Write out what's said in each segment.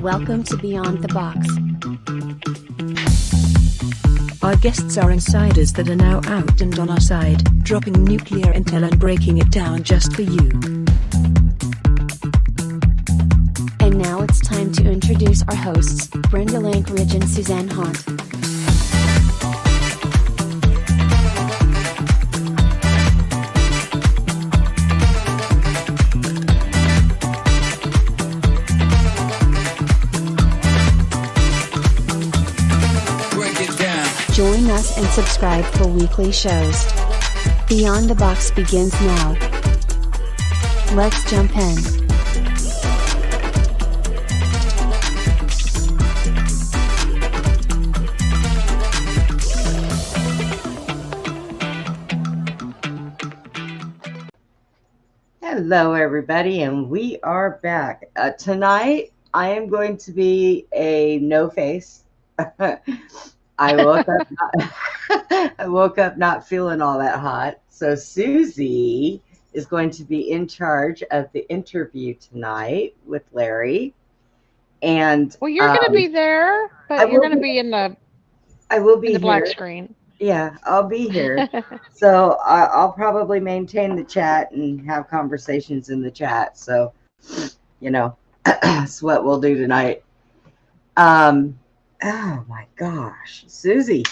Welcome to Beyond the Box. Our guests are insiders that are now out and on our side, dropping nuclear intel and breaking it down just for you. And now it's time to introduce our hosts, Brenda Lankridge and Suzanne Haunt. Join us and subscribe for weekly shows. Beyond the Box begins now. Let's jump in. Hello, everybody, and we are back. Tonight, I am going to be a no face. I woke up not feeling all that hot. So Susie is going to be in charge of the interview tonight with Larry. And well, you're going to be there, but you're going to be in the black screen. Yeah, I'll be here. So I'll probably maintain the chat and have conversations in the chat. So, that's what we'll do tonight. Oh my gosh, Susie,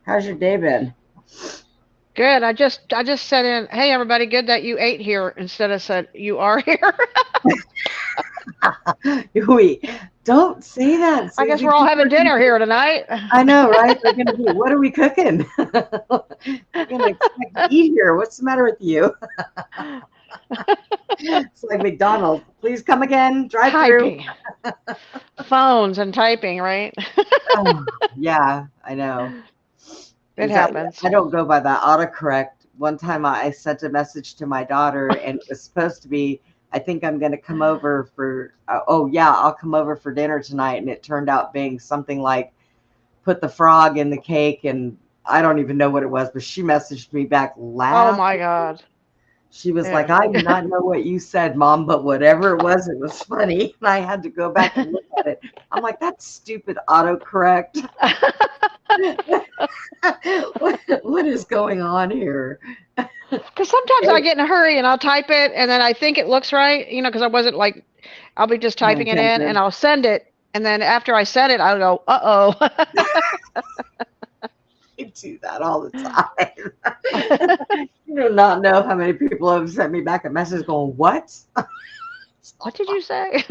how's your day been? Good. I just said in, hey everybody, good that you ate here instead of said you are here. Wait, don't say that, Susie. I guess we're all having dinner here tonight. I know, right? What are we cooking? We're gonna expect to eat here. What's the matter with you? It's like McDonald's. Please come again. Drive through. Phones and typing, right? Oh, yeah, I know. It happens. I don't go by that autocorrect. One time I sent a message to my daughter, and it was supposed to be, I think I'm going to come over for, I'll come over for dinner tonight. And it turned out being something like, put the frog in the cake, and I don't even know what it was, but she messaged me back laughing. Oh my God. She was like, I do not know what you said, Mom, but whatever it was funny. And I had to go back and look at it. I'm like, that's stupid autocorrect. What is going on here? Because sometimes I get in a hurry and I'll type it and then I think it looks right, because I wasn't like, I'll be just typing it in and I'll send it. And then after I send it, I'll go, uh-oh. I do that all the time. You do not know how many people have sent me back a message going, what? What did you say?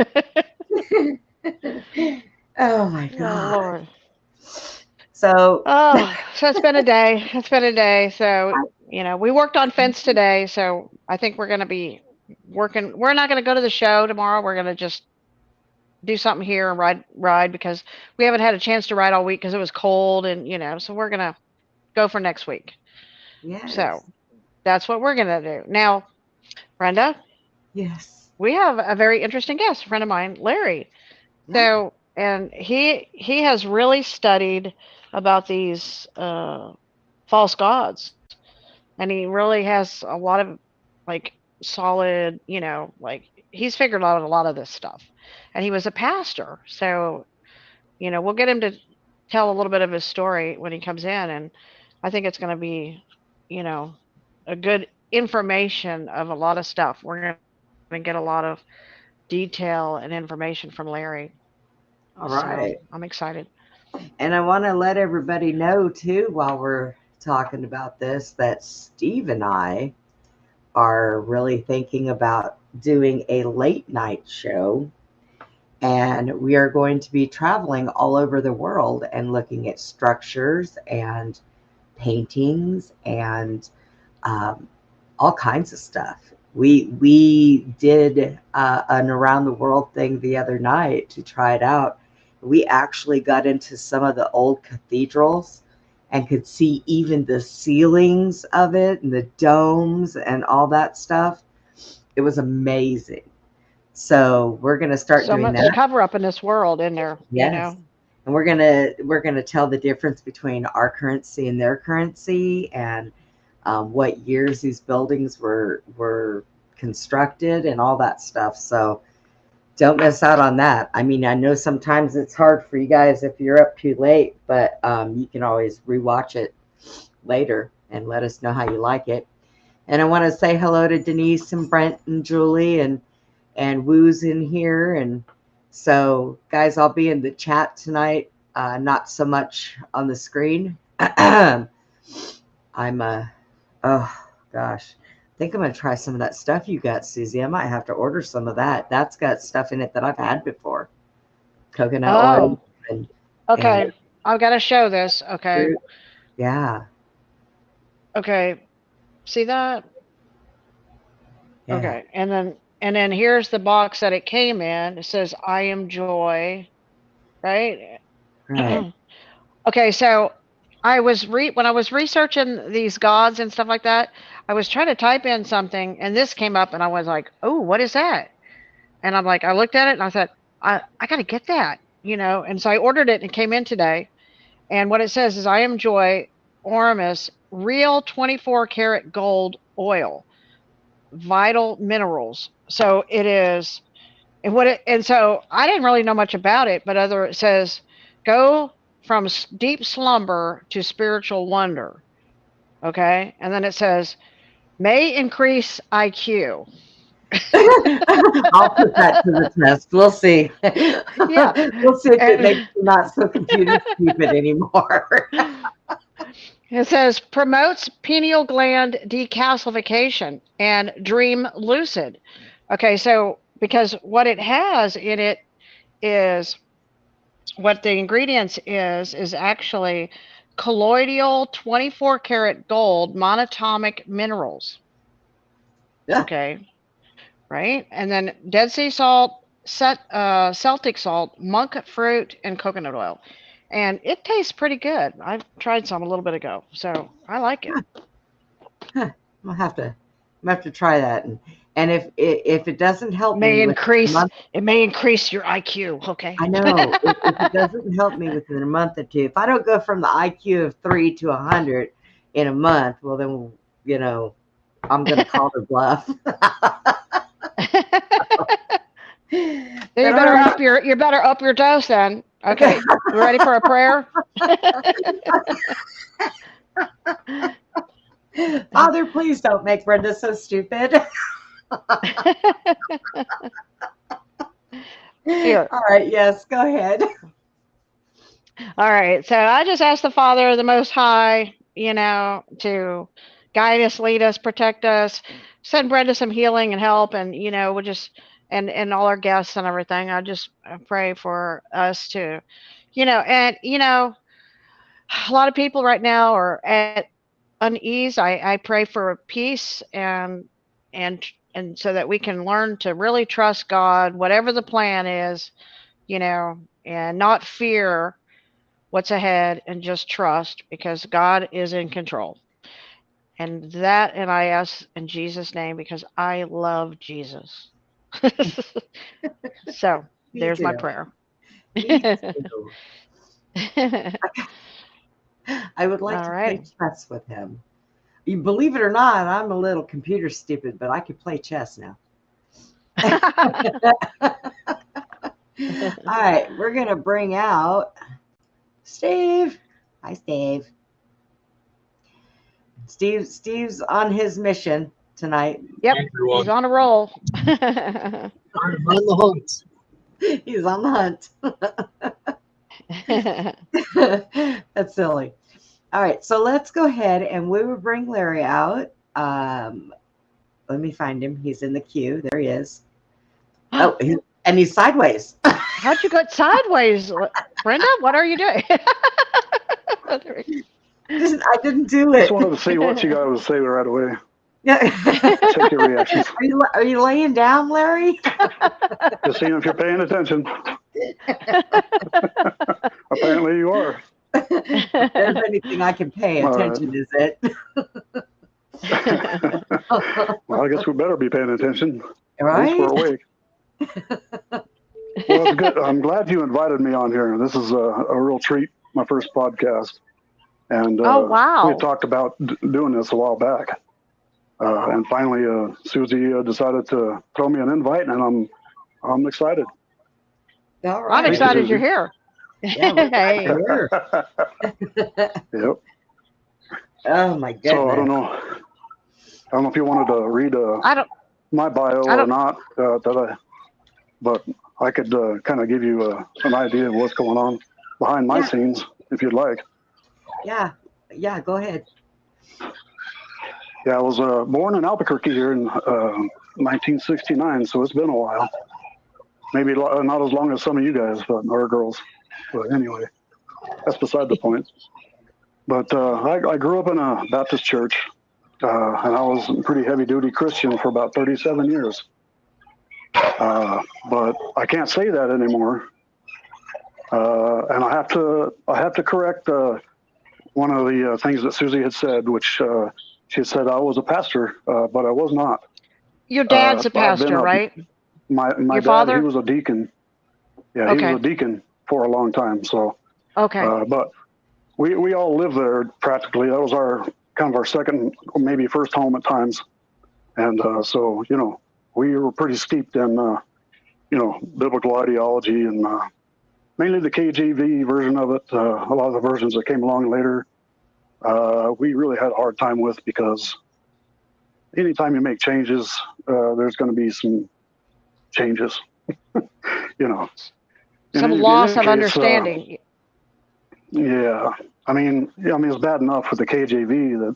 Oh my God. Oh, Lord. So it's been a day. It's been a day. So, we worked on fence today. So I think we're going to be working. We're not going to go to the show tomorrow. We're going to just do something here and ride because we haven't had a chance to ride all week because it was cold and, so we're going to go for next week. Yes. So that's what we're going to do. Now, Brenda. Yes. We have a very interesting guest, a friend of mine, Larry. Yeah. So, and he has really studied about these false gods. And he really has a lot of solid, he's figured out a lot of this stuff. And he was a pastor. So, we'll get him to tell a little bit of his story when he comes in. And I think it's going to be, a good information of a lot of stuff. We're going to get a lot of detail and information from Larry. All right. So I'm excited. And I want to let everybody know, too, while we're talking about this, that Steve and I are really thinking about doing a late night show. And we are going to be traveling all over the world and looking at structures and paintings and all kinds of stuff. We did an around the world thing the other night to try it out. We actually got into some of the old cathedrals and could see even the ceilings of it and the domes and all that stuff. It was amazing. So we're going to start doing that. So much cover up in this world in there, Yes. And we're gonna tell the difference between our currency and their currency, and what years these buildings were constructed and all that stuff. So don't miss out on that. I mean, I know sometimes it's hard for you guys if you're up too late, but you can always rewatch it later and let us know how you like it. And I want to say hello to Denise and Brent and Julie and Woo's in here. And so, guys, I'll be in the chat tonight, not so much on the screen. I'm oh gosh, I think I'm gonna try some of that stuff you got, Susie. I might have to order some of that. That's got stuff in it that I've had before, coconut oil and okay. I've got to show this. Okay. fruit. Yeah. Okay. See that? Yeah. Okay. And then here's the box that it came in. It says I am joy, right? Right. Okay, so when I was researching these gods and stuff like that, I was trying to type in something and this came up and I was like, "Oh, what is that?" And I'm like, I looked at it and I thought, I got to get that, And so I ordered it and it came in today. And what it says is I am joy Oramus real 24 karat gold oil, vital minerals. So it is and so I didn't really know much about it, but it says go from deep slumber to spiritual wonder. Okay. And then it says may increase IQ. I'll put that to the test. We'll see. Yeah. We'll see if it makes you not so computer stupid anymore. It says promotes pineal gland decalcification and dream lucid. Okay, so because what it has in it is what the ingredients is actually colloidal 24 karat gold monatomic minerals. Yeah. Okay, right? And then Dead Sea salt, Celtic salt, monk fruit, and coconut oil. And it tastes pretty good. I tried some a little bit ago, so I like it. I'll have to try that, and if it doesn't help me, It may increase your IQ. Okay. I know if it doesn't help me within a month or two, if I don't go from the IQ of 3 to 100 in a month, well then I'm gonna call the bluff. You better up your dose then. Okay, you ready for a prayer? Father, please don't make Brenda so stupid. Here. All right, yes, go ahead. All right, so I just asked the Father, the Most High, to guide us, lead us, protect us, send Brenda some healing and help, and we'll just and all our guests and everything. I pray for us to, a lot of people right now are at unease. I pray for peace and so that we can learn to really trust God, whatever the plan is, and not fear what's ahead and just trust because God is in control. And I ask in Jesus' name because I love Jesus. So there's my prayer. I would like to play chess with him. You believe it or not, I'm a little computer stupid, but I could play chess now. All right, we're going to bring out Steve. Hi, Steve. Steve's on his mission tonight. Yep, he's on a roll. I'm on the hunt. He's on the hunt. That's silly. All right, so let's go ahead and we will bring Larry out. Let me find him. He's in the queue. There he is. Oh, he's sideways. How'd you get sideways, Brenda? What are you doing? I didn't do it. Just wanted to see what you guys would say right away. Yeah. Take your reactions. Are you laying down, Larry? Just seeing if you're paying attention. Apparently you are. If there's anything I can pay attention, is it? Well, I guess we better be paying attention. Right? At least we're awake. Well, it's good. I'm glad you invited me on here. This is a real treat, my first podcast. And oh, wow. we had talked about doing this a while back. And finally, Susie decided to throw me an invite, and I'm I'm excited. All right. I'm Thank you, excited Susie. you're here. Yeah, we're glad Hey. you're here. Yep. Oh my goodness. So I don't know if you wanted to read I don't. my bio I or don't. not. But I could kind of give you an idea of what's going on behind my Yeah. scenes, if you'd like. Yeah. Yeah. Go ahead. Yeah, I was born in Albuquerque here in 1969, so it's been a while. Maybe not as long as some of you guys, or girls. But anyway, that's beside the point. But I grew up in a Baptist church, and I was a pretty heavy-duty Christian for about 37 years. But I can't say that anymore, and I have to correct one of the things that Susie had said, which she had said I was a pastor, but I was not. Your dad's a I've been pastor, right? my Your dad. father? He was a deacon. Yeah, he Okay. was a deacon for a long time. So, Okay. but we all lived there practically. That was our kind of our second, or maybe first home at times, and so we were pretty steeped in biblical ideology and mainly the KJV version of it. A lot of the versions that came along later, we really had a hard time with, because anytime you make changes, there's going to be some changes. Some In loss any of case, understanding. yeah, I mean, it's bad enough with the KJV that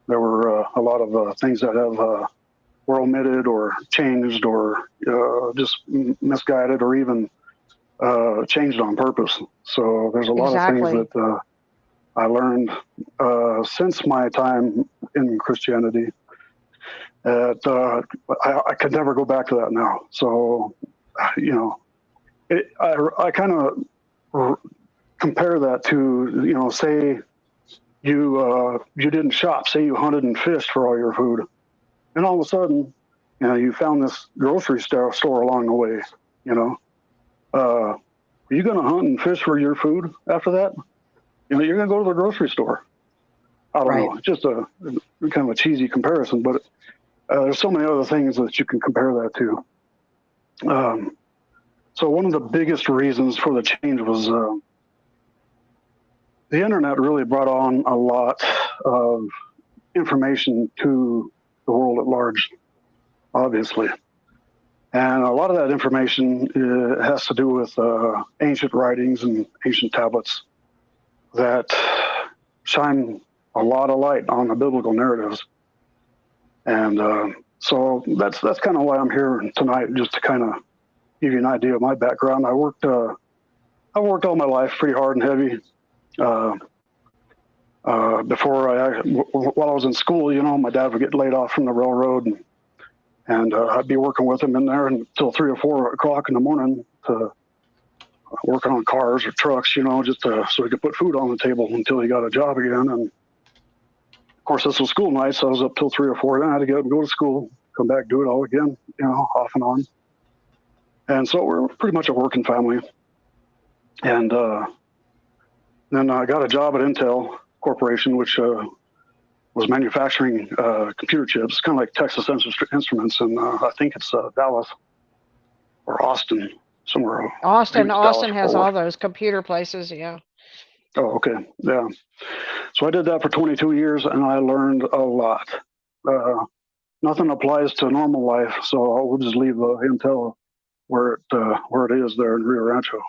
there were a lot of things that have were omitted or changed or just misguided or even changed on purpose. So there's a lot of things Exactly. that I learned since my time in Christianity that I could never go back to that now. So, I kind of compare that to, say you didn't shop, say you hunted and fished for all your food, and all of a sudden, you found this grocery store along the way. Are you going to hunt and fish for your food after that? You're going to go to the grocery store. I don't know. It's just a kind of a cheesy comparison, but there's so many other things that you can compare that to. So one of the biggest reasons for the change was the internet really brought on a lot of information to the world at large, obviously. And a lot of that information has to do with ancient writings and ancient tablets that shine a lot of light on the biblical narratives. And so that's kind of why I'm here tonight, just to kind of give you an idea of my background. I worked all my life pretty hard and heavy. While I was in school, my dad would get laid off from the railroad, and I'd be working with him in there until 3 or 4 o'clock in the morning to working on cars or trucks, just so he could put food on the table until he got a job again. And of course, this was school night, so I was up till 3 or 4. Then I had to get up and go to school, come back, do it all again, off and on. And so we're pretty much a working family. And then I got a job at Intel Corporation, which was manufacturing computer chips, kind of like Texas Instruments, and I think it's Dallas or Austin, somewhere. Austin Dallas, has all those computer places. Yeah. Oh, okay. Yeah. So I did that for 22 years, and I learned a lot. Nothing applies to normal life, so I'll just leave Intel where it is there in Rio Rancho,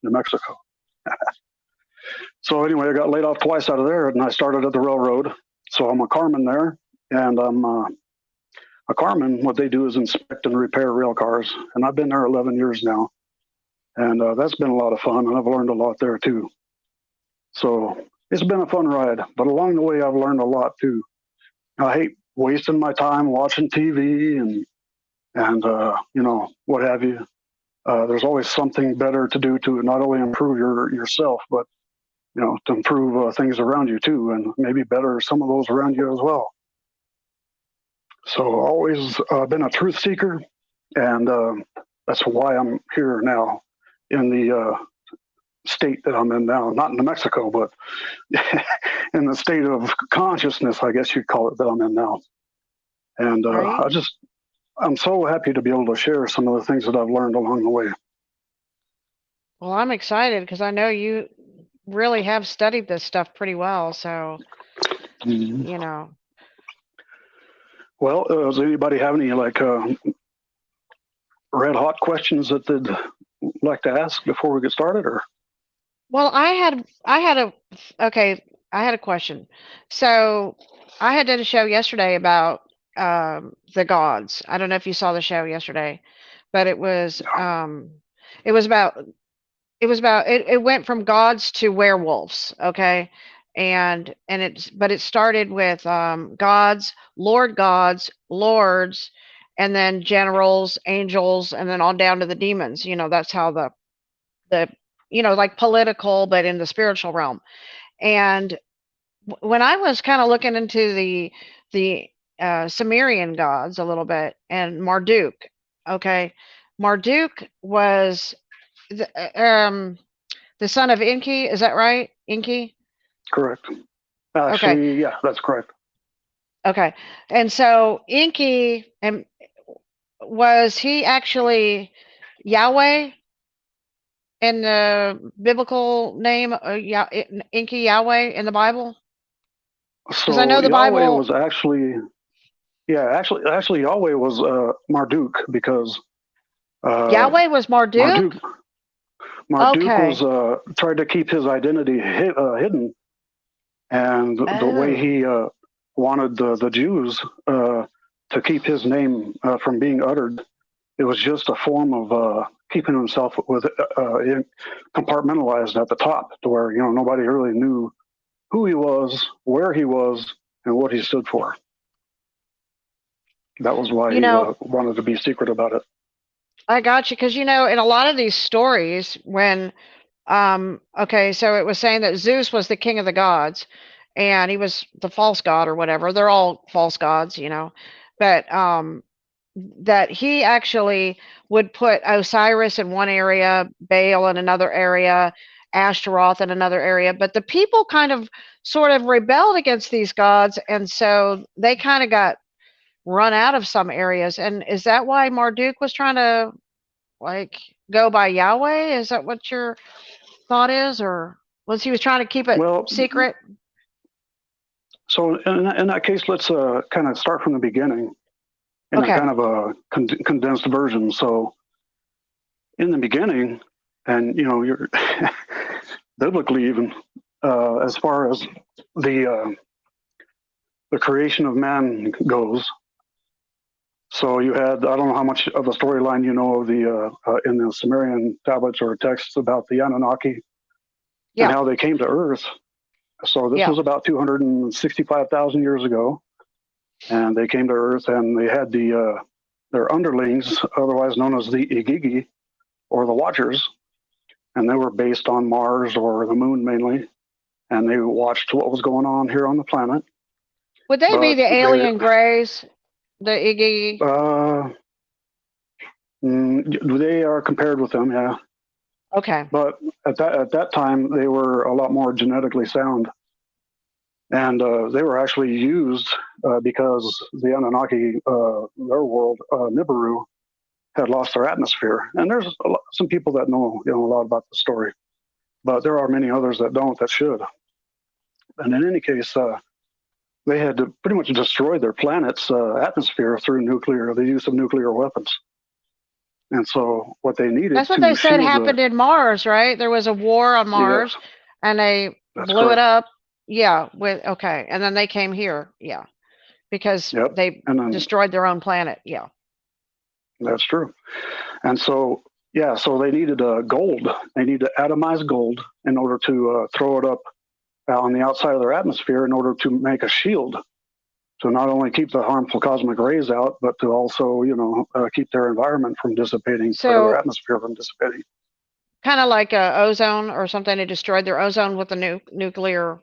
New Mexico. So anyway, I got laid off twice out of there, and I started at the railroad. So I'm a carman there, and I'm a carman. What they do is inspect and repair rail cars, and I've been there 11 years now, and that's been a lot of fun, and I've learned a lot there too. So it's been a fun ride, but along the way, I've learned a lot too. I hate wasting my time watching TV and what have you. There's always something better to do to not only improve yourself, but to improve things around you too, and maybe better some of those around you as well. So always been a truth seeker, and that's why I'm here now in the state that I'm in now, not in New Mexico, but in the state of consciousness, I guess you'd call it, that I'm in now. And Right. I'm so happy to be able to share some of the things that I've learned along the way. Well, I'm excited because I know you really have studied this stuff pretty well. So, Mhm. you know, Well, does anybody have any like red hot questions that they'd like to ask before we get started? Or well, okay, I had a question. So I had did a show yesterday about the gods. I don't know if you saw the show yesterday, but it was about it went from gods to werewolves, okay? And it started with gods, lords, and then generals, angels, and then on down to the demons. That's how the like political, but in the spiritual realm. And when I was kind of looking into the Sumerian gods a little bit, and Marduk, okay, Marduk was the son of Enki. Is that right? Enki. correct? Okay. Actually, yeah, that's correct. Okay. And so Enki, and was he actually Yahweh in the biblical name? Enki Yahweh in the Bible? Because I know So the Yahweh Bible. was actually, yeah, actually Yahweh was Marduk because uh, Yahweh was Marduk. Marduk Marduk was Okay. tried to keep his identity hidden, and the way Oh. he wanted the Jews to keep his name from being uttered, it was just a form of keeping himself compartmentalized at the top, to where nobody really knew who he was, where he was, and what he stood for. That was why You he know, wanted to be secret about it. I got you because in a lot of these stories, when okay, so it was saying that Zeus was the king of the gods, and he was the false god or whatever. They're all false gods. But that he actually would put Osiris in one area, Baal in another area, Ashtaroth in another area. But the people kind of sort of rebelled against these gods, and so they kind of got run out of some areas. And is that why Marduk was trying to like go by Yahweh? Is that what your thought is, or was he was trying to keep it Well, secret? so in that case, let's kind of start from the beginning in a Okay. kind of a condensed version. So in the beginning, and you're biblically even as far as the creation of man goes. So you had, I don't know how much of the storyline you know of the in the Sumerian tablets or texts about the Anunnaki and Yeah. how they came to Earth. So this Yeah. was about 265,000 years ago, and they came to Earth, and they had their underlings, otherwise known as the Igigi, or the Watchers, and they were based on Mars or the Moon mainly, and they watched what was going on here on the planet. Would they be But the alien grays, the Iggy? they are compared with them, yeah. Okay. But at that time, they were a lot more genetically sound, and they were actually used because the Anunnaki, their world, Nibiru, had lost their atmosphere. And there's some people that know a lot about the story, but there are many others that don't, that should. And in any case, they had to pretty much destroy their planet's atmosphere through the use of nuclear weapons. And so what they needed That's what to they said shield happened in Mars, right? There was a war on yes, Mars, and they that's blew it correct. up. Yeah. Okay. And then they came here. Yeah. Because Yep. they And then destroyed their own planet. Yeah. that's true. And so, yeah, so they needed gold. They needed atomized gold in order to throw it up on the outside of their atmosphere in order to make a shield to not only keep the harmful cosmic rays out, but to also, keep their environment from dissipating, or their So atmosphere from dissipating. kind of like ozone or something. They destroyed their ozone with the nuclear.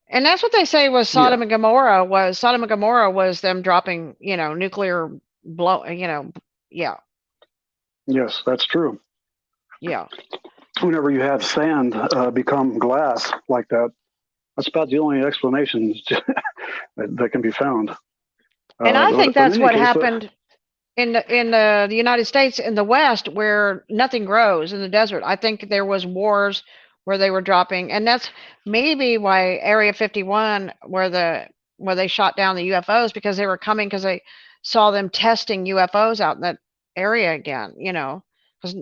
And that's what they say was Yeah. Sodom and Gomorrah was them dropping, nuclear blow, yeah. Yes, that's true. Yeah. Whenever you have sand become glass like that, that's about the only explanation that can be found. And I But think in that's any what case, happened in the United States, in the West, where nothing grows in the desert. I think there was wars where they were dropping, and that's maybe why Area 51, where they shot down the UFOs, because they were coming, because they saw them testing UFOs out in that area again. Because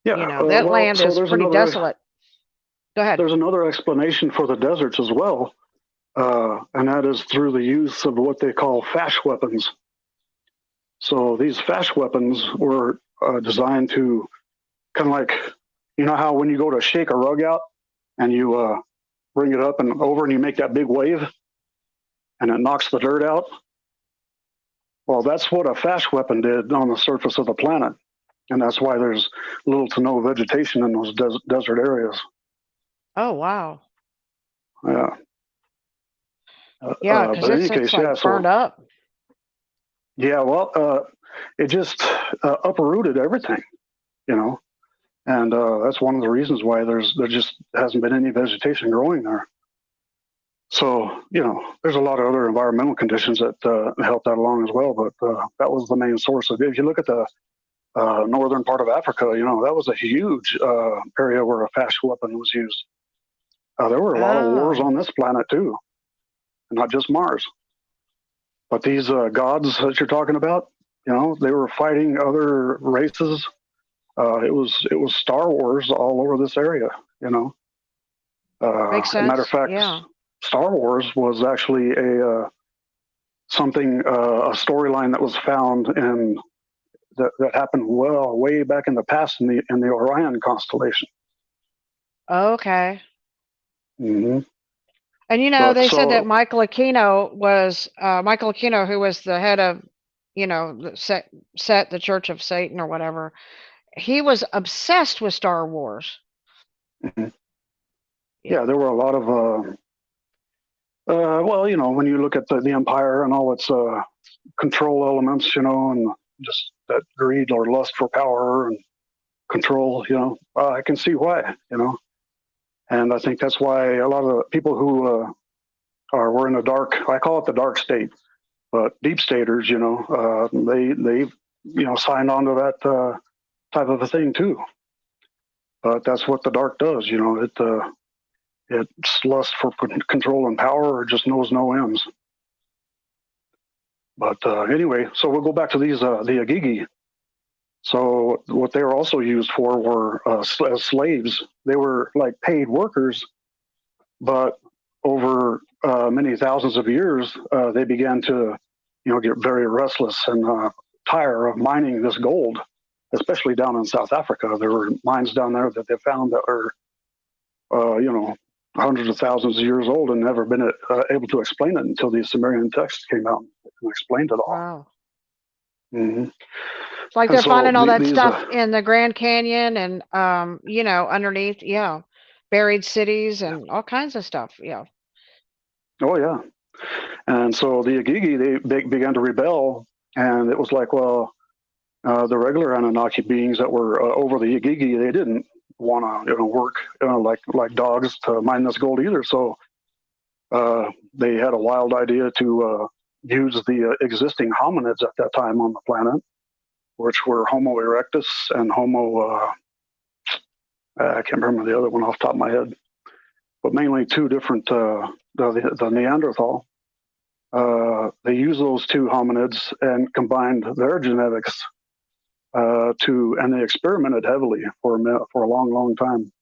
Yeah. that Well, land so is pretty desolate. Go ahead. there's another explanation for the deserts as well, and that is through the use of what they call FASH weapons. So these FASH weapons were designed to kind of like, how when you go to shake a rug out and you bring it up and over and you make that big wave and it knocks the dirt out? Well, that's what a FASH weapon did on the surface of the planet. And that's why there's little to no vegetation in those desert areas. Oh, wow. Yeah. Yeah, because But in it's, any case, like yeah. burned up. Yeah, well, it just uprooted everything, and that's one of the reasons why there just hasn't been any vegetation growing there. So, there's a lot of other environmental conditions that helped that along as well, but that was the main source of it. If you look at the northern part of Africa, that was a huge area where a FASH weapon was used. There were a lot of wars on this planet too, not just Mars. But these gods that you're talking about, they were fighting other races. It was Star Wars all over this area. Makes As a matter of sense. fact, Yeah. Star Wars was actually a storyline that was found in that happened way back in the past in the Orion constellation. Okay. Mm-hmm. And they said that Michael Aquino, who was the head of, the set the Church of Satan or whatever, he was obsessed with Star Wars. Mm-hmm. Yeah, there were a lot of when you look at the Empire and all its control elements, and just that greed or lust for power and control, I can see why, and I think that's why a lot of the people who were in the dark, I call it the dark state, but deep staters, they signed on to that type of a thing too. But that's what the dark does, it's lust for control and power. It just knows no ends. But anyway, so we'll go back to these the Agigi. So what they were also used for were as slaves. They were like paid workers, but over many thousands of years, they began to, get very restless and tire of mining this gold, especially down in South Africa. There were mines down there that they found that were, hundreds of thousands of years old and never been able to explain it until these Sumerian texts came out and explained it all. Wow. Mm-hmm. It's like they're finding all that stuff in the Grand Canyon and, underneath, buried cities and all kinds of stuff. Yeah. Oh, yeah. And so the Agigi, they began to rebel. And it was like, well, the regular Anunnaki beings that were over the Agigi, they didn't want to work like dogs to mine this gold either. So they had a wild idea to use the existing hominids at that time on the planet, which were Homo erectus and Homo, I can't remember the other one off the top of my head, but mainly two different, the Neanderthal. They used those two hominids and combined their genetics and they experimented heavily for a long, long time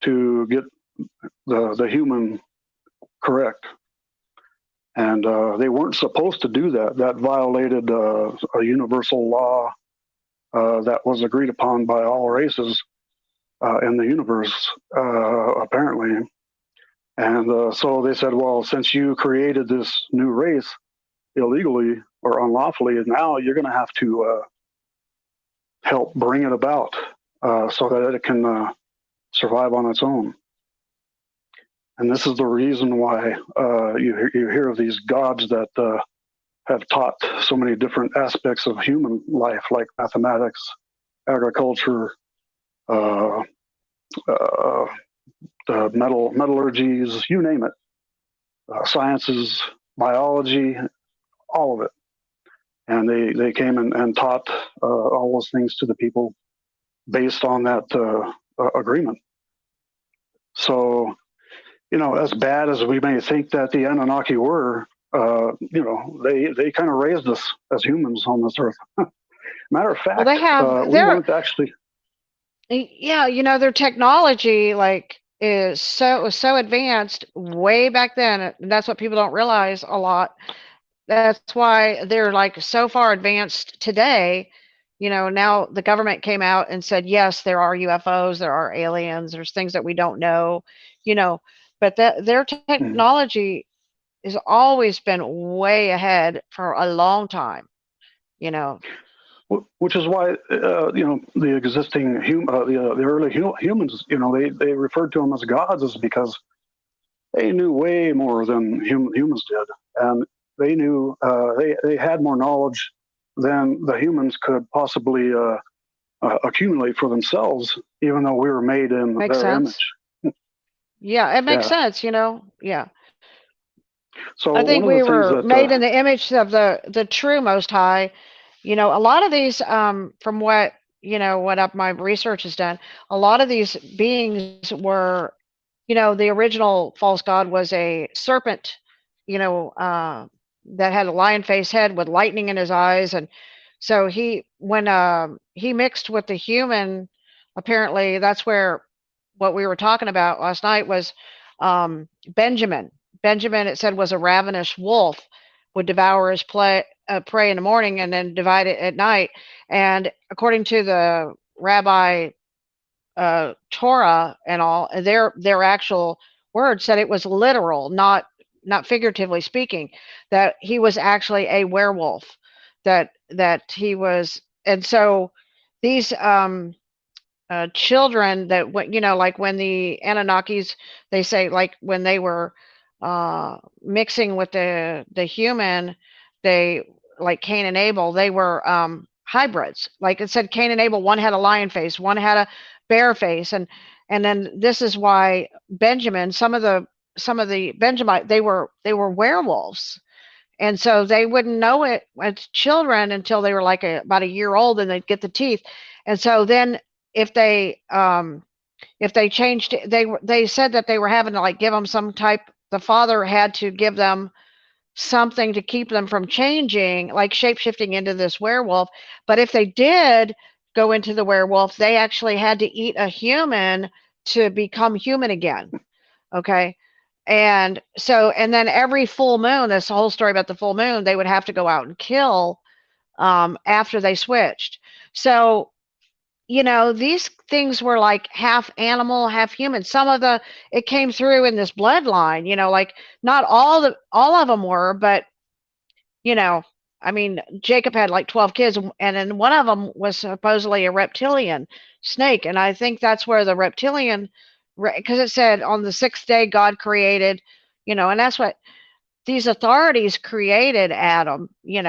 to get the human correct. And they weren't supposed to do that. That violated a universal law that was agreed upon by all races in the universe, apparently. And so they said, well, since you created this new race illegally or unlawfully, now you're going to have to help bring it about so that it can survive on its own. And this is the reason why you hear of these gods that have taught so many different aspects of human life, like mathematics, agriculture, metallurgies, you name it, sciences, biology, all of it. and they came and taught all those things to the people based on that agreement. So, as bad as we may think that the Anunnaki were, they kind of raised us as humans on this earth. Matter of fact, Well, they have we weren't actually. Yeah, their technology was so advanced way back then, and that's what people don't realize a lot. That's why they're so far advanced today. Now the government came out and said, yes, there are UFOs, there are aliens, there's things that we don't know, but their technology has always been way ahead for a long time, Which is why the existing the early humans, they referred to them as gods, is because they knew way more than humans did, and they knew they had more knowledge than the humans could possibly accumulate for themselves, even though we were made in Makes their sense. image. Yeah, it makes sense, yeah. So I think one of we the things were that made in the image of the true Most High. A lot of these, from what my research has done, a lot of these beings were, the original false god was a serpent, that had a lion face head with lightning in his eyes, and so when he mixed with the human, apparently that's where what we were talking about last night was Benjamin. Benjamin, it said, was a ravenous wolf, would devour his prey in the morning and then divide it at night. And according to the rabbi Torah and all, their actual word said it was literal, not figuratively speaking, that he was actually a werewolf, that he was. And so these children that like when the Anunnakis, they say, like when they were mixing with the human, they, like Cain and Abel, they were hybrids. Like it said, Cain and Abel, one had a lion face, one had a bear face, and then this is why Benjamin, some of the Benjamite, they were werewolves. And so they wouldn't know it as children until they were like about a year old, and they'd get the teeth. And so then if they changed, they said that they were having to give them some type. The father had to give them something to keep them from changing, like shape shifting into this werewolf. But if they did go into the werewolf, they actually had to eat a human to become human again. Okay. And so, and then every full moon, this whole story about the full moon, they would have to go out and kill after they switched. So, these things were like half animal, half human. Some of it came through in this bloodline, like not all of them were, but, I mean, Jacob had like 12 kids, and then one of them was supposedly a reptilian snake. And I think that's where the reptilian, because it said on the sixth day God created, and that's what these authorities created Adam, in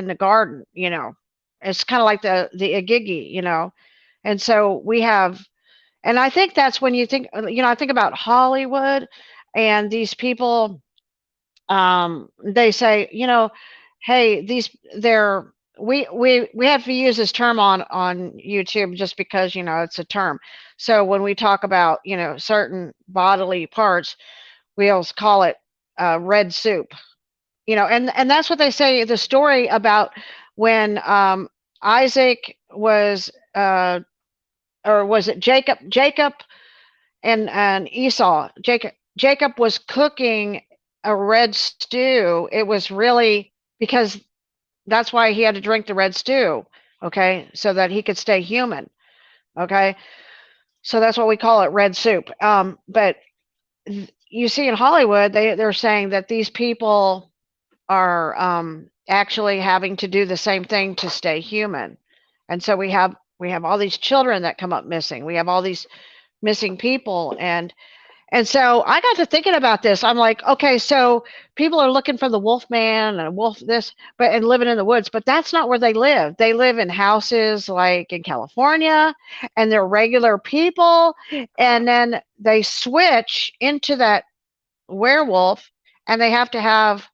the garden. It's kind of like the Igigi. And so we have, and I think that's when you think, I think about Hollywood and these people, they say, hey, we have to use this term on YouTube just because, it's a term. So when we talk about, certain bodily parts, we always call it red soup, and that's what they say, the story about when Isaac was, or was it Jacob and Esau? Jacob was cooking a red stew. It was really because that's why he had to drink the red stew, okay, so that he could stay human, okay. So that's what we call it, red soup. But you see in Hollywood, they're saying that these people are actually having to do the same thing to stay human, and so we have all these children that come up missing. We have all these missing people, and so I got to thinking about this. I'm like, okay, so people are looking for the wolf man and wolf this, and living in the woods, but that's not where they live. They live in houses like in California, and they're regular people, and then they switch into that werewolf, and they have to have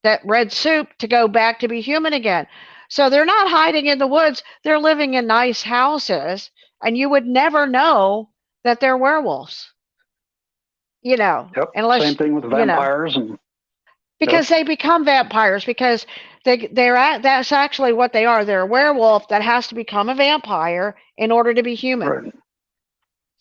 that red soup to go back to be human again. So they're not hiding in the woods. They're living in nice houses, and you would never know that they're werewolves. Yep. Same Unless, thing with vampires and because they become vampires because that's actually what they are. They're a werewolf that has to become a vampire in order to be human. right.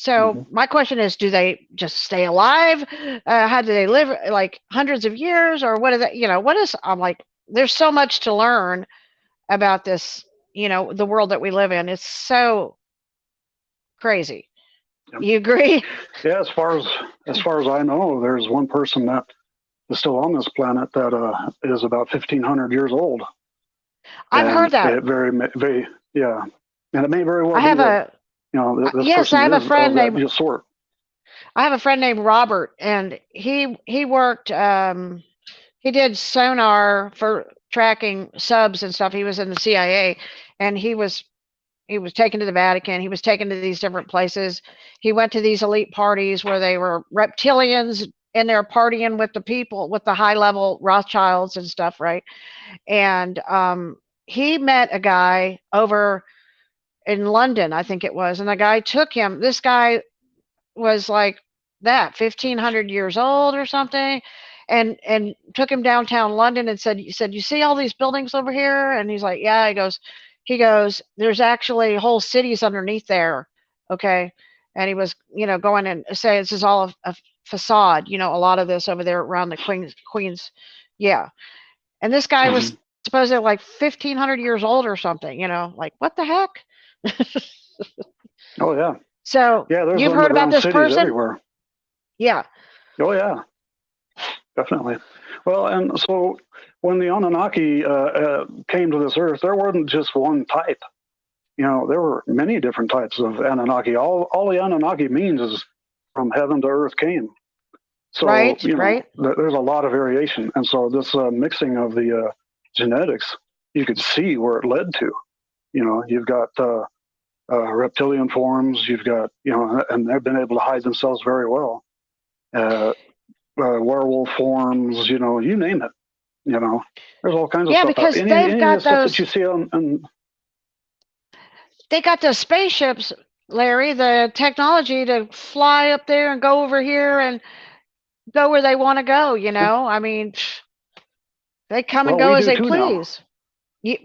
So my question is, do they just stay alive? How do they live, like hundreds of years, or what is that? What is? I'm like, there's so much to learn about this. The world that we live in. It's so crazy. Yep. You agree? Yeah, as far as I know, there's one person that is still on this planet that is about 1,500 years old. I've heard that. Very, yeah, and it may very well I have be that, this yes, person I have a is friend of that named sort. I have a friend named Robert, and he worked. He did sonar for tracking subs and stuff. He was in the CIA, and he was taken to the Vatican. He was taken to these different places. He went to these elite parties where they were reptilians and they're partying with the people, with the high level Rothschilds and stuff, right? And he met a guy over in London, I think it was, and the guy took him. This guy was like that 1,500 years old or something, and took him downtown London and said, you see all these buildings over here? And he's like, yeah. He goes, there's actually whole cities underneath there. Okay. And he was, going and say this is all a facade, a lot of this over there around the Queens. Yeah. And this guy was supposedly like 1,500 years old or something, like, what the heck? Oh yeah. So Yeah, there's you've heard about underground this cities person? everywhere. Yeah. Oh yeah, definitely. Well, and so when the Anunnaki came to this earth, there wasn't just one type. There were many different types of Anunnaki. All the Anunnaki means is from heaven to earth came. So Right. there's a lot of variation, and so this mixing of the genetics, you could see where it led to. You've got reptilian forms. You've got and they've been able to hide themselves very well. Werewolf forms, you name it. There's all kinds of Yeah, stuff. because Any they've of got the stuff those. that you see on They got those spaceships, Larry. The technology to fly up there and go over here and go where they want to go. I mean, they come and well, go we as do they too now. please.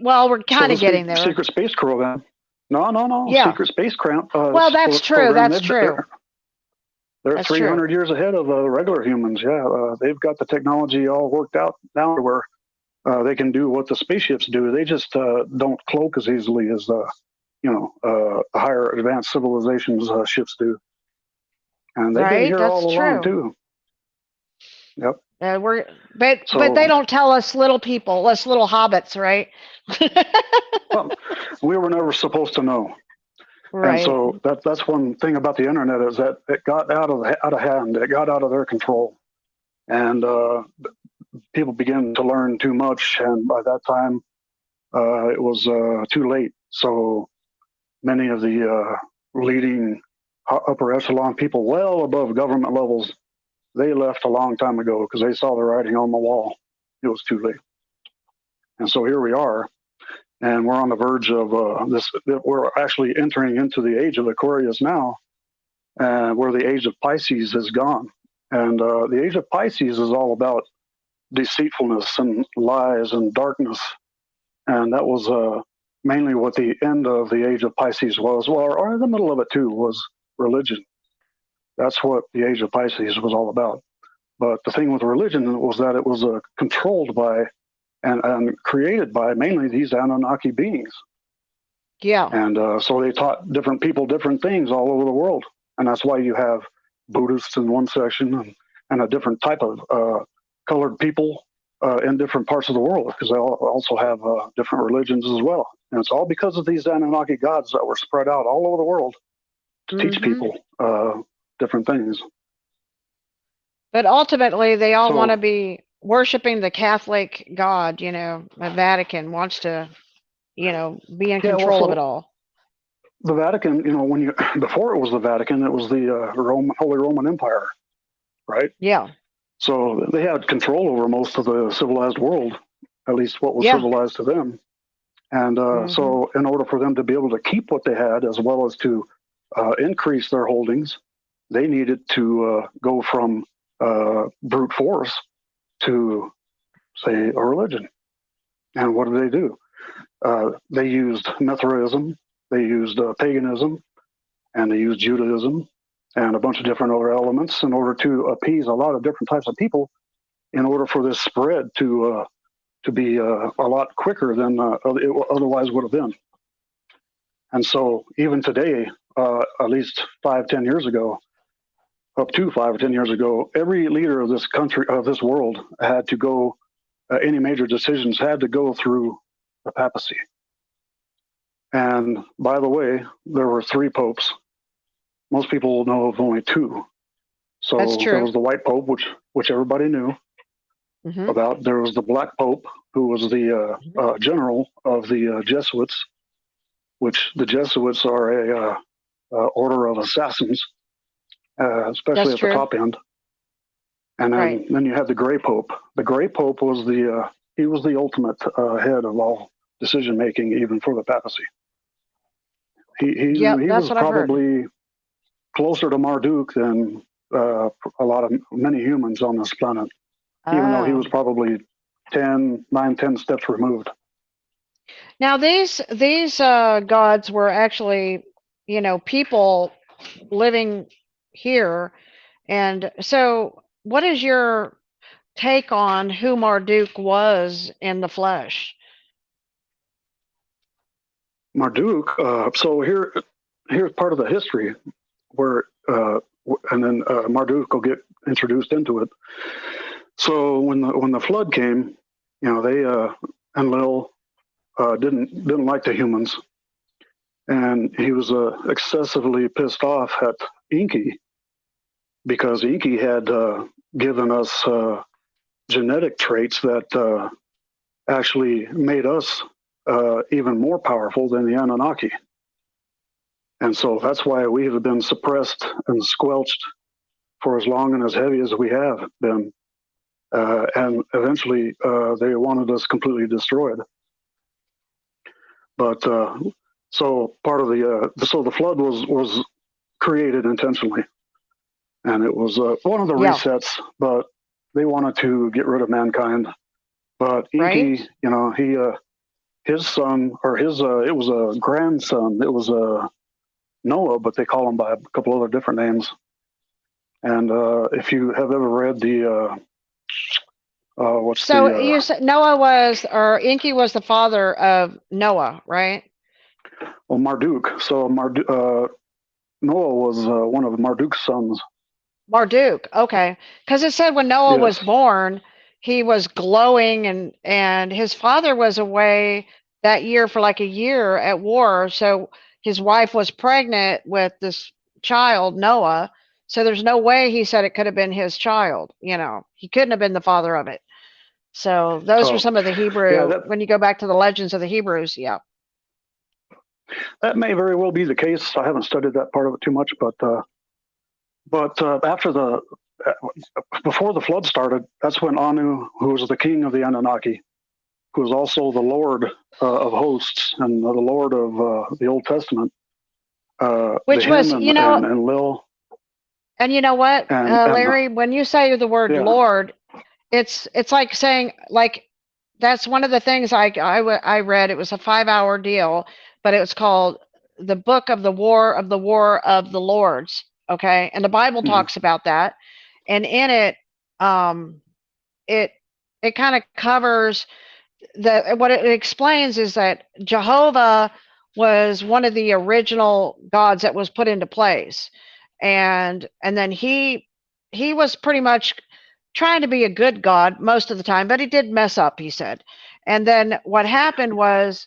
Well, we're So kind the of getting there. secret space crew then. No. Yeah. Secret spacecraft. Well, that's true. program, That's true. They're That's 300 true. years ahead of regular humans. Yeah, they've got the technology all worked out now to where they can do what the spaceships do. They just don't cloak as easily as higher advanced civilizations ships do. And they've been Right. here That's all along true. too. Yep. But they don't tell us little people, us little hobbits, right? Well, we were never supposed to know. Right. And so that's one thing about the internet is that it got out of hand. It got out of their control, and people began to learn too much. And by that time, it was too late. So many of the leading upper echelon people, well above government levels, they left a long time ago because they saw the writing on the wall. It was too late. And so here we are. And we're on the verge of this. We're actually entering into the age of Aquarius now, where the age of Pisces is gone. And the age of Pisces is all about deceitfulness and lies and darkness. And that was mainly what the end of the age of Pisces was. Well, or in the middle of it too was religion. That's what the age of Pisces was all about. But the thing with religion was that it was controlled by and created by mainly these Anunnaki beings. Yeah. And so they taught different people different things all over the world. And that's why you have Buddhists in one section and a different type of colored people in different parts of the world, because they also have different religions as well. And it's all because of these Anunnaki gods that were spread out all over the world to teach people different things. But ultimately, they all want to be worshiping the Catholic God. The Vatican wants to, be in control of it all. The Vatican, before it was the Vatican, it was the Holy Roman Empire, right? Yeah. So they had control over most of the civilized world, at least what was Yeah. civilized to them. And so, in order for them to be able to keep what they had, as well as to increase their holdings, they needed to go from brute force to, say, a religion. And what did they do? They used Mithraism, they used paganism, and they used Judaism, and a bunch of different other elements in order to appease a lot of different types of people, in order for this spread to be a lot quicker than it otherwise would have been. And so, even today, at least 5, 10 years ago, up to 5 or 10 years ago, every leader of this country, of this world, had to go. Any major decisions had to go through the papacy. And by the way, there were 3 popes. Most people know of only 2. So That's true. there was the white pope, which everybody knew about. There was the black pope, who was the general of the Jesuits, which the Jesuits are a order of assassins, especially That's at true. the top end. And then you had the gray pope. The gray pope was he was the ultimate head of all decision making, even for the papacy. He was probably closer to Marduk than many humans on this planet, even though he was probably 9, 10 steps removed. Now these gods were actually, people living here, and so what is your take on who Marduk was in the flesh? Marduk. So here's part of the history where, and then Marduk will get introduced into it. So when the flood came, they Enlil didn't like the humans, and he was excessively pissed off at Enki, because Enki had given us genetic traits that actually made us even more powerful than the Anunnaki. And so that's why we have been suppressed and squelched for as long and as heavy as we have been. And eventually they wanted us completely destroyed. But so part of the flood was created intentionally. And it was one of the resets, but they wanted to get rid of mankind. But Enki, his son, or it was a grandson. It was Noah, but they call him by a couple other different names. And if you have ever read the you said Noah was, or Enki was the father of Noah, right? Well, Marduk. So Noah was one of Marduk's sons. Marduk, okay, because it said when Noah was born, he was glowing, and his father was away that year for like a year at war. So his wife was pregnant with this child, Noah. So there's no way, he said, it could have been his child. He couldn't have been the father of it. So those were some of the Hebrew, when you go back to the legends of the Hebrews, That may very well be the case. I haven't studied that part of it too much, but after before the flood started, that's when Anu, who was the king of the Anunnaki, who was also the Lord of hosts and the Lord of the Old Testament, which was, and Lil. And you know what, Larry, when you say the word Lord, it's like saying, like, that's one of the things I read. It was a 5-hour deal, but it was called the Book of the War of the Lords. Okay, and the Bible talks about that, and in it, it kind of covers what it explains is that Jehovah was one of the original gods that was put into place, and then he was pretty much trying to be a good god most of the time, but he did mess up, he said. And then what happened was,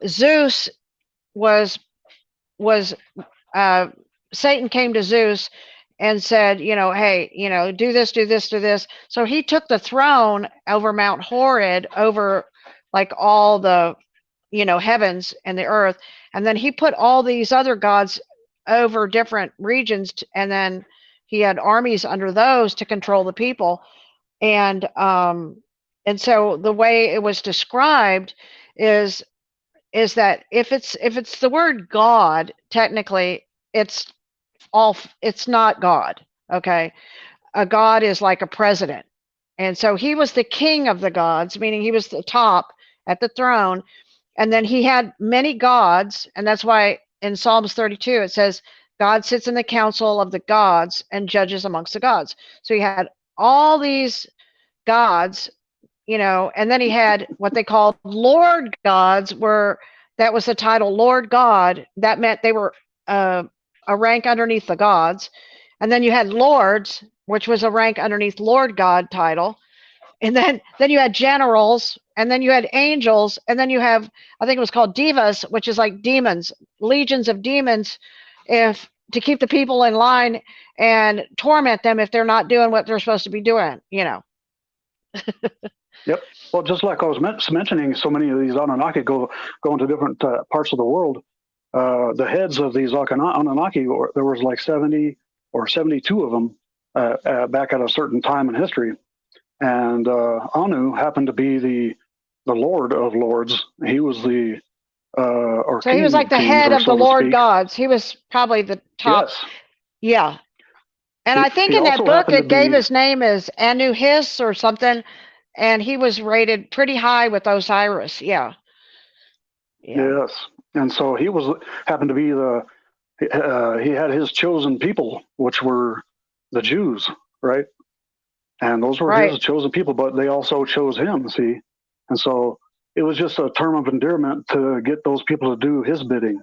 Zeus was Satan came to Zeus and said, hey, do this, do this, do this. So he took the throne over Mount Horeb, over like all the, heavens and the earth. And then he put all these other gods over different regions. And then he had armies under those to control the people. And so the way it was described is that if it's the word God, technically it's not God. Okay. A god is like a president. And so he was the king of the gods, meaning he was the top at the throne. And then he had many gods. And that's why in Psalms 32, it says, God sits in the council of the gods and judges amongst the gods. So he had all these gods, and then he had what they called Lord gods, where that was the title Lord God. That meant they were a rank underneath the gods. And then you had lords, which was a rank underneath Lord God title. And then you had generals, and then you had angels, and then you have, I think it was called divas, which is like demons, legions of demons, to keep the people in line and torment them if they're not doing what they're supposed to be doing. Yep. Well, just like I was mentioning, so many of these Anunnaki go into different parts of the world. The heads of these Anunnaki, there was like 70 or 72 of them back at a certain time in history. And Anu happened to be the Lord of Lords. He was the or so king, he was like the head of so the Lord speak. gods. He was probably the top. Yes. Yeah. And I think He in that also book happened to it gave be, his name as Anuhis or something, and he was rated pretty high with Osiris. Yeah. yes. And so he happened to be he had his chosen people, which were the Jews, right? And those were his chosen people, but they also chose him, see? And so it was just a term of endearment to get those people to do his bidding.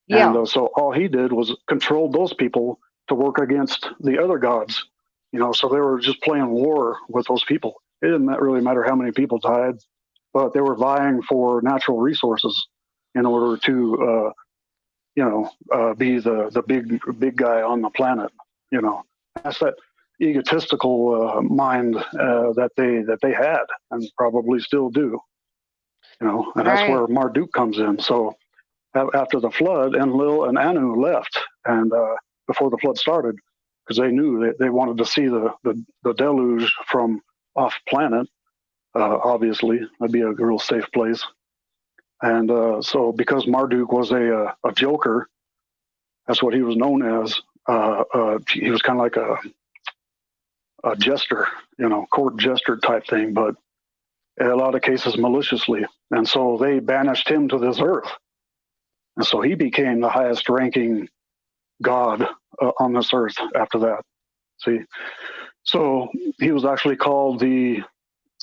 Yeah. And so all he did was control those people to work against the other gods, so they were just playing war with those people. It didn't really matter how many people died, but they were vying for natural resources in order to, be the big guy on the planet. That's that egotistical mind that they had and probably still do. And that's where Marduk comes in. So after the flood, Enlil and Anu left, and before the flood started, because they knew they wanted to see the deluge from off planet. Obviously, that'd be a real safe place. And so, because Marduk was a joker, that's what he was known as. He was kind of like a jester, court jester type thing, but in a lot of cases maliciously. And so they banished him to this earth. And so he became the highest ranking god on this earth after that. See? So he was actually called the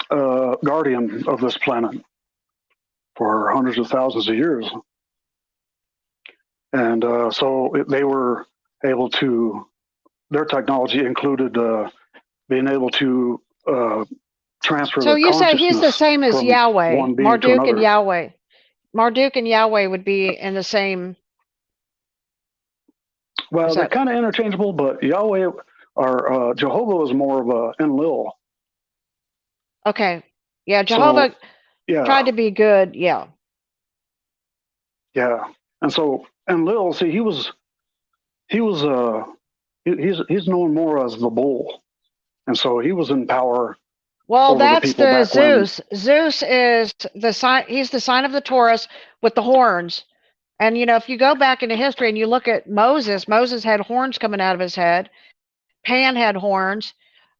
guardian of this planet for hundreds of thousands of years. And so they were able to, their technology included being able to transfer so the you say he's the consciousness same as from Yahweh, one being to Marduk and another. Yahweh. Marduk and Yahweh would be in the same. Well, they're kind of interchangeable, but Yahweh or Jehovah was more of a Enlil. Okay. Yeah, Jehovah tried to be good. Yeah. Yeah. And so Enlil, see, he's known more as the bull. And so he was in power. Well, over that's the Zeus. Zeus is the sign. He's the sign of the Taurus with the horns. And if you go back into history and you look at Moses had horns coming out of his head. Pan had horns.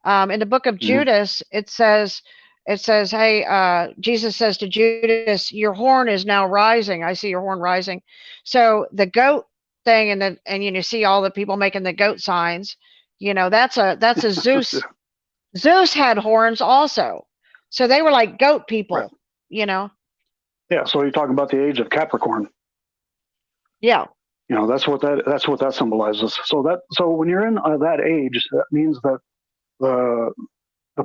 In the book of Judas, it says, hey, Jesus says to Judas, your horn is now rising. I see your horn rising. So the goat thing, and you see all the people making the goat signs, that's a Zeus. Zeus had horns also. So they were like goat people, Yeah, so you're talking about the age of Capricorn. Yeah. That's what that symbolizes. So when you're in that age, that means that the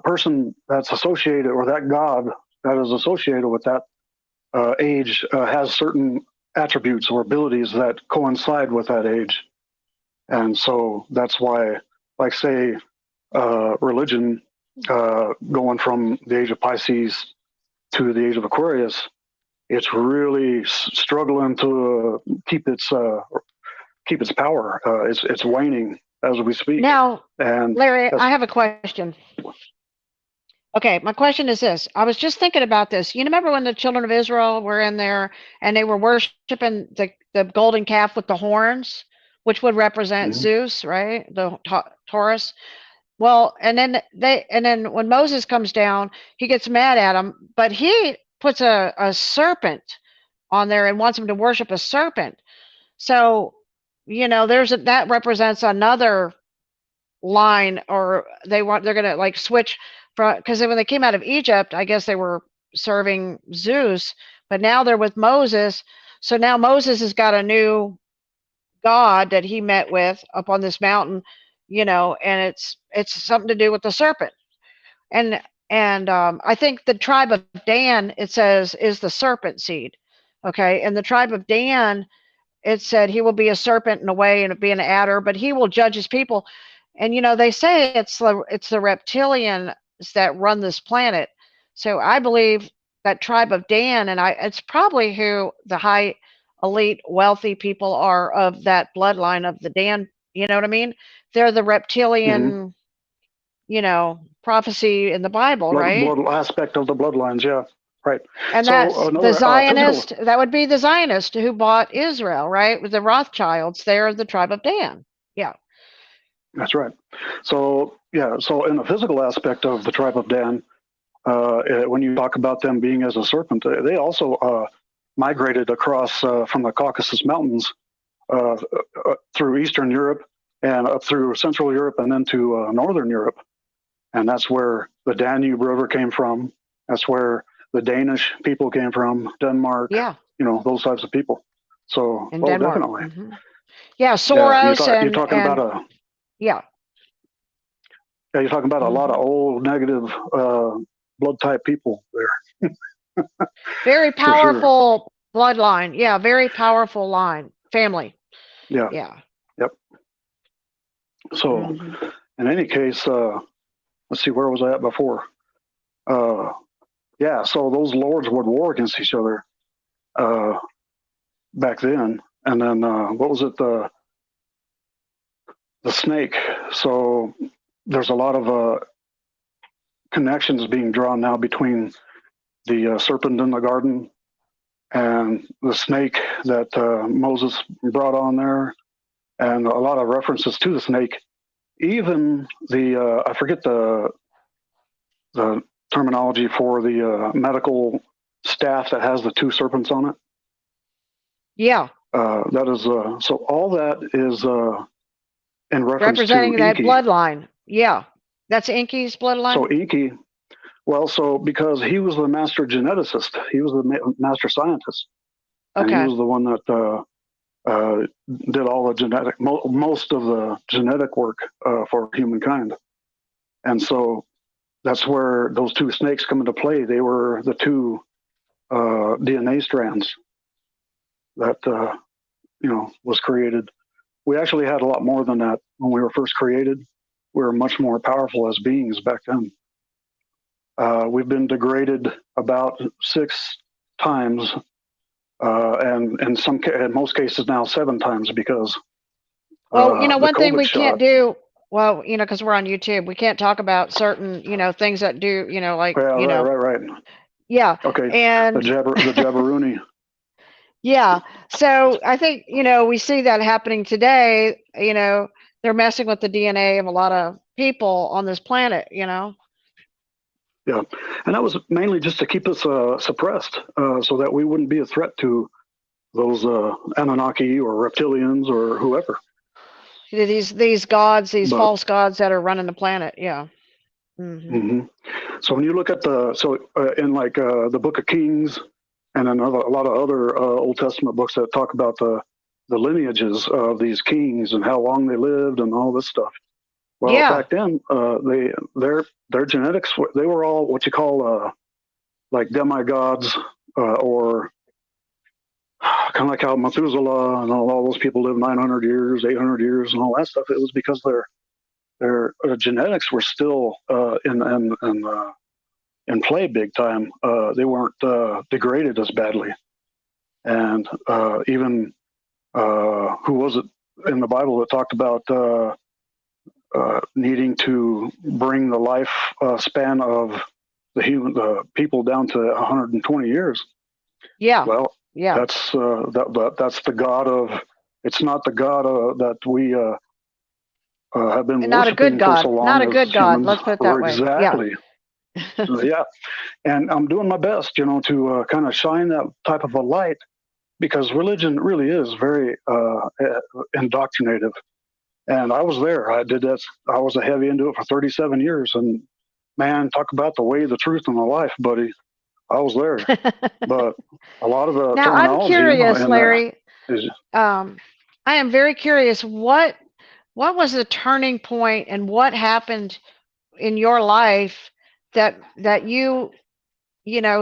person that's associated, or that god that is associated with that age, has certain attributes or abilities that coincide with that age. And so that's why, like, say, religion, going from the age of Pisces to the age of Aquarius, it's really struggling to keep its power. It's waning, as we speak. Now, And Larry, that's, I have a question. Okay, my question is this. I was just thinking about this. You remember when the children of Israel were in there and they were worshiping the golden calf with the horns, which would represent Mhm. Zeus, right? The Taurus. Well, and then when Moses comes down, he gets mad at him, but he puts a serpent on there and wants him to worship a serpent. So, that represents another line, or they're gonna like switch from, because when they came out of Egypt, I guess they were serving Zeus, but now they're with Moses. So now Moses has got a new god that he met with up on this mountain, and it's something to do with the serpent. And I think the tribe of Dan, it says, is the serpent seed. Okay, and the tribe of Dan, it said he will be a serpent in a way and be an adder, but he will judge his people. And they say it's the reptilians that run this planet. So I believe that tribe of Dan, and it's probably who the high elite wealthy people are of that bloodline of the Dan. You know what I mean? They're the reptilian, prophecy in the Bible, right? blood aspect of the bloodlines, yeah, right. And So that's the another Zionist. That would be the Zionist who bought Israel, right? With the Rothschilds, they're the tribe of Dan. Yeah. That's right. So yeah, so in the physical aspect of the tribe of Dan, when you talk about them being as a serpent, they also migrated across from the Caucasus Mountains through Eastern Europe and up through Central Europe and then to Northern Europe. And that's where the Danube River came from. That's where the Danish people came from, Denmark, Yeah. Those types of people. So, In Denmark. definitely. Mm-hmm. Yeah, Soros you're talking about yeah. Yeah, you're talking about a lot of old negative blood type people there. Very For sure. powerful bloodline. Yeah, very powerful line. Family. Yeah. Yeah. Yep. So, in any case, let's see, where was I at before? Yeah, so those lords would war against each other back then. And then, what was it? The snake. So there's a lot of connections being drawn now between the serpent in the garden and the snake that Moses brought on there, and a lot of references to the snake. Even the I forget the terminology for the medical staff that has the two serpents on it. Yeah. That is so. All that is in reference representing to that Enki. bloodline. Yeah, that's Enki's bloodline. So Enki. Well, so because he was the master geneticist, he was the master scientist, and he was the one that did all the genetic, most of the genetic work for humankind. And so that's where those two snakes come into play. They were the two DNA strands that was created. We actually had a lot more than that when we were first created. We were much more powerful as beings back then. We've been degraded about 6 times, and in most cases now 7 times because. Well, one thing COVID we shot. can't do. Well, because we're on YouTube, we can't talk about certain, things that do, like, Right. Yeah. Okay. And the Jabberoonie. Yeah. So I think, we see that happening today. They're messing with the DNA of a lot of people on this planet, Yeah. And that was mainly just to keep us suppressed so that we wouldn't be a threat to those Anunnaki or reptilians or whoever. These gods, these false gods that are running the planet. Yeah. So when you look at in like the Book of Kings and then a lot of other Old Testament books that talk about the lineages of these kings and how long they lived and all this stuff. Well, back then, their genetics, they were all what you call like demigods, or kind of like how Methuselah and all those people lived 900 years, 800 years, and all that stuff. It was because their genetics were still in play big time. They weren't degraded as badly, and even who was it in the Bible that talked about needing to bring the life span of the people down to 120 years. Yeah. Well, Yeah. that's that's the God of. It's not the God that we have been Not a good worshiping for God. so long Not a as good God. humans. Let's put it Or that way. Yeah. exactly. Yeah, and I'm doing my best, to kind of shine that type of a light, because religion really is very indoctrinative. And I was there. I did that. I was a heavy into it for 37 years, and man, talk about the way, the truth, and the life, buddy. I was there, but a lot of the Now I'm terminology curious, in that Larry. is. I am very curious. What was the turning point, and what happened in your life that you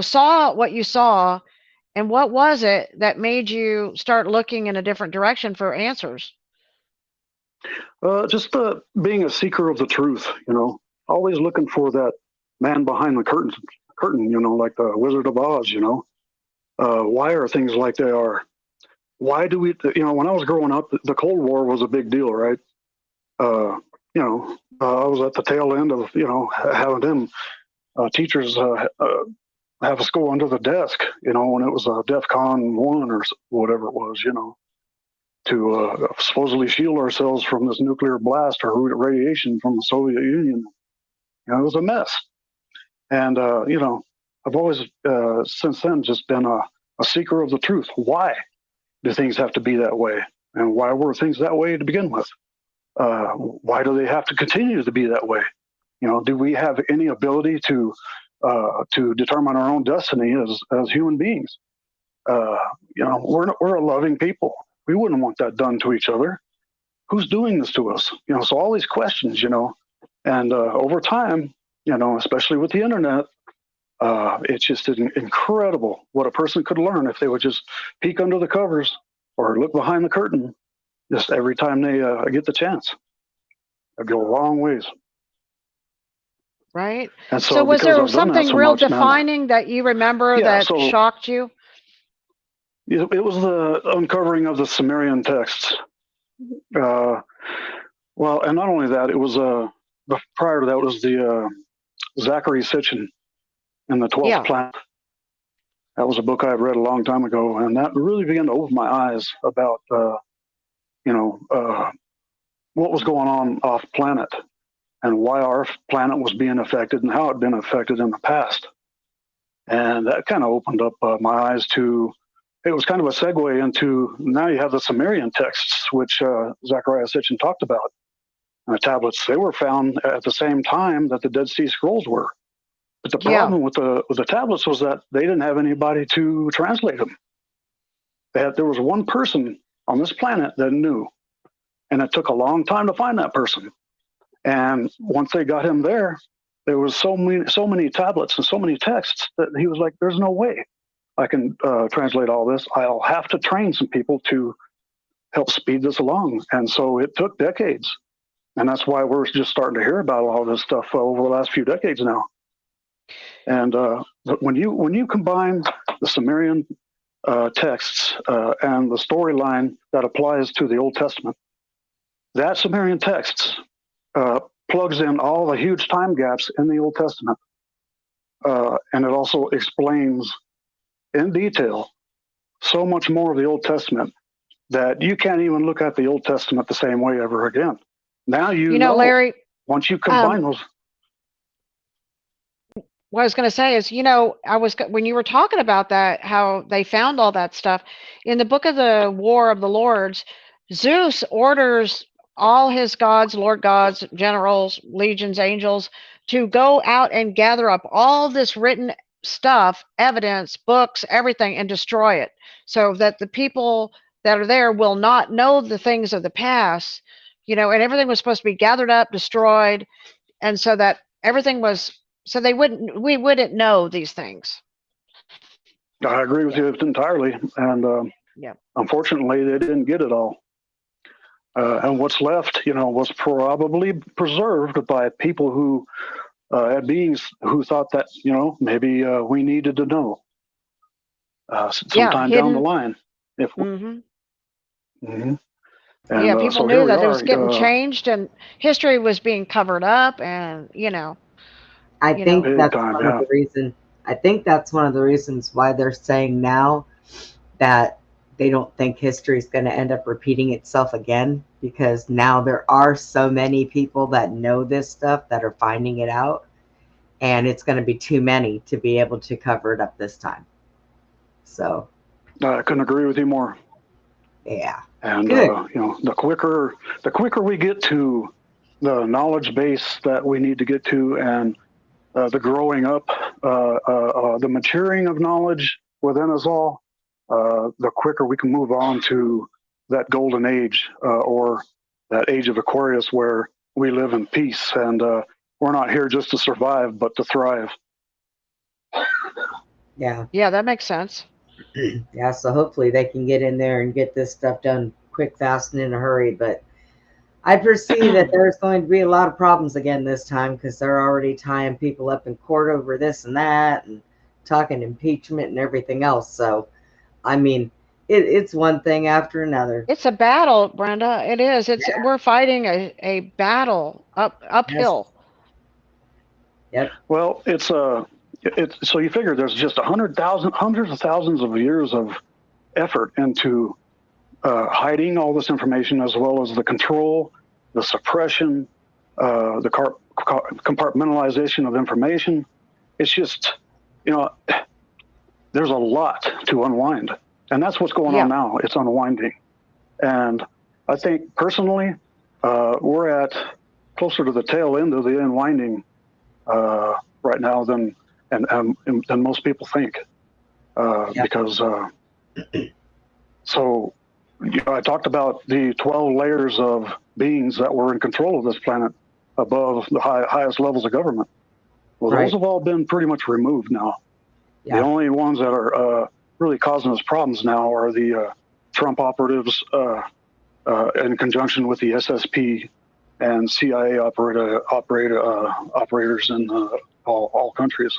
saw what you saw, and what was it that made you start looking in a different direction for answers? Just being a seeker of the truth, always looking for that man behind the curtain, like the Wizard of Oz, why are things like they are? Why do we, when I was growing up, the Cold War was a big deal, right? I was at the tail end of, having them teachers have us go under the desk, when it was a DEFCON 1 or whatever it was, to supposedly shield ourselves from this nuclear blast or radiation from the Soviet Union. It was a mess. And, I've always, since then, just been a seeker of the truth. Why do things have to be that way? And why were things that way to begin with? Why do they have to continue to be that way? Do we have any ability to determine our own destiny as human beings? We're a loving people. We wouldn't want that done to each other. Who's doing this to us? So all these questions, and over time, especially with the internet, it's just incredible what a person could learn if they would just peek under the covers or look behind the curtain just every time they get the chance. It'd go a long ways. Right. And So was because there I've done that something so real much, man, defining that you remember that shocked you? It was the uncovering of the Sumerian texts. Well, and not only that, it was prior to that was the Zachary Sitchin in the 12th Planet. That was a book I had read a long time ago, and that really began to open my eyes about what was going on off planet and why our planet was being affected and how it had been affected in the past. And that kind of opened up my eyes to. It was kind of a segue into now you have the Sumerian texts, which Zachariah Sitchin talked about. And the tablets, they were found at the same time that the Dead Sea Scrolls were. But the problem with the tablets was that they didn't have anybody to translate them. There was one person on this planet that knew, and it took a long time to find that person. And once they got him there was so many tablets and so many texts that he was like, "There's no way I can translate all this. I'll have to train some people to help speed this along." And so it took decades. And that's why we're just starting to hear about all this stuff over the last few decades now. And when you combine the Sumerian texts and the storyline that applies to the Old Testament, that Sumerian texts plugs in all the huge time gaps in the Old Testament. And it also explains in detail so much more of the Old Testament that you can't even look at the Old Testament the same way ever again. Now you know, Larry, once you combine those. What I was going to say is, when you were talking about that, how they found all that stuff in the book of the War of the Lords, Zeus orders all his gods, Lord gods, generals, legions, angels, to go out and gather up all this written stuff, evidence, books, everything, and destroy it, so that the people that are there will not know the things of the past, and everything was supposed to be gathered up, destroyed, and so that everything was, so we wouldn't know these things. I agree with you entirely, and unfortunately, they didn't get it all. And what's left, was probably preserved by people who had beings who thought that, maybe we needed to know sometime down the line. And Yeah, people so here knew we that it was are. getting changed and history was being covered up, and I you know. think Big that's time, one of yeah. the reasons. I think that's one of the reasons why they're saying now that they don't think history is going to end up repeating itself again, because now there are so many people that know this stuff that are finding it out, and it's going to be too many to be able to cover it up this time. So I couldn't agree with you more. yeah, And good. the quicker we get to the knowledge base that we need to get to, and the growing up, the maturing of knowledge within us all, the quicker we can move on to that golden age, or that age of Aquarius, where we live in peace, and we're not here just to survive, but to thrive. Yeah. Yeah, that makes sense. Yeah, so hopefully they can get in there and get this stuff done quick, fast, and in a hurry. But I foresee that there's going to be a lot of problems again this time, because they're already tying people up in court over this and that, and talking impeachment and everything else. So, I mean, it's one thing after another. It's a battle, Brenda. It is. We're fighting a battle Yes. uphill. Yep. Well, it's so you figure there's just hundreds of thousands of years of effort into hiding all this information, as well as the control, the suppression, the compartmentalization of information. It's just, there's a lot to unwind, and that's what's going on now. It's unwinding, and I think personally, we're at closer to the tail end of the unwinding right now than most people think, because so I talked about the 12 layers of beings that were in control of this planet above the highest levels of government. Well, those have all been pretty much removed now. The only ones that are really causing us problems now are the Trump operatives in conjunction with the SSP and CIA operators in all countries.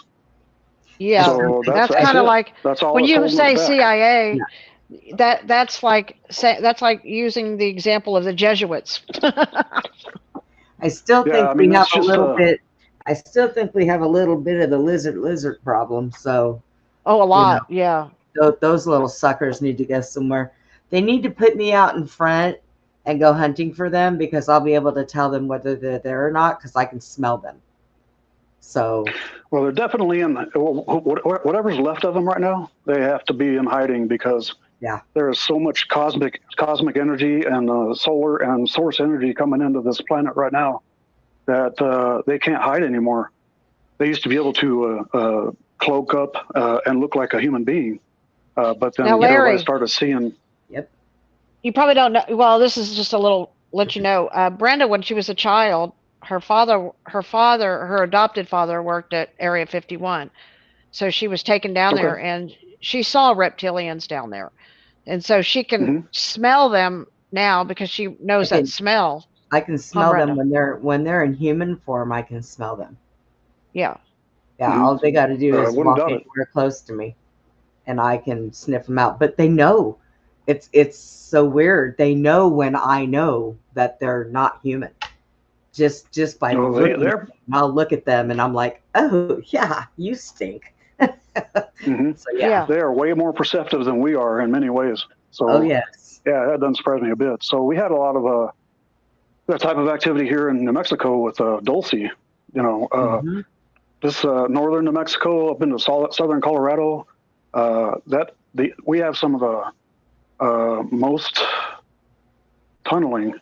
Yeah, so that's kind of like that's all when you say back. CIA. That's like using the example of the Jesuits. I still think we have a little bit. I still think we have a little bit of the lizard problem. So, a lot, yeah. Those little suckers need to go somewhere. They need to put me out in front and go hunting for them, because I'll be able to tell them whether they're there or not, because I can smell them. So, well, they're definitely in whatever's left of them right now. They have to be in hiding, because there is so much cosmic energy and solar and source energy coming into this planet right now that they can't hide anymore. They used to be able to cloak up and look like a human being, but then everybody started seeing. Yep. You probably don't know. Well, this is just a little let you know. Brenda, when she was a child, her adopted father worked at Area 51. So she was taken down there, and she saw reptilians down there. And so she can smell them now, because she knows that smell. I can smell them when they're in human form. I can smell them. Yeah. Yeah. All they got to do is walk anywhere close to me, and I can sniff them out. But they know. It's so weird. They know when I know that they're not human. Just by looking at them. I'll look at them and I'm like, oh yeah, you stink. So they are way more perceptive than we are in many ways. So yes, yeah, that doesn't surprise me a bit. So we had a lot of that type of activity here in New Mexico with Dulce. This northern New Mexico up into southern Colorado. We have some of the most tunneling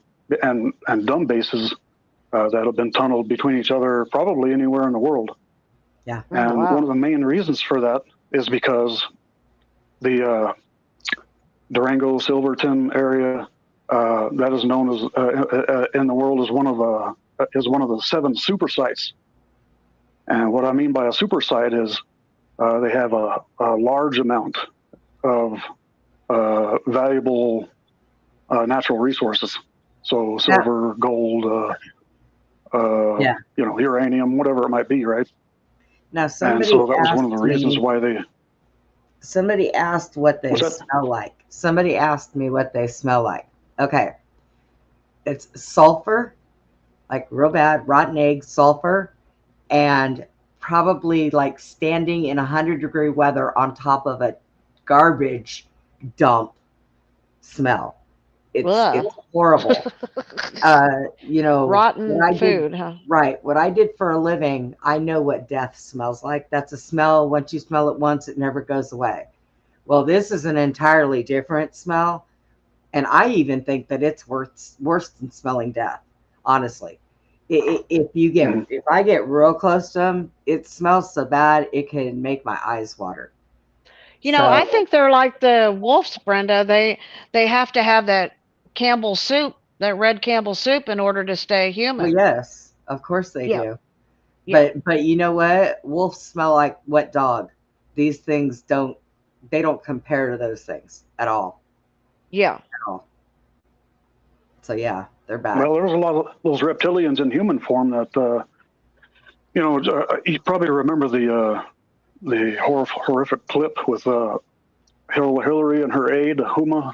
and dumb bases that have been tunneled between each other, probably anywhere in the world. Yeah. And one of the main reasons for that is because the Durango Silverton area that is known as in the world is one of the 7 super sites. And what I mean by a super site is they have a large amount of valuable natural resources. So silver, gold, uranium, whatever it might be, right? Now, so that was one of the reasons why they. Somebody asked what they smell like. Somebody asked me what they smell like. Okay, it's sulfur, like real bad, rotten eggs, sulfur, and probably like standing in 100-degree weather on top of a garbage dump smell. Ugh. It's horrible. You know, what Rotten I did, food, huh? right, what I did for a living, I know what death smells like. That's a smell, once you smell it once, it never goes away. Well, this is an entirely different smell, and I even think that it's worse than smelling death, honestly. If I get real close to them, it smells so bad it can make my eyes water. You know, I So, think they're like the wolves, Brenda. They have to have that Campbell soup, that red Campbell soup, in order to stay well, human. yes, of course they Yeah, do. yeah, But you know what? Wolves smell like wet dog. These things don't compare to those things at all. yeah. At all. So yeah, they're bad. Well, there's a lot of those reptilians in human form that you probably remember the horrific clip with Hillary and her aide Huma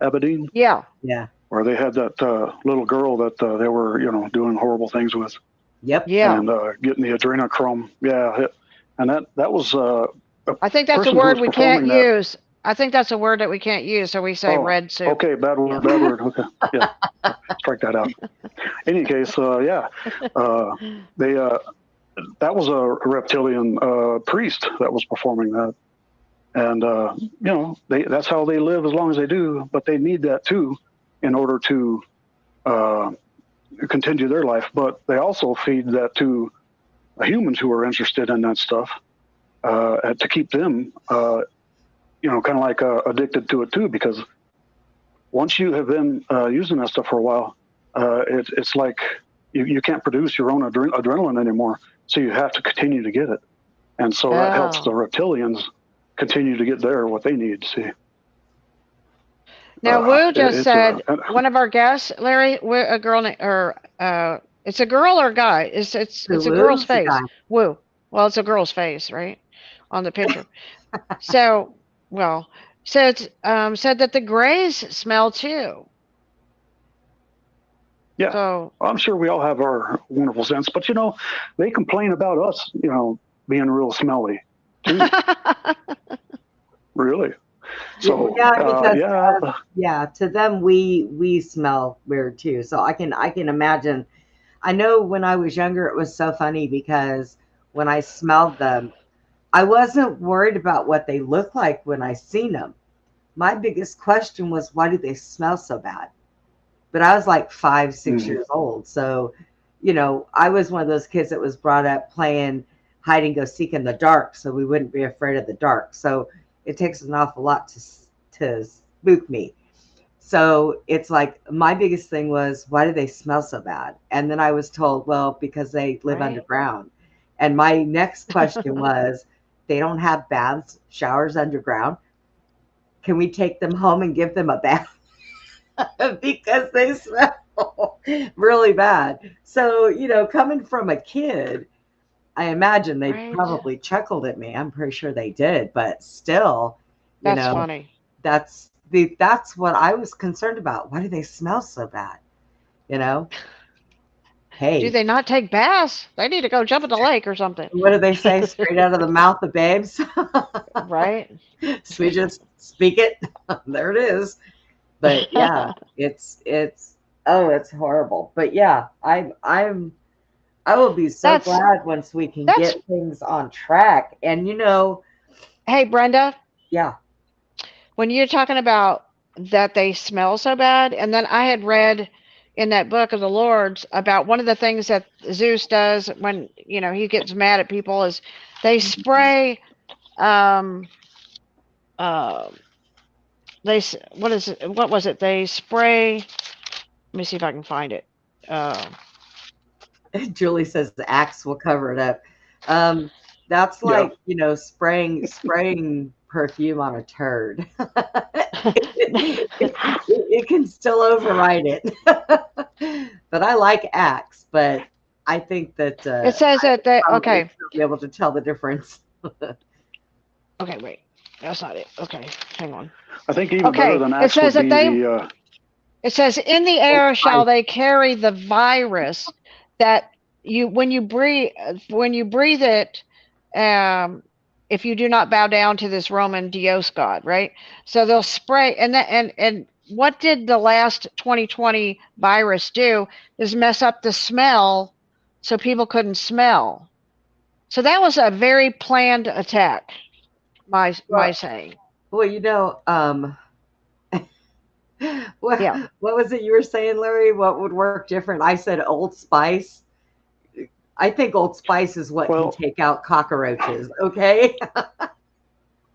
Abedin, Yeah. Yeah. where they had that little girl that they were doing horrible things with, Yep. Yeah. and getting the adrenochrome. Yeah, and that was I think that's a person who word was we can't performing that. use. I think that's a word that we can't use, so we say Oh, red soup. okay, bad word, Yeah. bad word. Okay, yeah, strike that out. Any case, yeah, they that was a reptilian priest that was performing that, and that's how they live as long as they do. But they need that too in order to continue their life. But they also feed that to humans who are interested in that stuff to keep them, kind of like addicted to it too. Because once you have been using that stuff for a while, it's like you can't produce your own adrenaline anymore. So you have to continue to get it. And so that helps Oh. the reptilians continue to get what they need. See, Now, Wu just it's said one of our guests, Larry, a girl, or it's a girl or a guy? It's a girl's Woo, the face. guy. Wu. Well, it's a girl's face, right, on the picture. So, well, said that the grays smell too. yeah. So I'm sure we all have our wonderful sense, but they complain about us, being real smelly too. Really. So yeah, because yeah. to them we smell weird too. So I can imagine. I know when I was younger it was so funny because when I smelled them, I wasn't worried about what they looked like when I seen them. My biggest question was, why do they smell so bad? But I was like 5, 6 years old. So, I was one of those kids that was brought up playing hide and go seek in the dark. So we wouldn't be afraid of the dark. So it takes an awful lot to spook me. So it's like my biggest thing was, why do they smell so bad? And then I was told, well, because they live Right. underground. And my next question was, they don't have baths, showers underground. Can we take them home and give them a bath? Because they smell really bad. So, coming from a kid, I imagine they Right. probably chuckled at me. I'm pretty sure they did, but still, That's funny. that's what I was concerned about. Why do they smell so bad? Hey, Do they not take baths? They need to go jump in the lake or something. what do they say? Straight out of the mouth of babes. Right. So we just speak it. There it is. But yeah, it's horrible. But yeah, I will be so glad once we can get things on track. And hey Brenda, yeah, when you're talking about that they smell so bad, and then I had read in that book of the Lords about one of the things that Zeus does when he gets mad at people is they spray what was it, they spray, let me see if I can find it. Julie says the axe will cover it up. That's like spraying perfume on a turd. It can still override it. But I like axe, but I think that it says that they okay, be able to tell the difference. Okay, wait, that's not it. Okay, hang on. I think even better than axe it says would that be they the It says, in the air shall they carry the virus that when you breathe it, um, if you do not bow down to this Roman Dios god, right? So they'll spray, and what did the last 2020 virus do? Is mess up the smell, so people couldn't smell. So that was a very planned attack. My Well, saying. well, what Yeah. what was it you were saying, Larry? What would work different? I said Old Spice. I think Old Spice is what can Well, take out cockroaches. Okay.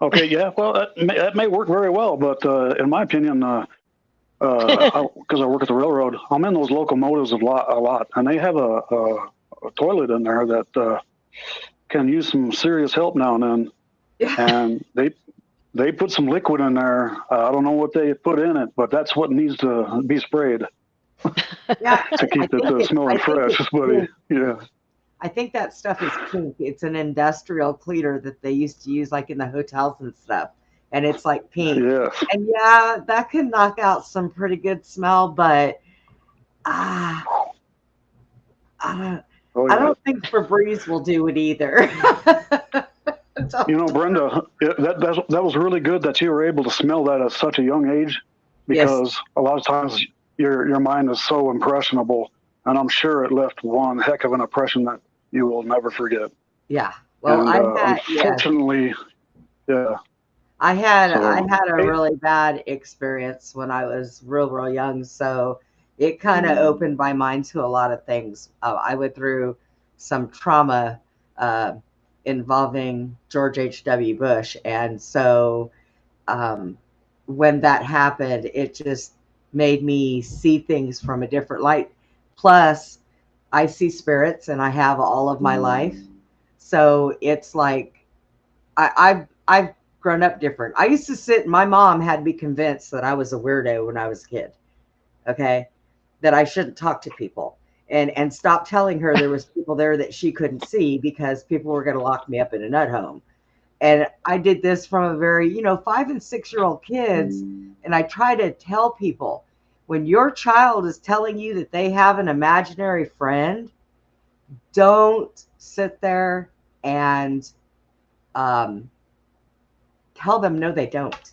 okay, yeah. Well, that may work very well, but in my opinion, because I work at the railroad, I'm in those locomotives a lot, and they have a toilet in there that can use some serious help now and then. Yeah. And they put some liquid in there. I don't know what they put in it, but that's what needs to be sprayed Yeah. to keep it smelling fresh, buddy. Yeah. I think that stuff is pink. It's an industrial cleaner that they used to use like in the hotels and stuff. And it's like pink. Yes. And yeah, that can knock out some pretty good smell, but I Oh, yeah. don't think Febreze will do it either. You know, Brenda, that was really good that you were able to smell that at such a young age, because Yes. a lot of times your mind is so impressionable, and I'm sure it left one heck of an impression that you will never forget. Yeah. Well, And yes. unfortunately, yeah. I had a Hey, really bad experience when I was real young, so it kind of opened my mind to a lot of things. I went through some trauma uh, involving George H.W. Bush, and so um, when that happened, it just made me see things from a different light. Plus, I see spirits, and I have all of my life, so it's like I've grown up different. I used to sit, my mom had me convinced that I was a weirdo when I was a kid. Okay. That I shouldn't talk to people, and stop telling her there was people there that she couldn't see because people were going to lock me up in a nut home. And I did this from a very, 5 and 6-year-old kids. And I try to tell people, when your child is telling you that they have an imaginary friend, don't sit there and tell them no, they don't,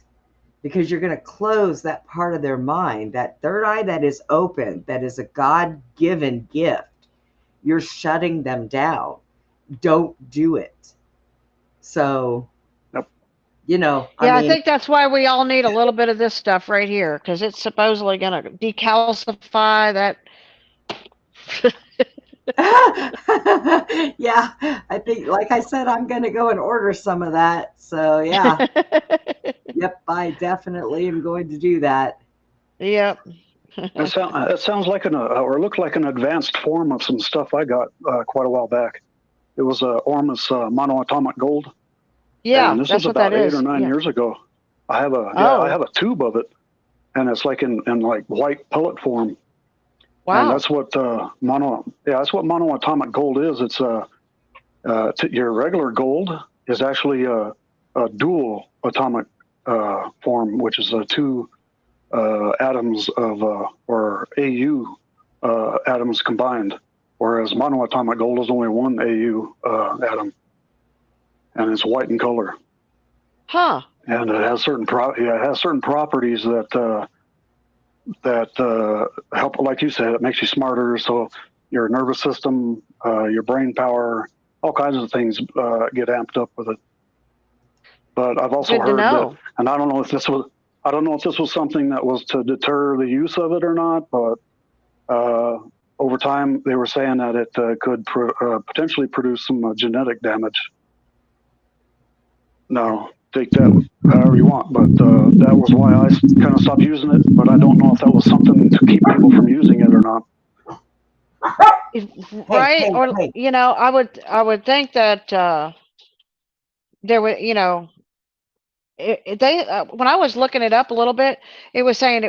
because you're going to close that part of their mind, that third eye that is open, that is a God-given gift. You're shutting them down. Don't do it. So, yep. I think that's why we all need a little bit of this stuff right here, because it's supposedly going to decalcify that. Yeah, I think, like I said, I'm going to go and order some of that. So, yeah. Yep, I definitely am going to do that. Yep. That sounds like or looked like an advanced form of some stuff I got quite a while back. It was Ormus monoatomic gold. Yeah, and this that's was what that about 8 is. or 9 Yeah. years ago. I have Oh. I have a tube of it, and it's like in like white pellet form. Wow. And that's what that's what monoatomic gold is. It's your regular gold is actually a dual atomic form, which is two atoms of or AU atoms combined, whereas monoatomic gold is only one AU atom, and it's white in color. Huh. And it has certain properties that help, like you said, it makes you smarter. So your nervous system, your brain power, all kinds of things get amped up with it. But I've also Good to heard that, know. and I don't know if this was something that was to deter the use of it or not, but over time they were saying that it could potentially produce some genetic damage. Now, take that however you want, but that was why I kind of stopped using it. But I don't know if that was something to keep people from using it or not. Right? Or I would think that there would, when I was looking it up a little bit, it was saying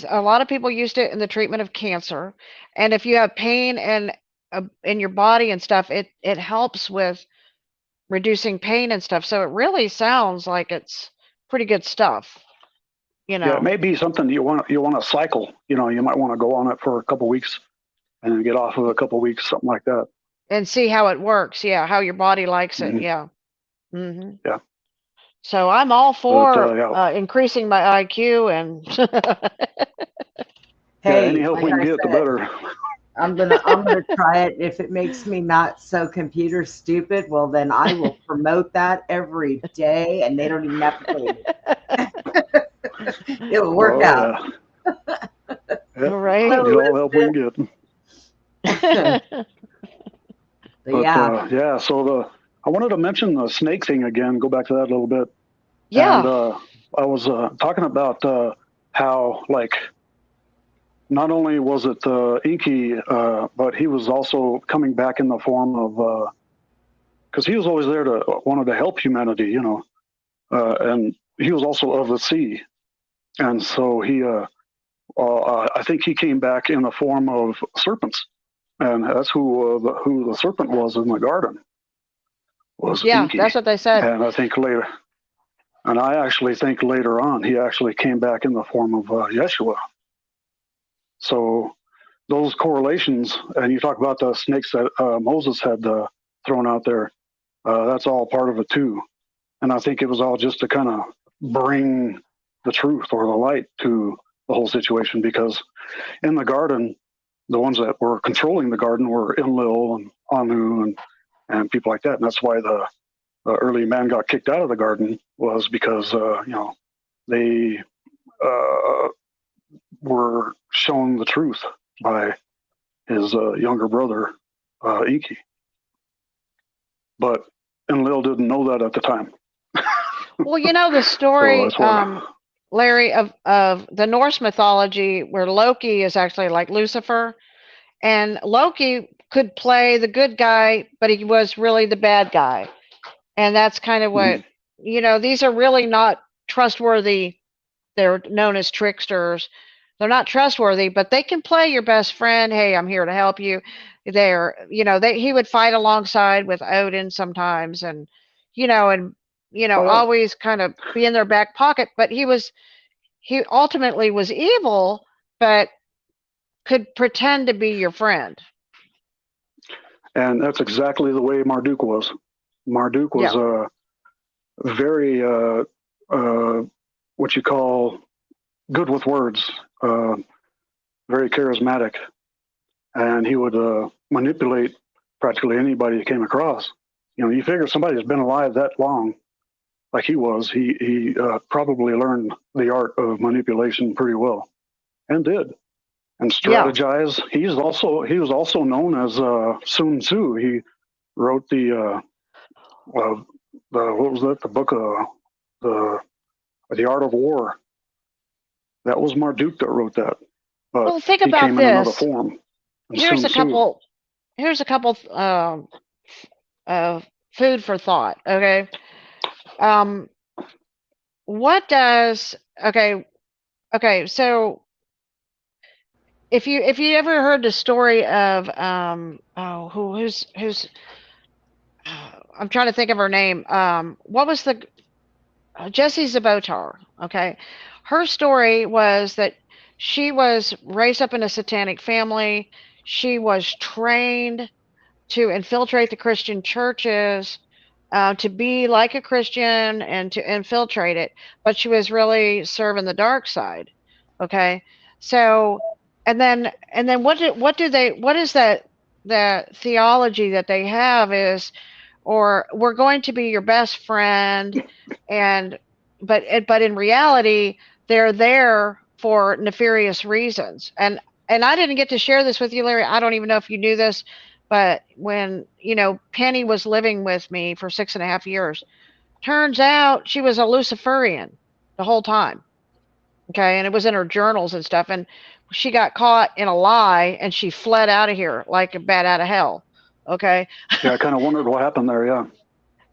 a lot of people used it in the treatment of cancer, and if you have pain in your body and stuff, it helps with reducing pain and stuff. So it really sounds like it's pretty good stuff. Yeah, it may be something you want to cycle. You might want to go on it for a couple weeks and then get off of a couple weeks, something like that. And see how it works. Yeah, how your body likes it. Mhm. Yeah. Mm-hmm. Yeah. So I'm all for yeah. increasing my IQ and Hey, any help like we can I get, the said, better. I'm gonna try it. If it makes me not so computer stupid, well then I will promote that every day, and they don't even have to pay me. It will work out. Yeah. Yep. right. Get all the help we can get. But But yeah, yeah, so I wanted to mention the snake thing again. Go back to that a little bit. Yeah. And I was talking about how, like, not only was it Inky, but he was also coming back in the form of, because he was always there wanted to help humanity, and he was also of the sea, and so I think he came back in the form of serpents, and that's who the serpent was in the garden, was Yeah, Inky. that's what they said. And I actually think later on he actually came back in the form of Yeshua. So those correlations, and you talk about the snakes that Moses had thrown out there, that's all part of it too. And I think it was all just to kind of bring the truth or the light to the whole situation, because in the garden, the ones that were controlling the garden were Enlil and Anu and people like that. And that's why the early man got kicked out of the garden, was because, they were shown the truth by his younger brother, Inky. But Enlil didn't know that at the time. Well, the story, Larry, of the Norse mythology where Loki is actually like Lucifer, and Loki could play the good guy, but he was really the bad guy. And that's kind of what, these are really not trustworthy. They're known as tricksters. They're not trustworthy, but they can play your best friend. Hey, I'm here to help you. He would fight alongside with Odin sometimes, and always kind of be in their back pocket. But he ultimately was evil, but could pretend to be your friend. And that's exactly the way Marduk was. Marduk was very what you call good with words, very charismatic, and he would manipulate practically anybody he came across. You figure somebody who's been alive that long, like he was, he probably learned the art of manipulation pretty well, and did, and strategize. Yeah. He was also known as Sun Tzu. He wrote the what was that? The book of the Art of War. That was Marduk that wrote that. But well, think about came this. In another form. Here's a couple food for thought. Okay. What does okay, so if you ever heard the story of who's I'm trying to think of her name. What was the Jessie Zabotar? Okay, her story was that she was raised up in a satanic family. She was trained to infiltrate the Christian churches, to be like a Christian and to infiltrate it, but she was really serving the dark side. Okay, so and then what is that theology that they have is, or we're going to be your best friend, but in reality they're there for nefarious reasons. And I didn't get to share this with you, Larry. I don't even know if you knew this, but when Penny was living with me for 6.5 years, turns out she was a Luciferian the whole time. Okay, and it was in her journals and stuff, and she got caught in a lie and she fled out of here like a bat out of hell. Okay. Yeah, I kind of wondered what happened there. Yeah.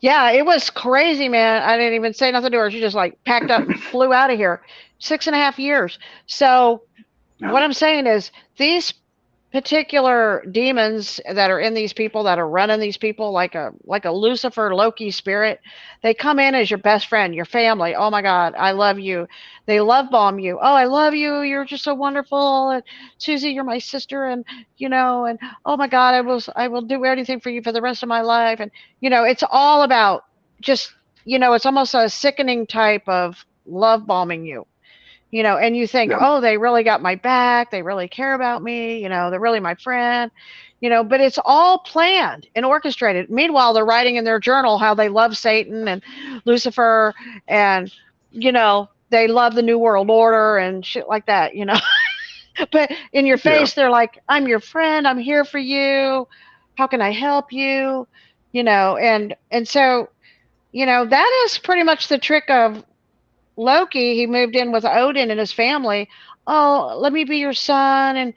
Yeah, it was crazy, man. I didn't even say nothing to her. She just like packed up and flew out of here. 6.5 years. So what I'm saying is these particular demons that are in these people that are running these people like a Lucifer Loki spirit. They come in as your best friend, your family. Oh my God, I love you. They love bomb you. Oh, I love you. You're just so wonderful. And Susie, you're my sister. And and oh my God, I will do anything for you for the rest of my life. And it's all about just it's almost a sickening type of love bombing you. And you think, Yeah. oh, they really got my back. They really care about me. They're really my friend. But it's all planned and orchestrated. Meanwhile, they're writing in their journal how they love Satan and Lucifer and, they love the New World Order and shit like that, But in your face, they're like, I'm your friend. I'm here for you. How can I help you? And so, that is pretty much the trick of Loki. He moved in with Odin and his family. Oh, let me be your son, and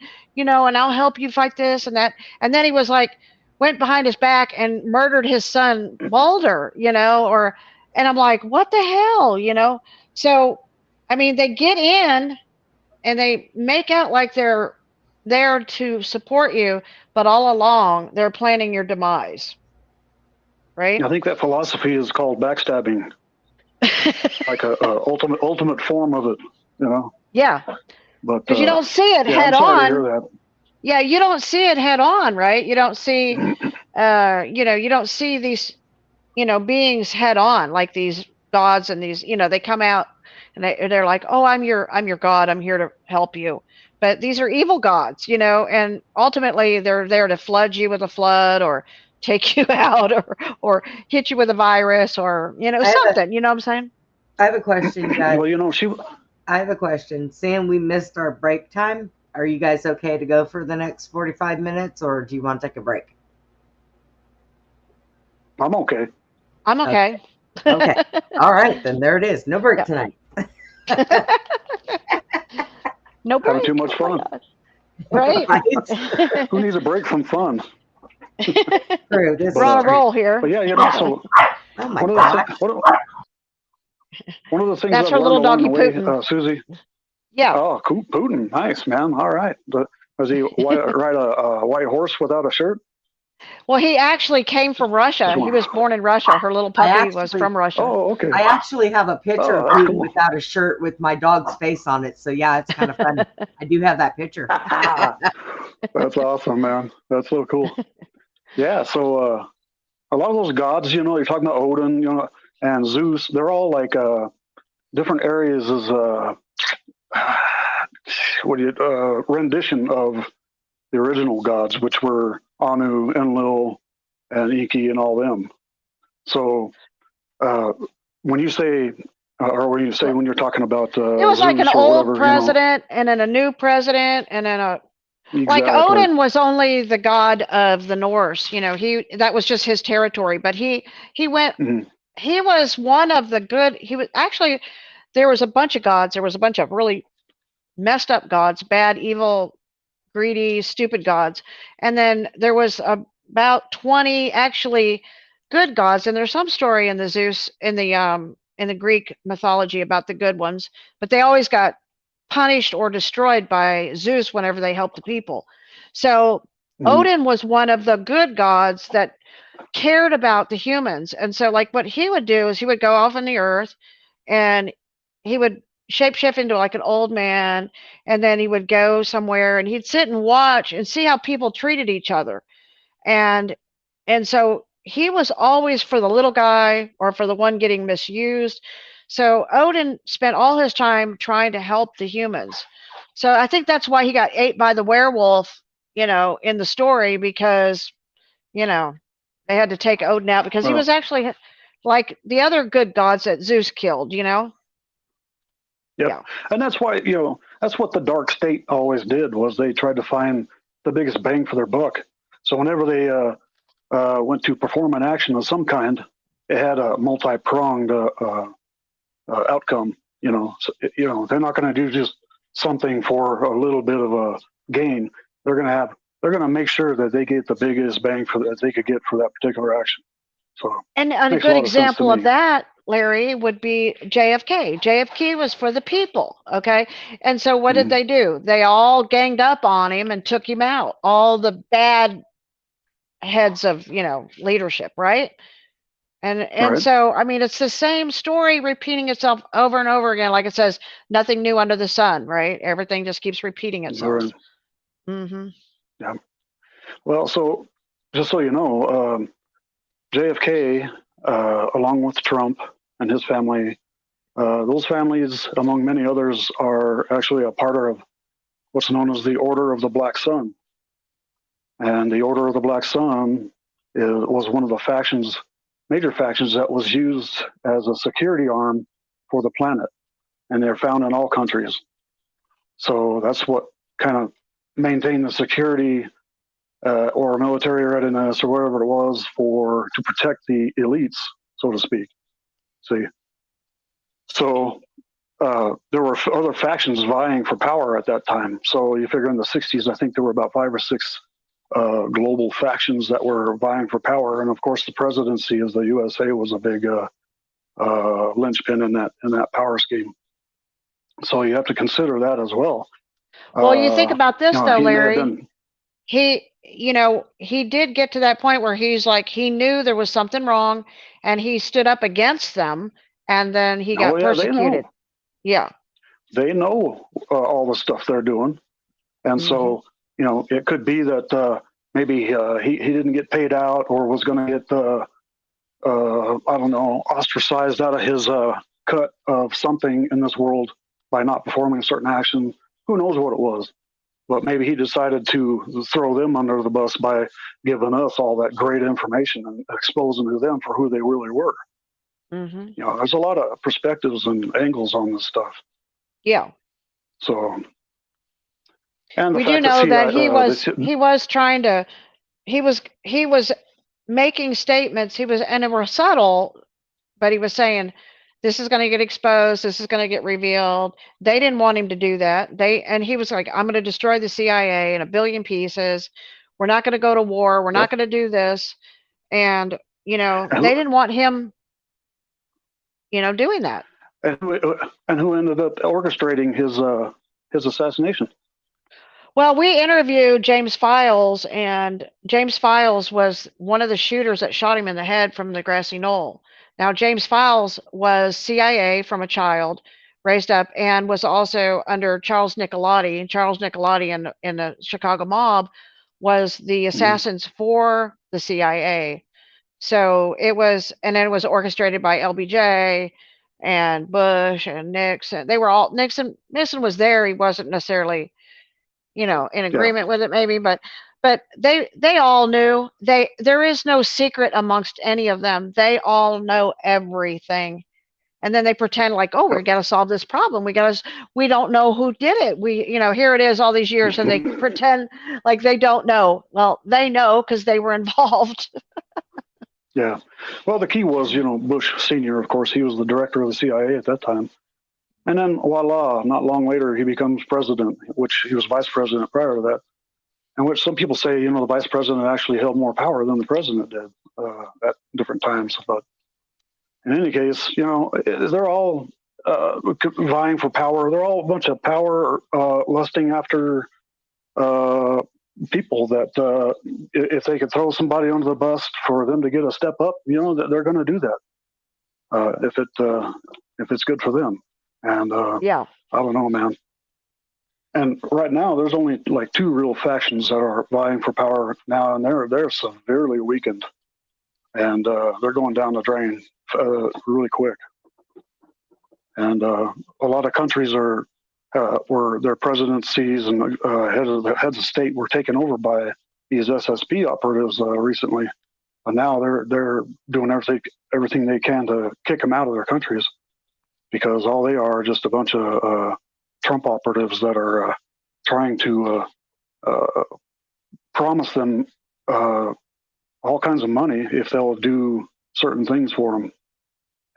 I'll help you fight this and that. And then he was like, went behind his back and murdered his son Balder, and I'm like, what the hell? So, I mean, they get in and they make out like they're there to support you, but all along they're planning your demise, right? I think that philosophy is called backstabbing, like a ultimate form of it. Yeah, But because you don't see it head I'm sorry on. to hear that. Yeah, you don't see it head on, right? You don't see, you don't see these, beings head on like these gods and these, they come out and they're like, oh, I'm your God. I'm here to help you. But these are evil gods, and ultimately they're there to flood you with a flood or take you out or hit you with a virus or, something, you know what I'm saying? I have a question, guys. Well, I have a question. Sam, we missed our break time. Are you guys okay to go for the next 45 minutes, or do you want to take a break? I'm okay. I'm okay. Okay. All right, then there it is. No break tonight. No break. Having too much fun. Right? Who needs a break from fun? True. We're on a roll here. But yeah, so oh my one God. One of the things That's I've her learned little along doggy the way, Putin. Susie. Yeah. Oh, cool, Putin, nice man. All right. Does he ride a white horse without a shirt? Well, he actually came from Russia. He was born in Russia. Her little puppy was from Russia. Oh, okay. I actually have a picture of that's Putin cool. without a shirt with my dog's face on it. So yeah, it's kind of funny. I do have that picture. That's awesome, man. That's so cool. Yeah. So a lot of those gods, you're talking about Odin, and Zeus. They're all like different areas as rendition of the original gods, which were Anu, Enlil, and Iki, and all them. So when you say, when you're talking about it was Zeus like an or old whatever, president and then a new president and then exactly. like Odin was only the god of the Norse. That was just his territory. But he went. Mm-hmm. He was one of the good. He was actually. There was a bunch of gods. There was a bunch of really messed up gods, bad, evil, greedy, stupid gods. And then there was about 20 actually good gods. And there's some story in the Zeus in the Greek mythology about the good ones, but they always got punished or destroyed by Zeus whenever they helped the people. So Odin was one of the good gods that cared about the humans. And so like what he would do is he would go off on the earth and he would shapeshift into like an old man, and then he would go somewhere and he'd sit and watch and see how people treated each other. And so he was always for the little guy or for the one getting misused. So Odin spent all his time trying to help the humans. So I think that's why he got ate by the werewolf, in the story, because, they had to take Odin out because he was actually like the other good gods that Zeus killed, Yep. Yeah. And that's why, that's what the dark state always did, was they tried to find the biggest bang for their buck. So whenever they went to perform an action of some kind, it had a multi-pronged outcome. So, they're not going to do just something for a little bit of a gain. They're going to make sure that they get the biggest bang that they could get for that particular action. So, and a good example of that Larry, would be JFK. JFK was for the people, okay? And so what did they do? They all ganged up on him and took him out. All the bad heads of, leadership, right? And Right. so, I mean, it's the same story repeating itself over and over again. Like it says, nothing new under the sun, right? Everything just keeps repeating itself. Right. Mm-hmm. Yeah. Well, so just so you know, JFK, along with Trump and his family, those families, among many others, are actually a part of what's known as the Order of the Black Sun. And the Order of the Black Sun was one of the factions, major factions, that was used as a security arm for the planet. And they're found in all countries. So that's what kind of maintained the security or military readiness or whatever it was to protect the elites, so to speak. See, so there were other factions vying for power at that time. So you figure in the 60s, I think there were about 5 or 6 global factions that were vying for power, and of course, the presidency of the USA was a big linchpin in that power scheme. So you have to consider that as well. Well, you think about this though, Larry. He did get to that point where he's like, he knew there was something wrong, and he stood up against them, and then he got persecuted. They know all the stuff they're doing, and so it could be that maybe he didn't get paid out, or was going to get I don't know, ostracized out of his cut of something in this world by not performing a certain action. Who knows what it was? But maybe he decided to throw them under the bus by giving us all that great information and exposing to them for who they really were. There's a lot of perspectives and angles on this stuff. Yeah. So, and we do know that he was trying to, he was making statements. And they were subtle, but he was saying, this is going to get exposed. This is going to get revealed. They didn't want him to do that. And he was like, I'm going to destroy the CIA in a billion pieces. We're not going to go to war. We're not going to do this. And, they didn't want him, doing that. And who ended up orchestrating his assassination? Well, we interviewed James Files, and James Files was one of the shooters that shot him in the head from the grassy knoll. Now, James Files was CIA from a child, raised up, and was also under Charles Nicolotti. Charles Nicolotti in the Chicago mob was the assassins for the CIA. So it was, and then it was orchestrated by LBJ and Bush and Nixon. They were all, Nixon was there. He wasn't necessarily, in agreement with it maybe, but they all knew. There is no secret amongst any of them. They all know everything. And then they pretend like, oh, we got to solve this problem. We don't know who did it. Here it is all these years, and they pretend like they don't know. Well, they know because they were involved. Yeah. Well, the key was, Bush Sr., of course, he was the director of the CIA at that time. And then, voila, not long later, he becomes president, which he was vice president prior to that, in which some people say, the vice president actually held more power than the president did at different times. But in any case, they're all vying for power. They're all a bunch of power lusting after people that if they could throw somebody under the bus for them to get a step up, they're going to do that if it's good for them. And I don't know, man. And right now, there's only like 2 real factions that are vying for power now, and they're severely weakened, and they're going down the drain really quick. And a lot of countries are where their presidencies and heads of state were taken over by these SSP operatives recently, and now they're doing everything they can to kick them out of their countries, because all they are just a bunch of Trump operatives that are trying to promise them all kinds of money if they'll do certain things for them,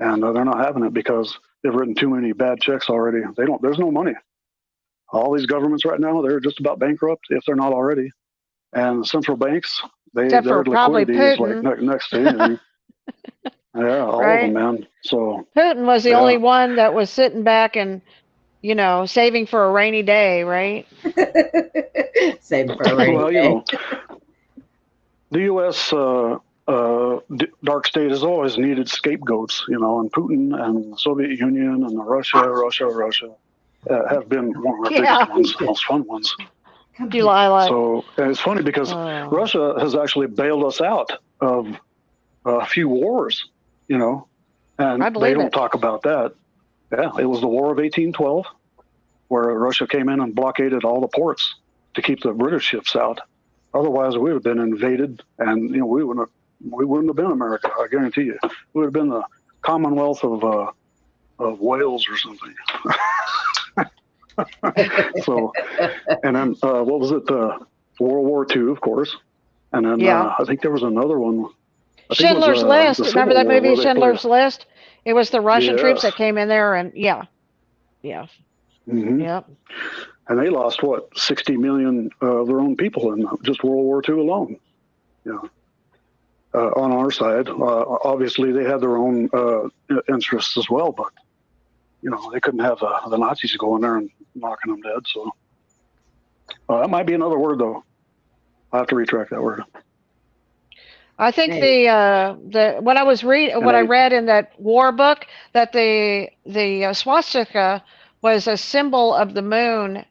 and they're not having it because they've written too many bad checks already. There's no money. All these governments right now, they're just about bankrupt if they're not already. And the central banks, their liquidity is like next to anything. Yeah, all of right? them, man. So Putin was the yeah, only one that was sitting back and, saving for a rainy day, right? Same for a rainy well, day. the U.S. Dark state has always needed scapegoats, and Putin and the Soviet Union and Russia have been one of our Yeah. biggest ones, most fun ones. Come Do you here. like? So and it's funny because Russia has actually bailed us out of a few wars, and I they believe don't it. talk about that. Yeah, it was the War of 1812 where Russia came in and blockaded all the ports to keep the British ships out. Otherwise, we would have been invaded, and we wouldn't have been America. I guarantee you, we would have been the Commonwealth of Wales or something. So, and then what was it? World War II, of course, and then Yeah. I think there was another one. I think it was, Schindler's List. the Remember Civil that War movie, where they Schindler's List? It was the Russian troops Yes. that came in there, and yeah. hmm Yep. And they lost what 60 million of their own people in just World War II alone. On our side, obviously they had their own interests as well, but they couldn't have the Nazis go in there and knocking them dead. So that might be another word, though. I have to retract that word. I think Hey. what I read in that war book, that the swastika was a symbol of the moon,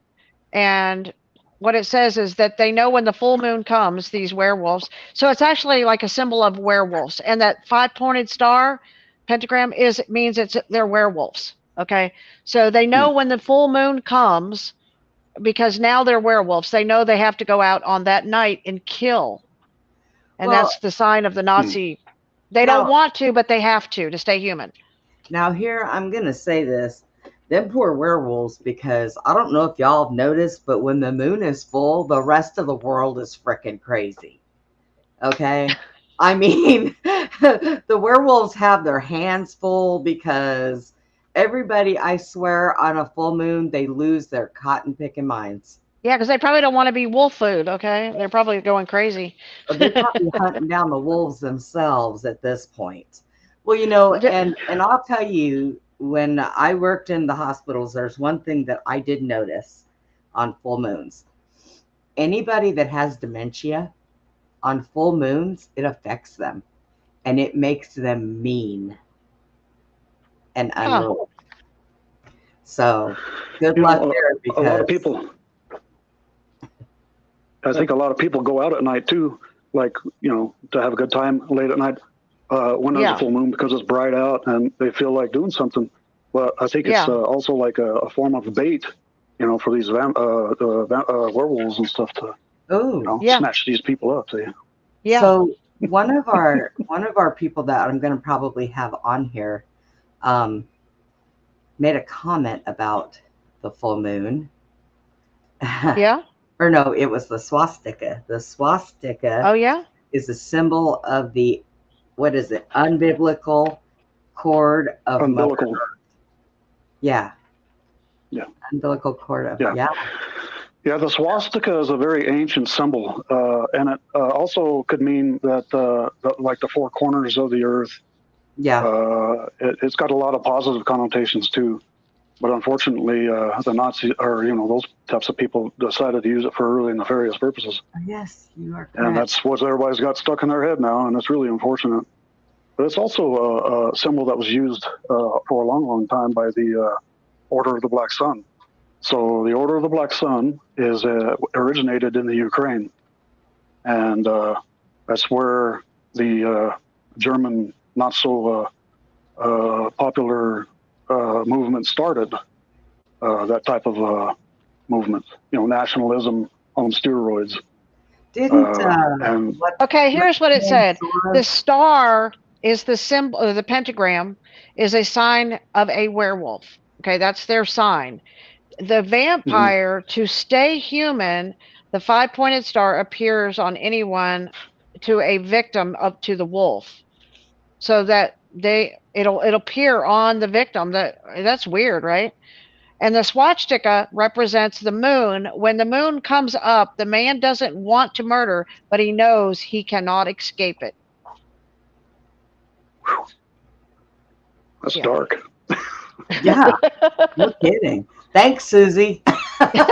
and what it says is that they know when the full moon comes, these werewolves. So it's actually like a symbol of werewolves, and that five-pointed star pentagram means they're werewolves. Okay, so they know when the full moon comes because now they're werewolves. They know they have to go out on that night and kill. And Well, that's the sign of the Nazi. They don't now, want to, but they have to stay human. now here I'm gonna say this. Them poor werewolves, because I don't know if y'all have noticed, but when the moon is full, the rest of the world is freaking crazy. Okay? I mean, the werewolves have their hands full because everybody, I swear, on a full moon, they lose their cotton picking minds. Yeah, because they probably don't want to be wolf food, okay? They're probably going crazy. They're probably hunting down the wolves themselves at this point. Well, and I'll tell you, when I worked in the hospitals, there's one thing that I did notice on full moons. Anybody that has dementia on full moons, it affects them and it makes them mean and unruly. So good luck there, because a lot of people. I think a lot of people go out at night too, like to have a good time late at night when there's a full moon because it's bright out and they feel like doing something. But I think it's also like a form of bait, for these werewolves and stuff to snatch these people up. Yeah. So one of our people that I'm going to probably have on here made a comment about the full moon. Yeah. Or no, it was the swastika. The swastika. Oh yeah. Is a symbol of the, what is it? Unbiblical cord of umbilical. Mother Earth. Yeah. Yeah. Umbilical cord of Yeah, the swastika is a very ancient symbol, and it also could mean that, like the four corners of the earth. Yeah. It's got a lot of positive connotations too, but unfortunately, the Nazis, or those types of people, decided to use it for really nefarious purposes. Yes, you are correct. And that's what everybody's got stuck in their head now, and it's really unfortunate. But it's also a symbol that was used for a long, long time by the Order of the Black Sun. So the Order of the Black Sun is originated in the Ukraine, and that's where the German not so popular movement started. That type of movement, nationalism on steroids. Okay, here's what it said. The star is the symbol, or the pentagram is a sign of a werewolf. Okay, that's their sign. The vampire, to stay human, the five-pointed star appears on anyone to a victim up to the wolf, so that it'll appear on the victim. That's weird, right? And the swastika represents the moon. When the moon comes up, the man doesn't want to murder, but he knows he cannot escape it. That's Yeah. dark. Yeah, no kidding. Thanks, Susie. Yeah.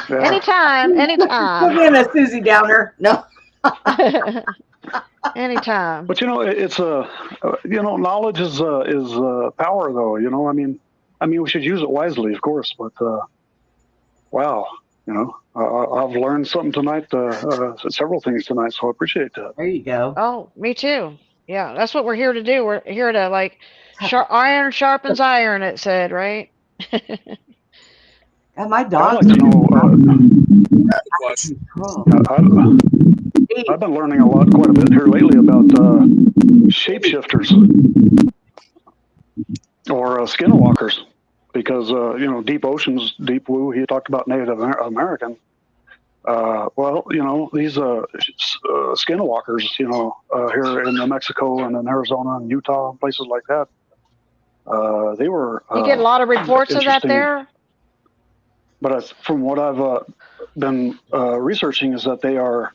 Anytime. Put in a Susie Downer. No. Anytime. But it's knowledge is power, though. We should use it wisely, of course. But wow, I've learned something tonight. Several things tonight, so I appreciate that. There you go. Oh, me too. Yeah, that's what we're here to do. We're here to iron sharpens iron. It said, right? And my I'd dog. like to know. Cool. I've been learning quite a bit here lately about shapeshifters or skinwalkers, because deep oceans, deep blue. He talked about Native American. These skinwalkers, here in New Mexico and in Arizona and Utah, places like that, they were. You get a lot of reports of that there. But from what I've been researching, is that they were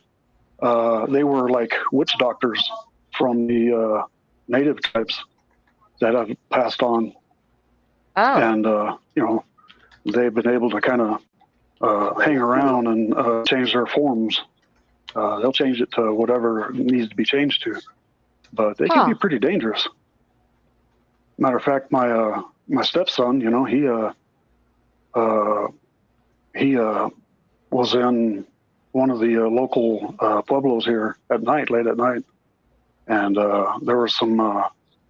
like witch doctors from the native tribes that have passed on, and they've been able to kind of hang around and change their forms. They'll change it to whatever needs to be changed to, but they can be pretty dangerous. Matter of fact, my stepson, he was in one of the local pueblos here late at night, and there were some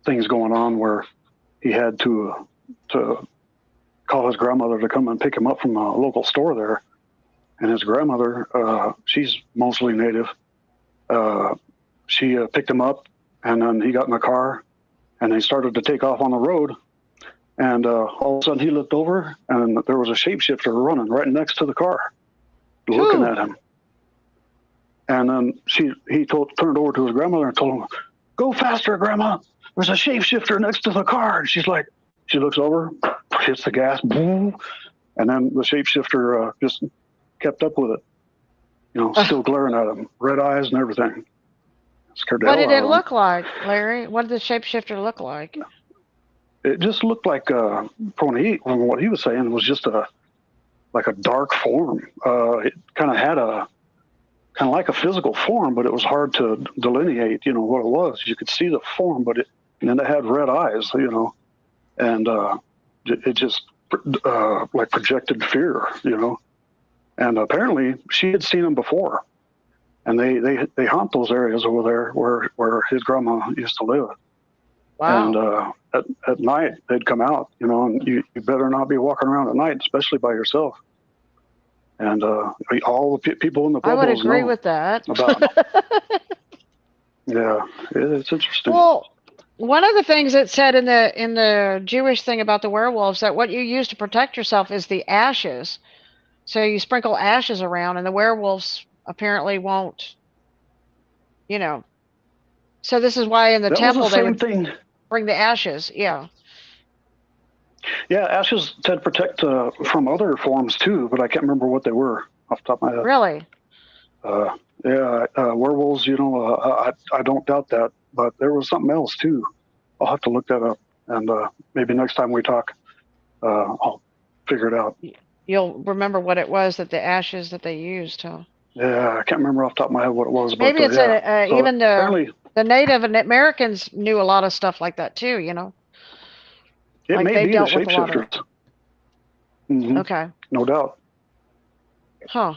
things going on where he had to call his grandmother to come and pick him up from a local store there. And his grandmother, she's mostly native. She picked him up, and then he got in the car, and they started to take off on the road. And all of a sudden he looked over, and there was a shapeshifter running right next to the car, looking at him. And then he turned over to his grandmother and told him, "Go faster, Grandma. There's a shapeshifter next to the car." And she looks over, hits the gas, boom, and then the shapeshifter just kept up with it. Still glaring at him, red eyes and everything. Scared the hell What did out it of him. look like, Larry? What did the shapeshifter look like? It just looked like, from what he was saying, it was just like a dark form. It kind of had like a physical form, but it was hard to delineate, what it was. You could see the form, and then it had red eyes, and it just like projected fear, And apparently she had seen him before, and they haunt those areas over there where his grandma used to live. Wow. And at night they'd come out, and you better not be walking around at night, especially by yourself. And all the people in the I would pueblos agree know with that. about. Yeah, it's interesting. Well, one of the things it said in the Jewish thing about the werewolves, that what you use to protect yourself is the ashes. So you sprinkle ashes around, and the werewolves apparently won't. So this is why in the temple was the they same would thing. bring the ashes. Yeah. Yeah, ashes tend to protect from other forms too, but I can't remember what they were off the top of my head. Really? Werewolves. I don't doubt that, but there was something else too. I'll have to look that up, and maybe next time we talk, I'll figure it out. You'll remember what it was, that the ashes that they used, huh? Yeah, I can't remember off the top of my head what it was. Maybe but, it's so even apparently, the Native Americans knew a lot of stuff like that too. it like may they be the dealt with a lot of shapeshifters. Mm-hmm. Okay. No doubt. Huh.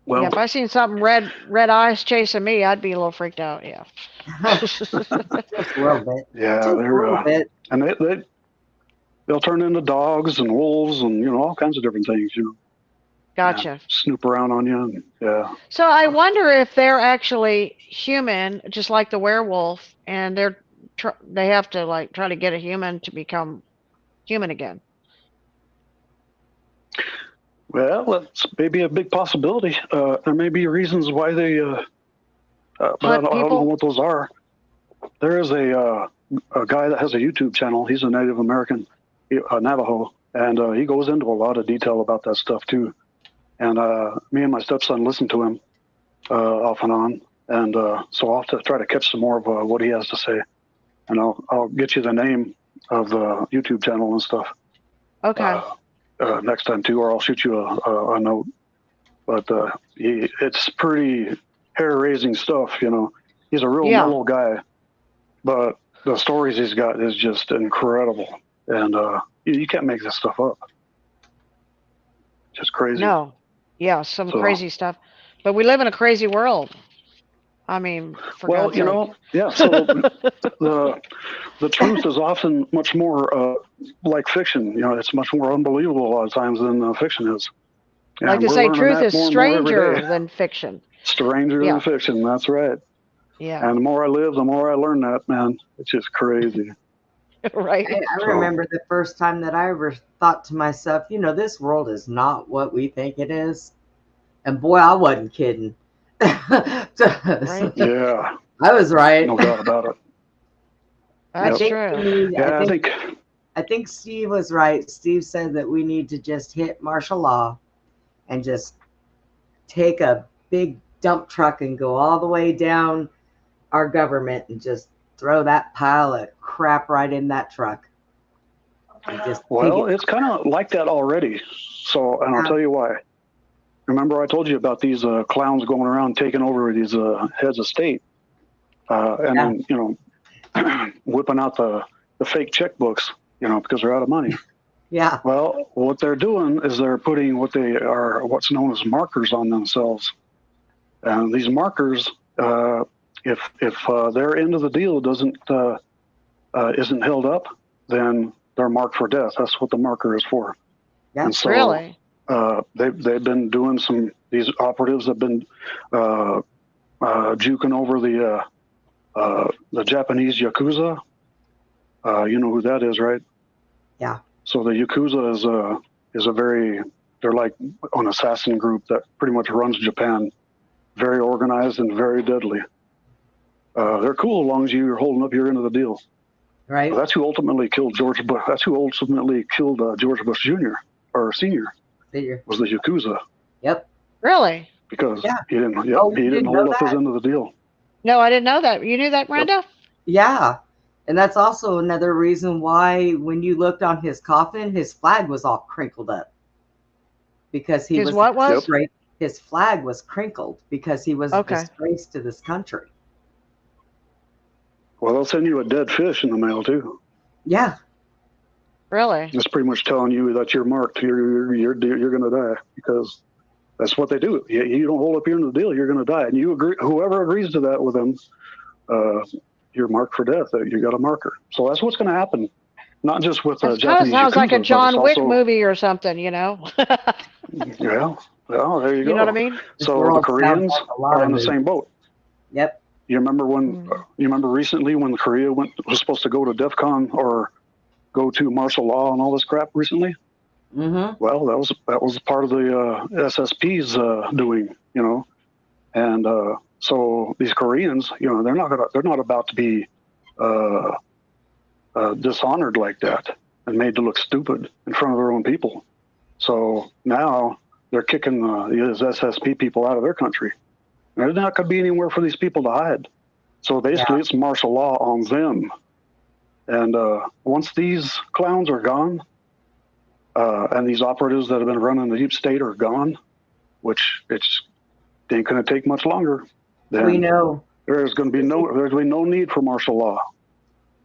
Well, Yeah, if I seen something red eyes chasing me, I'd be a little freaked out. Yeah. Just a little bit. yeah, Just a little bit. and they'll turn into dogs and wolves and all kinds of different things. Gotcha. Yeah, snoop around on you. And, yeah. So I wonder if they're actually human, just like the werewolf, and they have to try to get a human to become human again. Well, that's maybe a big possibility. There may be reasons why they, but I don't know what those are. There is a guy that has a YouTube channel. He's a Native American, Navajo, and he goes into a lot of detail about that stuff too. And me and my stepson listen to him off and on, and so I'll have to try to catch some more of what he has to say. and I'll get you the name of the YouTube channel and stuff Okay. next time too, or I'll shoot you a note. But it's pretty hair-raising stuff, you know. He's a real Yeah. mellow guy, but the stories he's got is just incredible, and you can't make this stuff up. Just crazy. No. Yeah, some crazy stuff. But we live in a crazy world. I mean, for well, God's you sake. know, yeah. So the truth is often much more like fiction. You know, it's much more unbelievable a lot of times than fiction is. And Like they we're say, learning truth that is more and more every stranger day. than fiction. Stranger Yeah. than fiction. That's right. Yeah. And the more I live, the more I learn that, man. It's just crazy. Right. I remember the first time that I ever thought to myself, you know, this world is not what we think it is. And boy, I wasn't kidding. Right. Yeah. I was right. No doubt about it. That's I think true. we need, Yeah, I think Steve was right. Steve said that we need to just hit martial law and just take a big dump truck and go all the way down our government and just throw that pile of crap right in that truck. And just well, it's kind of like that already. So, and I'll tell you why. Remember I told you about these clowns going around taking over these heads of state and then, you know, whipping out the fake checkbooks, you know, because they're out of money. Yeah. Well, what they're doing is they're putting what's known as markers on themselves. And these markers, if their end of the deal isn't held up, then they're marked for death. That's what the marker is for. Yeah. And so, Really? they've been doing these operatives have been juking over the Japanese Yakuza. You know who that is, right? Yeah. So the Yakuza they're like an assassin group that pretty much runs Japan. Very organized and very deadly. They're cool as long as you're holding up your end of the deal. Right. But that's who ultimately killed George Bush. That's who ultimately killed George Bush Jr. or Senior. Was the Yakuza. Yep. Really? Because he didn't didn't hold know up his that? end of the deal. No, I didn't know that. You knew that, Brenda? Yeah. And that's also another reason why when you looked on his coffin, his flag was all crinkled up. Because he was what was? His flag was crinkled because he was a disgrace to this country. Well, they'll send you a dead fish in the mail too. Yeah. Really? It's pretty much telling you that you're marked. You're going to die because that's what they do. You don't hold up your end of the deal, you're going to die. And you agree. Whoever agrees to that with them, you're marked for death. You got a marker. So that's what's going to happen. Not just with Japanese. Sounds like a Yakuza, John Wick movie or something, you know. Yeah. Well, there you go. You know what I mean? So the Koreans are in the same boat. Yep. You remember recently when Korea was supposed to go to DEFCON or go to martial law and all this crap recently? Mm-hmm. Well, that was part of the SSP's doing, you know, and so these Koreans, you know, they're not about to be dishonored like that and made to look stupid in front of their own people. So now they're kicking these SSP people out of their country. There's not going to be anywhere for these people to hide. So basically, it's martial law on them. And once these clowns are gone, and these operatives that have been running the deep state are gone, which it ain't going to take much longer, then we know there's going to be no need for martial law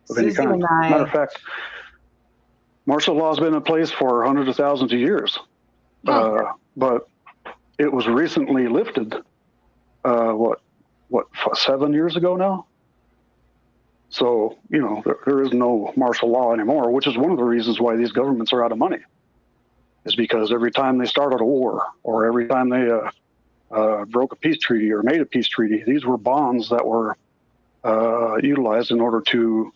of any kind. Matter of fact, martial law has been in place for hundreds of thousands of years, but it was recently lifted. 7 years ago now? So, you know, there is no martial law anymore, which is one of the reasons why these governments are out of money, is because every time they started a war or every time they broke a peace treaty or made a peace treaty, these were bonds that were utilized in order to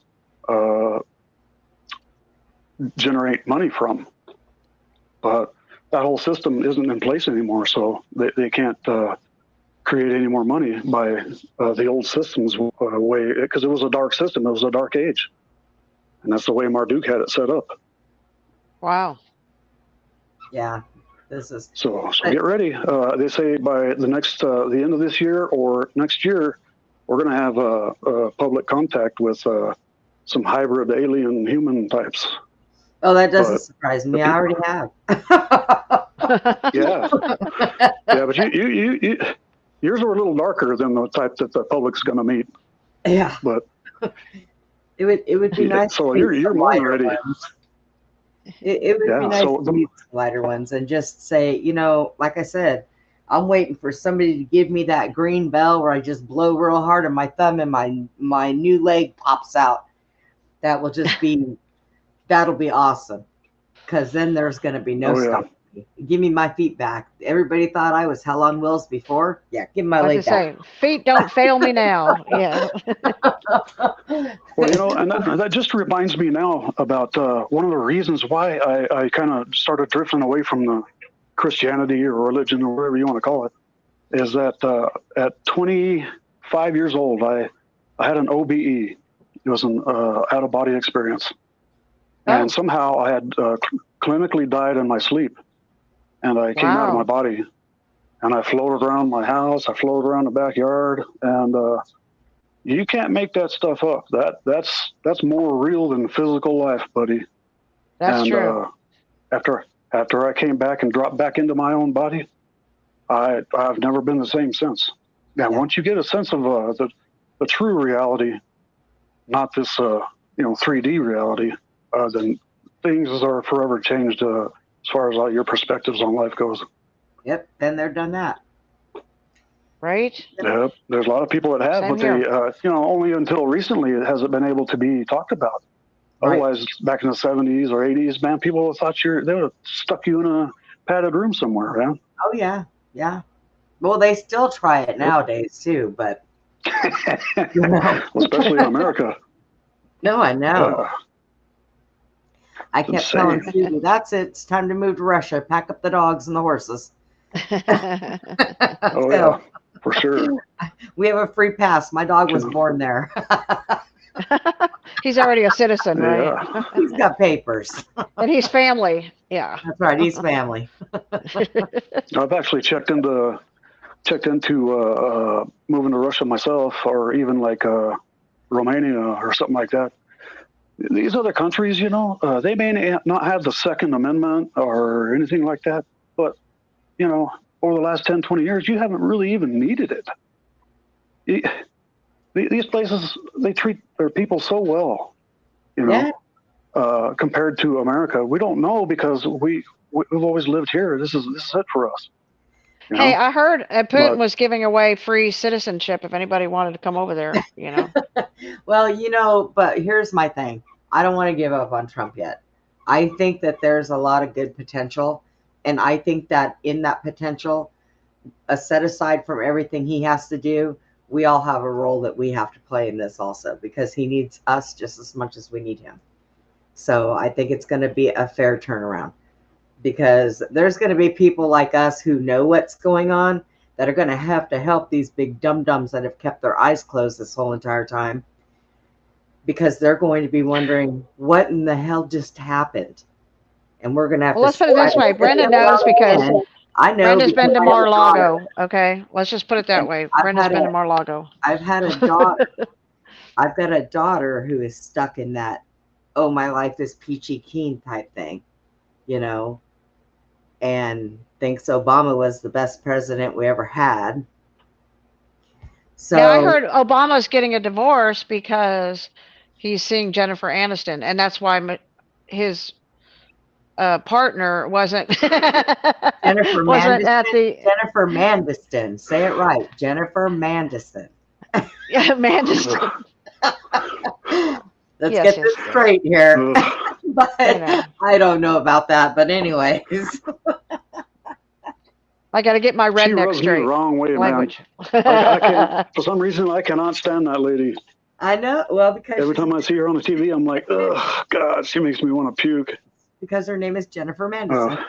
generate money from. But that whole system isn't in place anymore, so they can't create any more money by the old system's way, because it was a dark system. It was a dark age. And that's the way Marduk had it set up. Wow. Yeah. This is so get ready. They say by the end of this year or next year, we're going to have a public contact with some hybrid alien human types. Oh, that doesn't But surprise the me. I already people, have. yeah, yeah, but you yours were a little darker than the type that the public's going to meet. Yeah. But It would be nice so to meet you're some more than lighter ready. ones. It would be Yeah. nice So to meet some lighter ones and just say, like I said, I'm waiting for somebody to give me that green bell where I just blow real hard and my thumb and my new leg pops out. That will just be, that'll be awesome. Because then there's going to be no oh yeah. stopping me. Give me my feet back. Everybody thought I was hell on wheels before. Yeah, give me my I was leg just saying, feet don't fail me now. Yeah. back. Well, and that just reminds me now about one of the reasons why I kind of started drifting away from the Christianity or religion or whatever you want to call it, is that at 25 years old, I had an OBE. It was an out of body experience, Oh, and somehow I had clinically died in my sleep, and I came out of my wow. body, and I floated around my house. I floated around the backyard, and you can't make that stuff up. That's more real than physical life, buddy. That's And true. after I came back and dropped back into my own body, I've never been the same since. And Yeah. once you get a sense of the true reality, not this 3D reality, then things are forever changed as far as your perspectives on life goes. Yep, been there, done that. Right? Yep. There's a lot of people that have, Same but here. they only until recently it hasn't been able to be talked about. Right. Otherwise, back in the 70s or 80s, man, people thought they would have stuck you in a padded room somewhere, man. Oh yeah, yeah. Well, they still try it Yep. nowadays too, but Well, especially in America. No, I know. I It's kept telling insane. Susie, that's it. It's time to move to Russia. Pack up the dogs and the horses. Oh So, yeah, for sure. we have a free pass. My dog was born there. He's already a citizen, right? Yeah. He's got papers. And he's family. Yeah. That's right. He's family. I've actually checked into moving to Russia myself, or even like Romania or something like that. These other countries, they may not have the Second Amendment or anything like that, but over the last 10, 20 years, you haven't really even needed it. These places, they treat their people so well, Yeah. compared to America. We don't know because we've always lived here. This is it for us. Hey, I heard Putin But- was giving away free citizenship if anybody wanted to come over there, Well, but here's my thing. I don't want to give up on Trump yet. I think that there's a lot of good potential. And I think that in that potential, set aside from everything he has to do, we all have a role that we have to play in this also, because he needs us just as much as we need him. So I think it's going to be a fair turnaround, because there's going to be people like us who know what's going on that are going to have to help these big dum-dums that have kept their eyes closed this whole entire time, because they're going to be wondering what in the hell just happened. And we're going to have Well, to. let's put it this way. Brenda knows because I know. Brenda's been to because I have a daughter. Mar-a-Lago. Okay, let's just put it that way. I've Brenda's had been a- to Mar-a-Lago. I've had a daughter. I've got a daughter who is stuck in that, oh, my life is peachy keen type thing, and thinks Obama was the best president we ever had. So Now, I heard Obama's getting a divorce because he's seeing Jennifer Aniston, and that's why his partner wasn't Jennifer wasn't at the Jennifer Mandiston. Say it right. Jennifer Mandiston. Mandiston. Let's Yes, get yes, this yes. straight here. Ugh. But I don't know about that. But anyways. I got to get my She redneck rubs me the straight wrong way, language. man. I can't. For some reason, I cannot stand that lady. I know. Well, because Every time I see her on the TV, I'm like, oh God, she makes me want to puke. because her name is Jennifer Mandiston.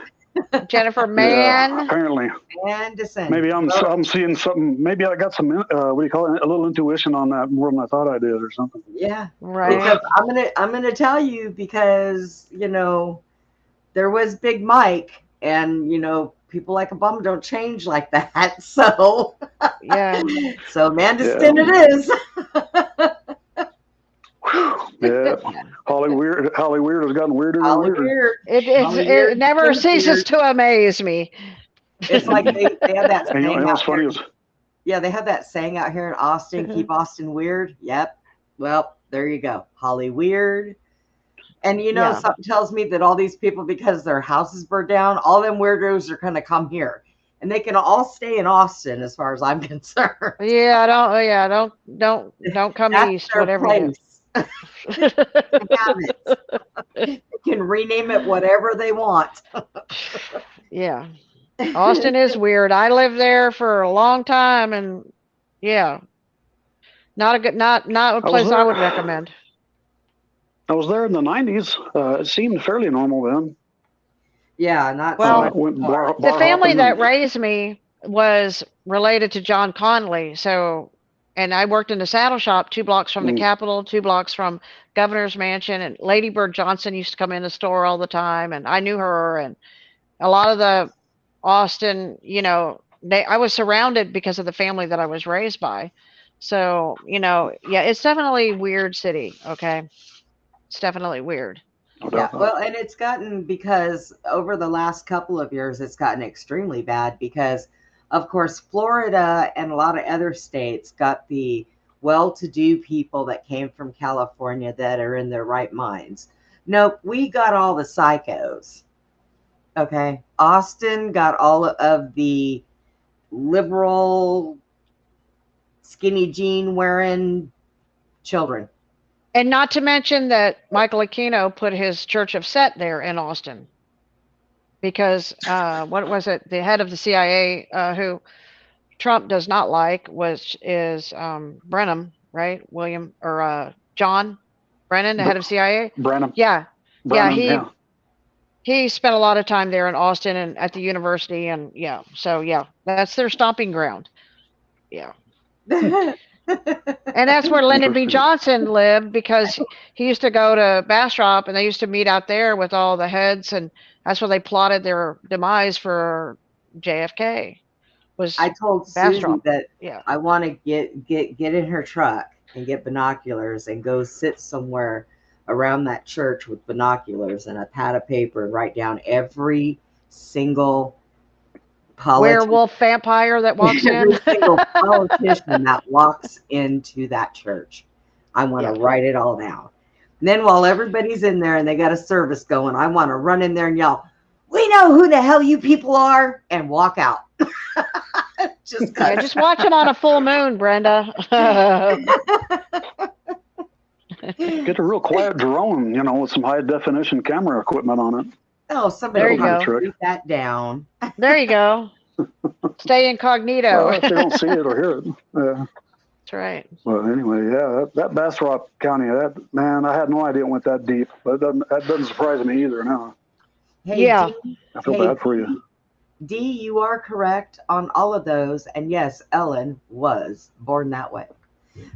Jennifer Yeah, Man. apparently, Mandiston. maybe I'm seeing something. Maybe I got some what do you call it? A little intuition on that more than I thought I did, or something. Yeah. Right. Because I'm gonna tell you, because there was Big Mike, and people like Obama don't change like that. So Yeah. so Mandiston it is. Yeah. Holly Weird has gotten weirder and Holly weirder. Weird. Holly It Weird never is ceases weird. to amaze me. It's like they have that And you saying know what's out funny here. is, Yeah, they have that saying out here in Austin, keep Austin weird. Yep. Well, there you go. Holly Weird. And Yeah. something tells me that all these people, because their houses burned down, all them weirdos are going to come here. And they can all stay in Austin as far as I'm concerned. Yeah, don't come That's east, their whatever you place. They can have it. They can rename it whatever they want. Yeah. Austin is weird. I lived there for a long time, and yeah, not a I was place I there. would recommend. I was there in the 90s. It seemed fairly normal then. Yeah, not so Well, much. Went bar The family hopping that and- raised me was related to John Connolly, and I worked in the saddle shop 2 blocks from the Capitol, 2 blocks from Governor's Mansion, and Lady Bird Johnson used to come in the store all the time, and I knew her, and a lot of the Austin, I was surrounded because of the family that I was raised by. So, yeah, it's definitely a weird city. Okay. It's definitely weird. no Yeah, doubt about well, and it's gotten, because over the last couple of years, it's gotten extremely bad because, of course, Florida and a lot of other states got the well-to-do people that came from California that are in their right minds. Nope, we got all the psychos. Okay, Austin got all of the liberal, skinny jean wearing children. And not to mention that Michael Aquino put his Church of Set there in Austin because what was it? The head of the CIA, who Trump does not like, is Brenham, right? William or John Brennan, the head of CIA. Brennan. Yeah, Brennan, he spent a lot of time there in Austin and at the university, and so that's their stomping ground. Yeah. And that's where Lyndon B. Johnson lived, because he used to go to Bastrop and they used to meet out there with all the heads, and that's where they plotted their demise for JFK. I told Susie Bastrop. that Yeah. I want to get in her truck and get binoculars and go sit somewhere around that church with binoculars and a pad of paper and write down every single werewolf vampire that walks every in. single politician that walks into that church. I want to write it all down. And then while everybody's in there and they got a service going, I want to run in there and yell, "We know who the hell you people are," and walk out. Just watch them on a full moon, Brenda. Get a real quiet drone, with some high definition camera equipment on it. Oh, somebody There you will go. write that down. There you go. Stay incognito. Well, if they don't see it or hear it. Yeah. That's right. Well, anyway, that Bastrop County, man, I had no idea it went that deep, but that doesn't surprise me either now. Hey, Yeah. I feel bad for you. D, you are correct on all of those. And yes, Ellen was born that way.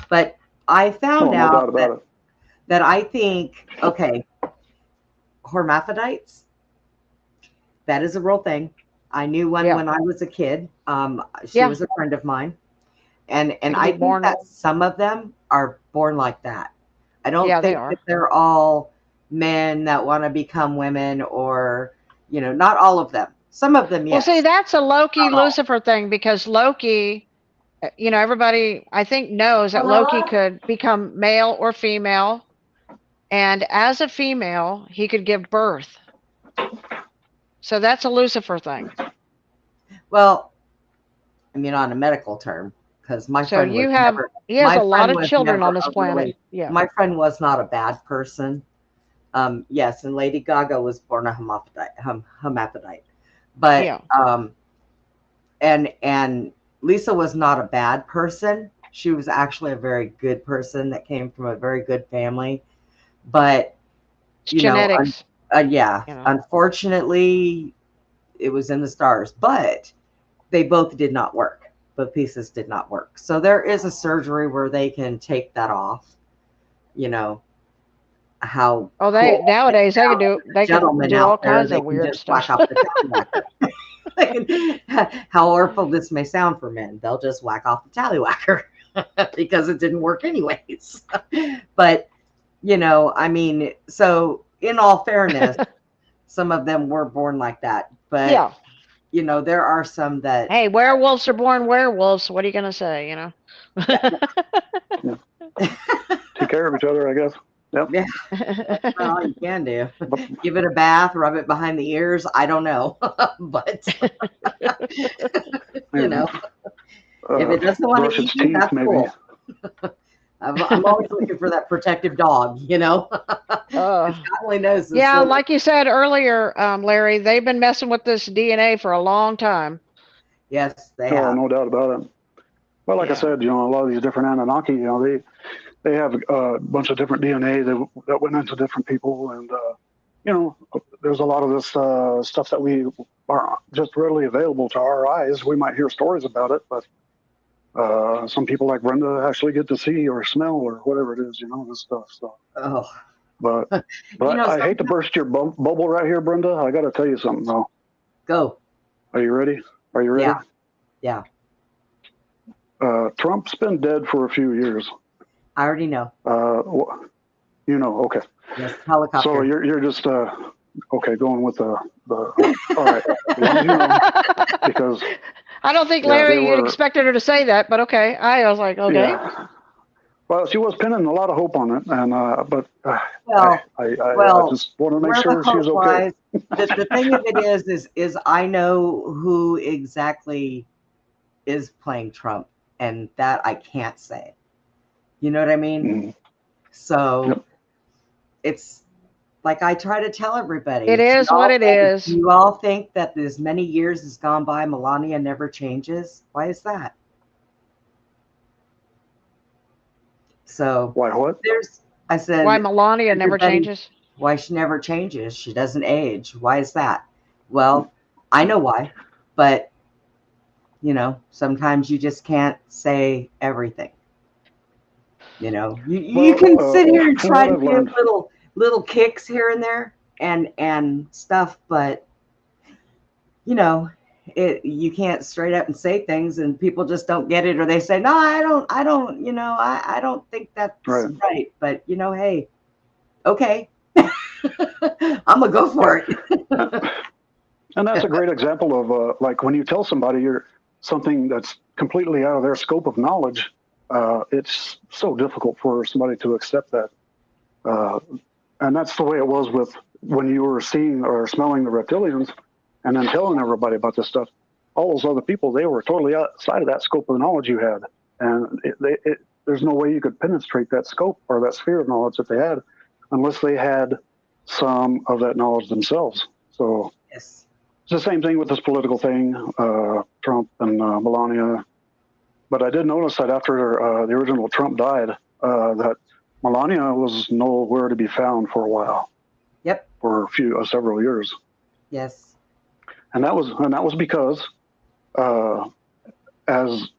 But I found No doubt out about it. that I think, okay, hermaphrodites, that is a real thing. I knew one when I was a kid. She was a friend of mine. And I think that some of them are born like that. I don't think that they're all men that want to become women, or, not all of them. Some of them, yes. Well, see, that's a Loki Lucifer thing, because Loki, everybody I think knows that Loki could become male or female. And as a female, he could give birth. So that's a Lucifer thing. Well, I mean, on a medical term, because my friend he has a lot of children on this planet. Yeah. My friend was not a bad person. Yes, and Lady Gaga was born a hermaphrodite. But and Lisa was not a bad person. She was actually a very good person that came from a very good family. But genetics. Unfortunately, it was in the stars. But they both did not work. Both pieces did not work. So there is a surgery where they can take that off. How nowadays they can do all kinds of weird stuff. How awful this may sound for men, they'll just whack off the tallywhacker because it didn't work anyways. But I mean, so in all fairness, some of them were born like that, but Yeah. there are some that Hey, werewolves are born werewolves. What are you gonna say? Take care of each other, I guess. Yep. yeah, that's not all you can do. Give it a bath, rub it behind the ears. I don't know, but if it doesn't want brush to eat its you, teeth, that's maybe. cool. I'm always looking for that protective dog. God only knows. Yeah, like you said earlier, Larry, they've been messing with this DNA for a long time. Yes, they Oh, have. no doubt about it. Well, like I said, a lot of these different Anunnaki, they have a bunch of different DNA that went into different people, and there's a lot of this stuff that we are just readily available to our eyes. We might hear stories about it, but some people like Brenda actually get to see or smell or whatever it is, this stuff. So, Oh, but I hate to burst your bubble right here, Brenda. I got to tell you something though. Go. Are you ready? Are you ready? Yeah. Trump's been dead for a few years. I already know. Okay. Yes, helicopter. So you're just okay, going with the all right. As long as you know, because I don't think Larry expected her to say that, but okay. I was like, okay. Yeah. Well, she was pinning a lot of hope on it, and but I just want to make sure she's okay. The thing of it is I know who exactly is playing Trump, and that I can't say. You know what I mean? Mm-hmm. So it's like I try to tell everybody. It is what it is. You all think that as many years has gone by, Melania never changes? Why is that? So why what? I said why Melania never changes? Why she never changes? She doesn't age. Why is that? Well, I know why, but sometimes you just can't say everything. You can sit here and try to give little kicks here and there and stuff, but you can't straight up and say things and people just don't get it, or they say, no, I don't I don't think that's right. But hey, okay. I'm gonna go for it. And that's a great example of like when you tell somebody you're something that's completely out of their scope of knowledge, it's so difficult for somebody to accept that. And that's the way it was with when you were seeing or smelling the reptilians and then telling everybody about this stuff. All those other people, they were totally outside of that scope of knowledge you had. And there's no way you could penetrate that scope or that sphere of knowledge that they had unless they had some of that knowledge themselves. So yes. It's the same thing with this political thing, Trump and Melania. But I did notice that after the original Trump died, that Melania was nowhere to be found for a while. Yep. For several years. Yes. And that was because, as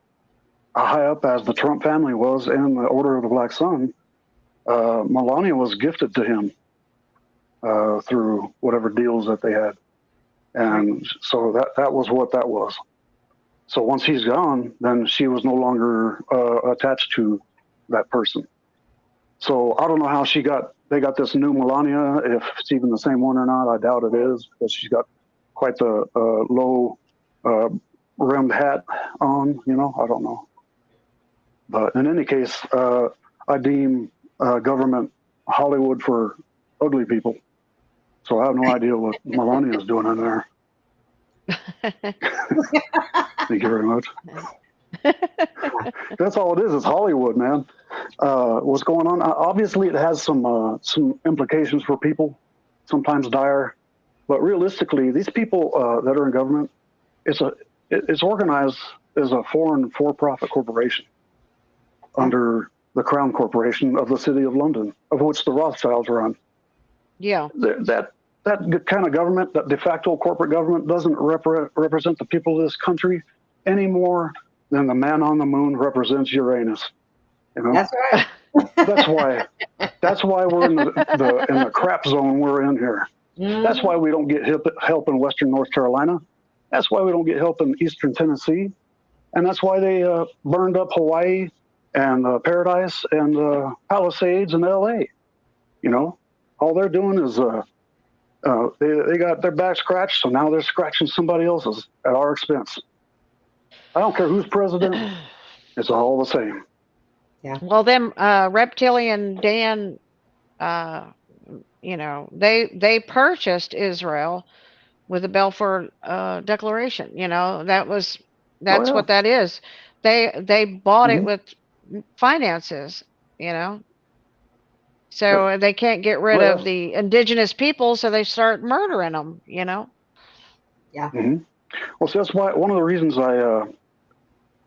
high up as the Trump family was in the Order of the Black Sun, Melania was gifted to him through whatever deals that they had. And so that was what that was. So once he's gone, then she was no longer attached to that person. So I don't know how they got this new Melania, if it's even the same one or not. I doubt it is, because she's got quite the low rimmed hat on, I don't know. But in any case, I deem government Hollywood for ugly people. So I have no idea what Melania is doing in there. Thank you very much. That's all it is. It's Hollywood, man. What's going on? Obviously, it has some implications for people, sometimes dire. But realistically, these people that are in government, it's organized as a foreign for-profit corporation under the Crown Corporation of the City of London, of which the Rothschilds run. Yeah. That kind of government, that de facto corporate government, doesn't represent the people of this country any more than the man on the moon represents Uranus. That's right. That's why we're in the crap zone we're in here. Mm-hmm. That's why we don't get help in Western North Carolina. That's why we don't get help in Eastern Tennessee, and that's why they burned up Hawaii and Paradise and Palisades and L.A. You know, all they're doing is they got their back scratched, so now they're scratching somebody else's at our expense. I don't care who's president; it's all the same. Well, them reptilian Dan, they purchased Israel with the Balfour Declaration. That's Oh yeah. what that is. They bought it Mm-hmm. with finances. You know, Yep. so they can't get rid Oh of yeah. the indigenous people, so they start murdering them. Yeah. Mm-hmm. Well, see, that's why one of the reasons I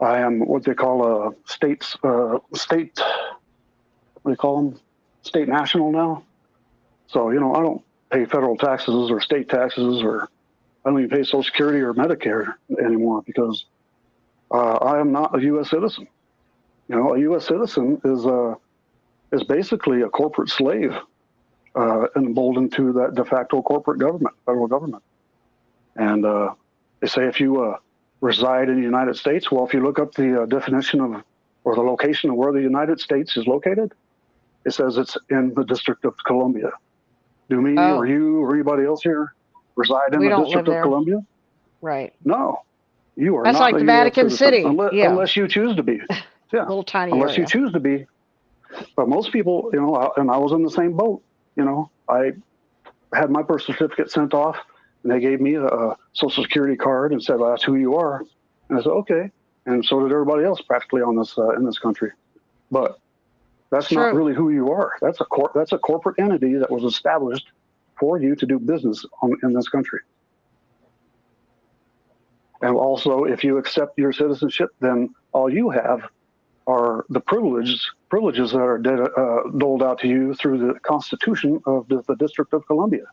am what they call a state what do they call them, state national now. So I don't pay federal taxes or state taxes, or I don't even pay Social Security or Medicare anymore because I am not a U.S. citizen. A U.S. citizen is basically a corporate slave, emboldened to that de facto corporate government, federal government. And they say if you reside in the United States, well, if you look up the definition of or the location of where the United States is located, it says it's in the District of Columbia. Do me or Oh, you or anybody else here reside in we the don't live District of there, Columbia? right? No, you are That's not like a the U.S. Vatican citizen City. Yeah, unless you choose to be. Yeah, little tiny unless you area. choose to be. But most people, and I was in the same boat. I had my birth certificate sent off, and they gave me a Social Security card and said, well, "That's who you are." And I said, "Okay." And so did everybody else practically on this in this country. But that's not True. really who you are. That's a corporate entity that was established for you to do business in this country. And also, if you accept your citizenship, then all you have are the privileges that are doled out to you through the Constitution of the District of Columbia.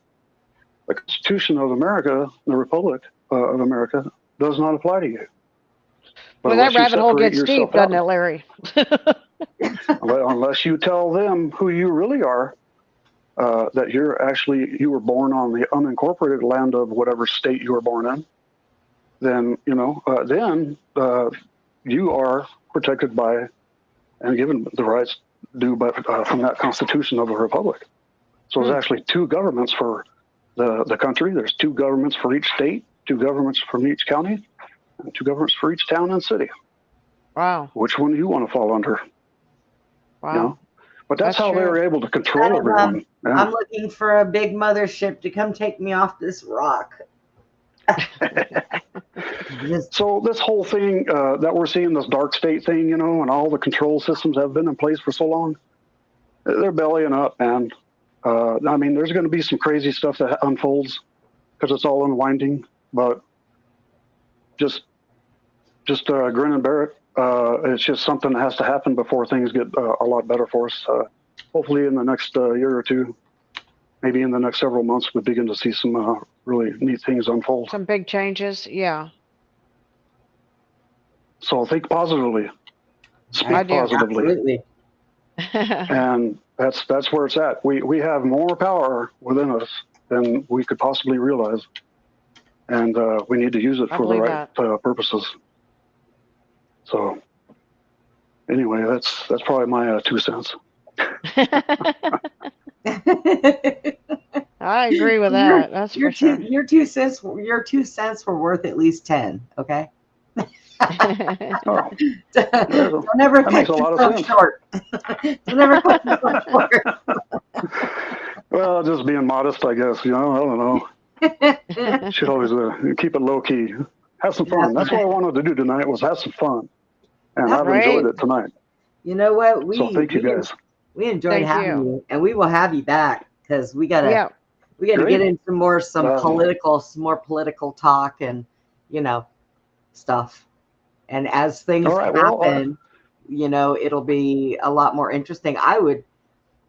The Constitution of America, the Republic of America, does not apply to you. But Well, that unless you rabbit hole separate gets yourself deep, doesn't out, it, Larry? unless you tell them who you really are, that you were born on the unincorporated land of whatever state you were born in, then you are protected by and given the rights due from that Constitution of the Republic. So there's actually two governments for the country. There's two governments for each state, two governments from each county, and two governments for each town and city. Wow. Which one do you want to fall under? Wow. But that's how true. they were able to control everyone. Yeah. I'm looking for a big mothership to come take me off this rock. So this whole thing that we're seeing, this dark state thing, and all the control systems have been in place for so long, they're bellying up, man. I mean, there's going to be some crazy stuff that unfolds because it's all unwinding, but just grin and bear it. It's just something that has to happen before things get a lot better for us. Hopefully in the next year or two, maybe in the next several months, we begin to see some really neat things unfold. Some big changes, yeah. So think positively, speak positively. Absolutely. And that's where it's at. We have more power within us than we could possibly realize, and we need to use it for the right purposes. So anyway, that's probably my 2 cents. I agree with that. That's for sure. Your 2 cents were worth at least 10. Okay. Oh, Don't ever cut yourself short. Don't ever cut yourself short. Well, just being modest, I guess. I don't know. Should always keep it low key. Have some fun. That's what I wanted to do tonight, was have some fun, and I've enjoyed it tonight. You know what? So thank you guys. We enjoyed having you, and we will have you back because we gotta get into more political talk and stuff. And as things happen, it'll be a lot more interesting. I would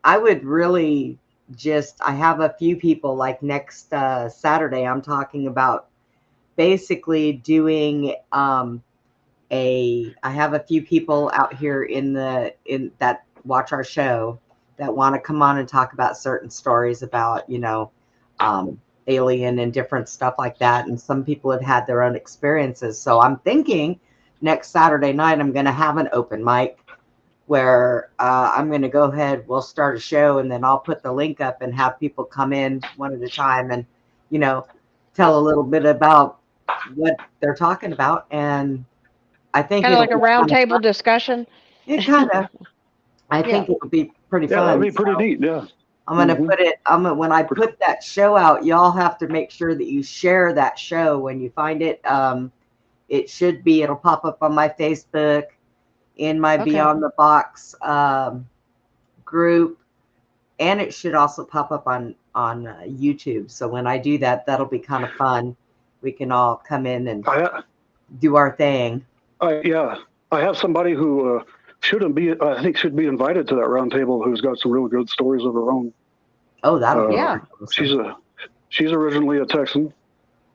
really I have a few people, like next Saturday, I'm talking about basically doing I have a few people out here in that watch our show that want to come on and talk about certain stories about, alien and different stuff like that. And some people have had their own experiences. So I'm thinking next Saturday night, I'm going to have an open mic where I'm going to go ahead, we'll start a show, and then I'll put the link up and have people come in one at a time and, you know, tell a little bit about what they're talking about. And I think Kind of like a it'll be round kinda table fun. discussion. It kind of, I Yeah. think it'll be pretty Yeah, that'd fun. be pretty So neat. Yeah. I'm going to Mhm. put it, when I put that show out, y'all have to make sure that you share that show when you find it. It should be, it'll pop up on my Facebook, in my Okay. Beyond the Box group, and it should also pop up on YouTube. So when I do that, that'll be kind of fun. We can all come in and do our thing. Yeah, I have somebody who shouldn't be. I think should be invited to that roundtable. Who's got some really good stories of her own. Oh, that'll be Yeah. awesome. She's originally a Texan,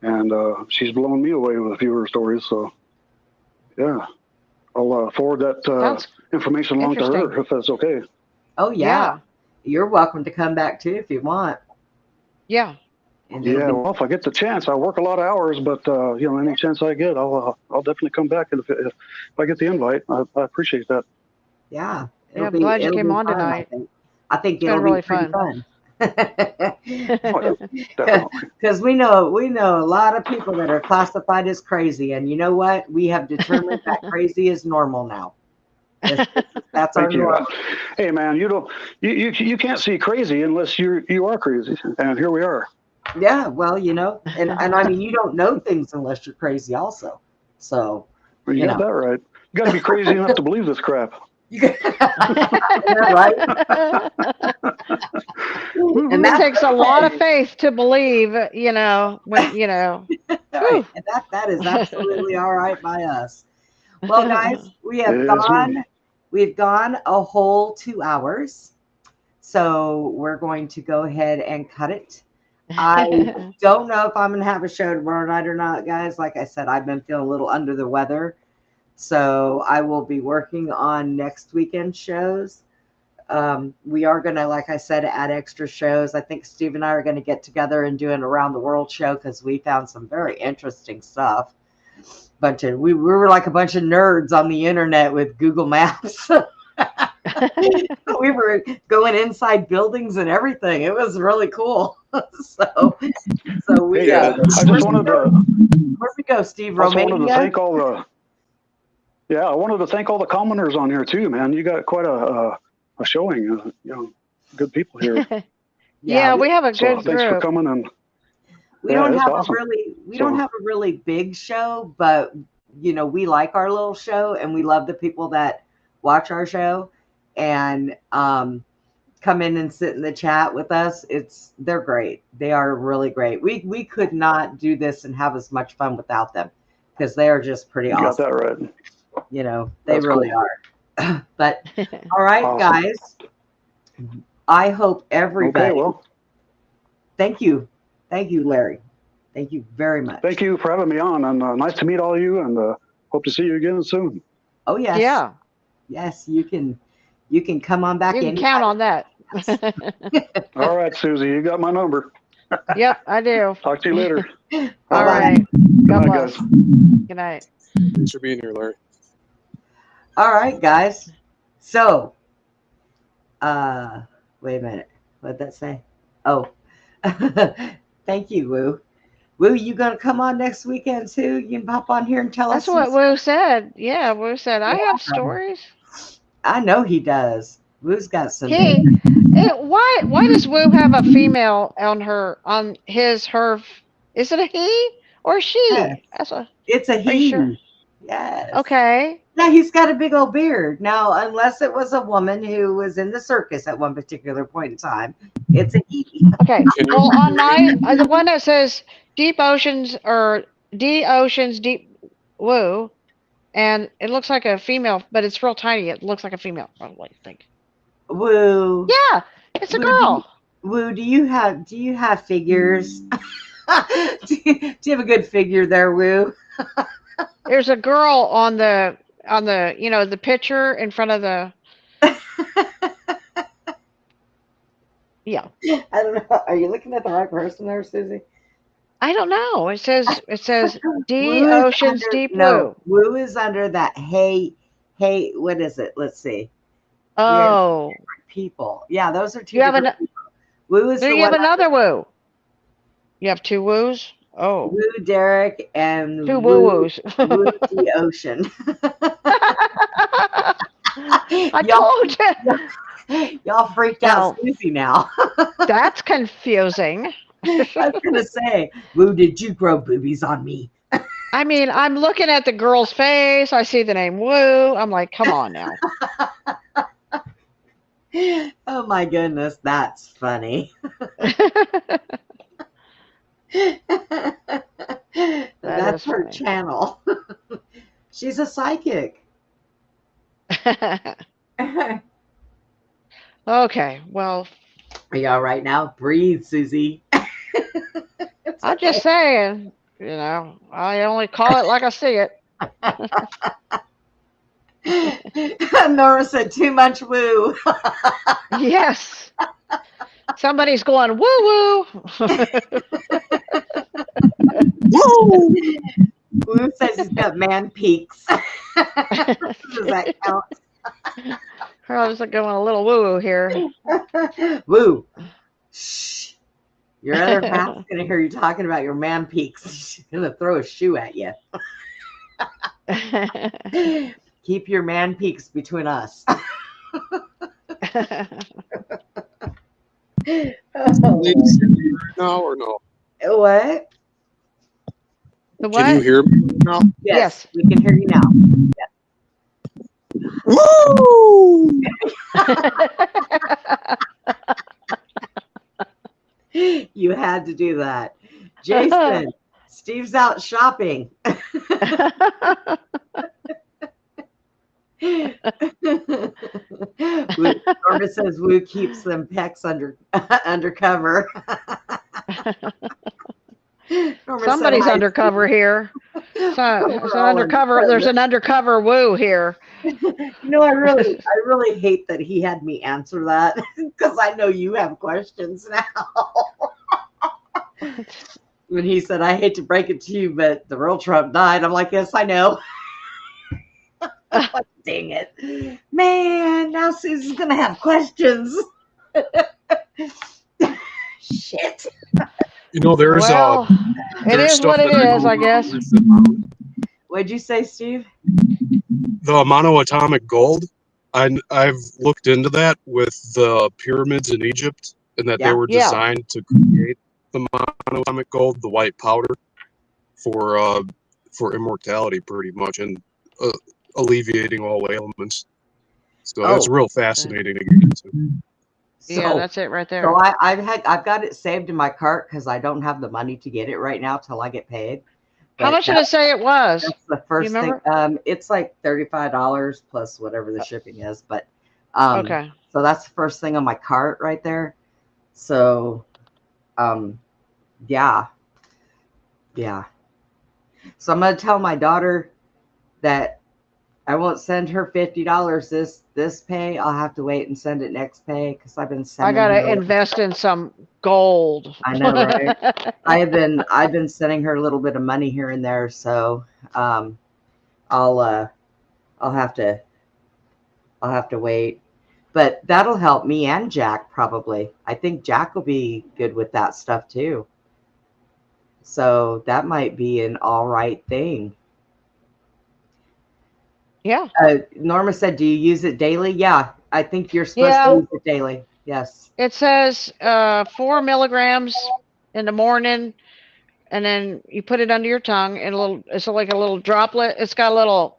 and she's blown me away with a few of her stories. So, yeah, I'll forward that Sounds information along to her interesting. if that's okay. Oh yeah. Yeah. You're welcome to come back too if you want. Yeah. And it'll Yeah, be, well, if I get the chance, I work a lot of hours, but you know, any chance I get, I'll definitely come back. And if I get the invite, I appreciate that. yeah. Yeah, I'm glad you it'll came be on fun, tonight. I think It's been it'll really be pretty fun. Oh, yeah, definitely. Because we know a lot of people that are classified as crazy, and you know what? We have determined that crazy is normal now. That's our Thank you. normal. Hey, man, you can't see crazy unless you are crazy, and here we are. Yeah, well, you know, and I mean, you don't know things unless you're crazy, also. So You you got know, that right. You got to be crazy enough to believe this crap. right? And It takes a lot of faith to believe, you know, when, you know. right. And that is absolutely all right by us. Well, guys, we have Yes, ma'am. we've gone a whole 2 hours. So we're going to go ahead and cut it. I don't know if I'm going to have a show tomorrow night or not, guys. Like I said, I've been feeling a little under the weather. So I will be working on next weekend shows. We are going to, like I said, add extra shows. I think Steve and I are going to get together and do an around the world show because we found some very interesting stuff. We were like a bunch of nerds on the internet with Google Maps. We were going inside buildings and everything. It was really cool. So we. Hey, I just wanted to. Where'd we go, Steve? Also Romania. wanted to thank all the. Yeah, I wanted to thank all the commoners on here too, man. You got quite a showing. You know, good people here. Yeah, we have a So good thanks for group. coming, and We yeah, don't it's have awesome. we don't have a really big show, but you know, we like our little show and we love the people that watch our show and come in and sit in the chat with us. They're great. They are really great. We could not do this and have as much fun without them because they are just pretty You awesome. got that right. You know, they That's really cool. are. But all right, Awesome. guys. I hope everybody. Okay, well, Thank you, Larry. Thank you very much. thank you for having me on, and nice to meet all of you, and hope to see you again soon. Oh yes. Yeah, Yes, you can come on back you can in. count on that. All right, Susie, you got my number. Yep, I do. Talk to you later. All right. Good God night, bless. guys. Good night. Thanks for being here, Larry. All right, guys. So, wait a minute. What did that say? Oh, thank you, Woo. Woo, you gonna come on next weekend too? You can pop on here and tell That's us. what Woo said. Yeah, Woo said, I have stories. I know he does. Woo's got some. Why does Woo have a female on his, her? Is it a he or she? Yes. It's a Are you he. sure? Yes. Okay. Yeah, he's got a big old beard. Now, unless it was a woman who was in the circus at one particular point in time, it's a he. Okay. Well, on the one that says Deep Oceans or D Oceans Deep Woo, and it looks like a female, but it's real tiny. It looks like a female, probably, I think. Woo. Yeah, it's a girl. Woo, do you have figures? do you have a good figure there, Woo? There's a girl on the the picture in front of the. Yeah. I don't know. Are you looking at the right person there, Susie? I don't know. It says D Woo is Oceans under- Deep no, Woo. Woo is under that. Hey, what is it? Let's see. Oh, people. Yeah, those are two you have different an. people. Woo is Do the you have one. another woo? You have two woos. Oh, Woo Derek and two woo Woo woos. Woo the Ocean. I y'all, told you. y'all freaked out Now Susie now. that's confusing. I was gonna say, Woo, did you grow boobies on me? I mean, I'm looking at the girl's face. I see the name Woo. I'm like, come on now. Oh my goodness, that's funny. That's is her funny. channel. She's a psychic. Okay, well, Are you all right now? Breathe, Susie. It's I'm okay. just saying, I only call it like I see it. Nora said too much woo. Yes. Somebody's going woo woo. Woo! Woo says he's got man peaks. Does that count? I was going a little woo woo here. Woo. Shh. Your other half's gonna hear you talking about your man peaks. She's gonna throw a shoe at you. Keep your man peaks between us. Ladies, can you hear me now or no? What? The Can you what? hear me now? Yes, Yes. we can hear you now. Woo! You had to do that. Jason, Steve's out shopping. Norma says Woo keeps them pecs undercover. Somebody's undercover here. There's an undercover woo here. I really hate that he had me answer that because I know you have questions now. When he said, I hate to break it to you, but the real Trump died. I'm like, yes, I know. Like, dang it. Man, now Susie's going to have questions. Shit. There's it is stuff what it that is, I guess. What'd you say, Steve? The monoatomic gold. I've looked into that with the pyramids in Egypt, and that they were designed to create the monoatomic gold, the white powder, for immortality, pretty much, and alleviating all ailments. So it's real fascinating to get into. Yeah, that's it right there. So I've got it saved in my cart because I don't have the money to get it right now till I get paid. How much did it say it was? That's the first thing. It's like $35 plus whatever the shipping is. But okay. So that's the first thing on my cart right there. So yeah. So I'm gonna tell my daughter that I won't send her $50 this pay. I'll have to wait and send it next pay because I've been sending. I gotta invest in some gold. I know, right? I've been sending her a little bit of money here and there, so I'll have to wait. But that'll help me and Jack probably. I think Jack will be good with that stuff too. So that might be an all right thing. Yeah. Norma said, do you use it daily? Yeah, I think you're supposed to use it daily. Yes. It says 4 milligrams in the morning, and then you put it under your tongue, and it's like a little droplet. It's got a little,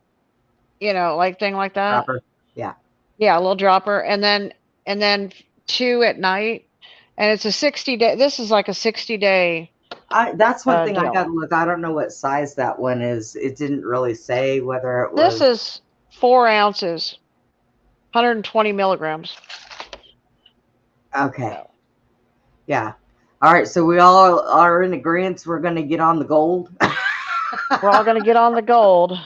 like thing like that. Dropper. Yeah. Yeah, a little dropper, and then 2 at night, and it's a 60-day. This is like a 60-day. That's one thing deal. I got to look. I don't know what size that one is. It didn't really say whether it was. This is 4 ounces, 120 milligrams. Okay. Yeah. All right. So we all are in agreement. We're going to get on the gold. We're all going to get on the gold.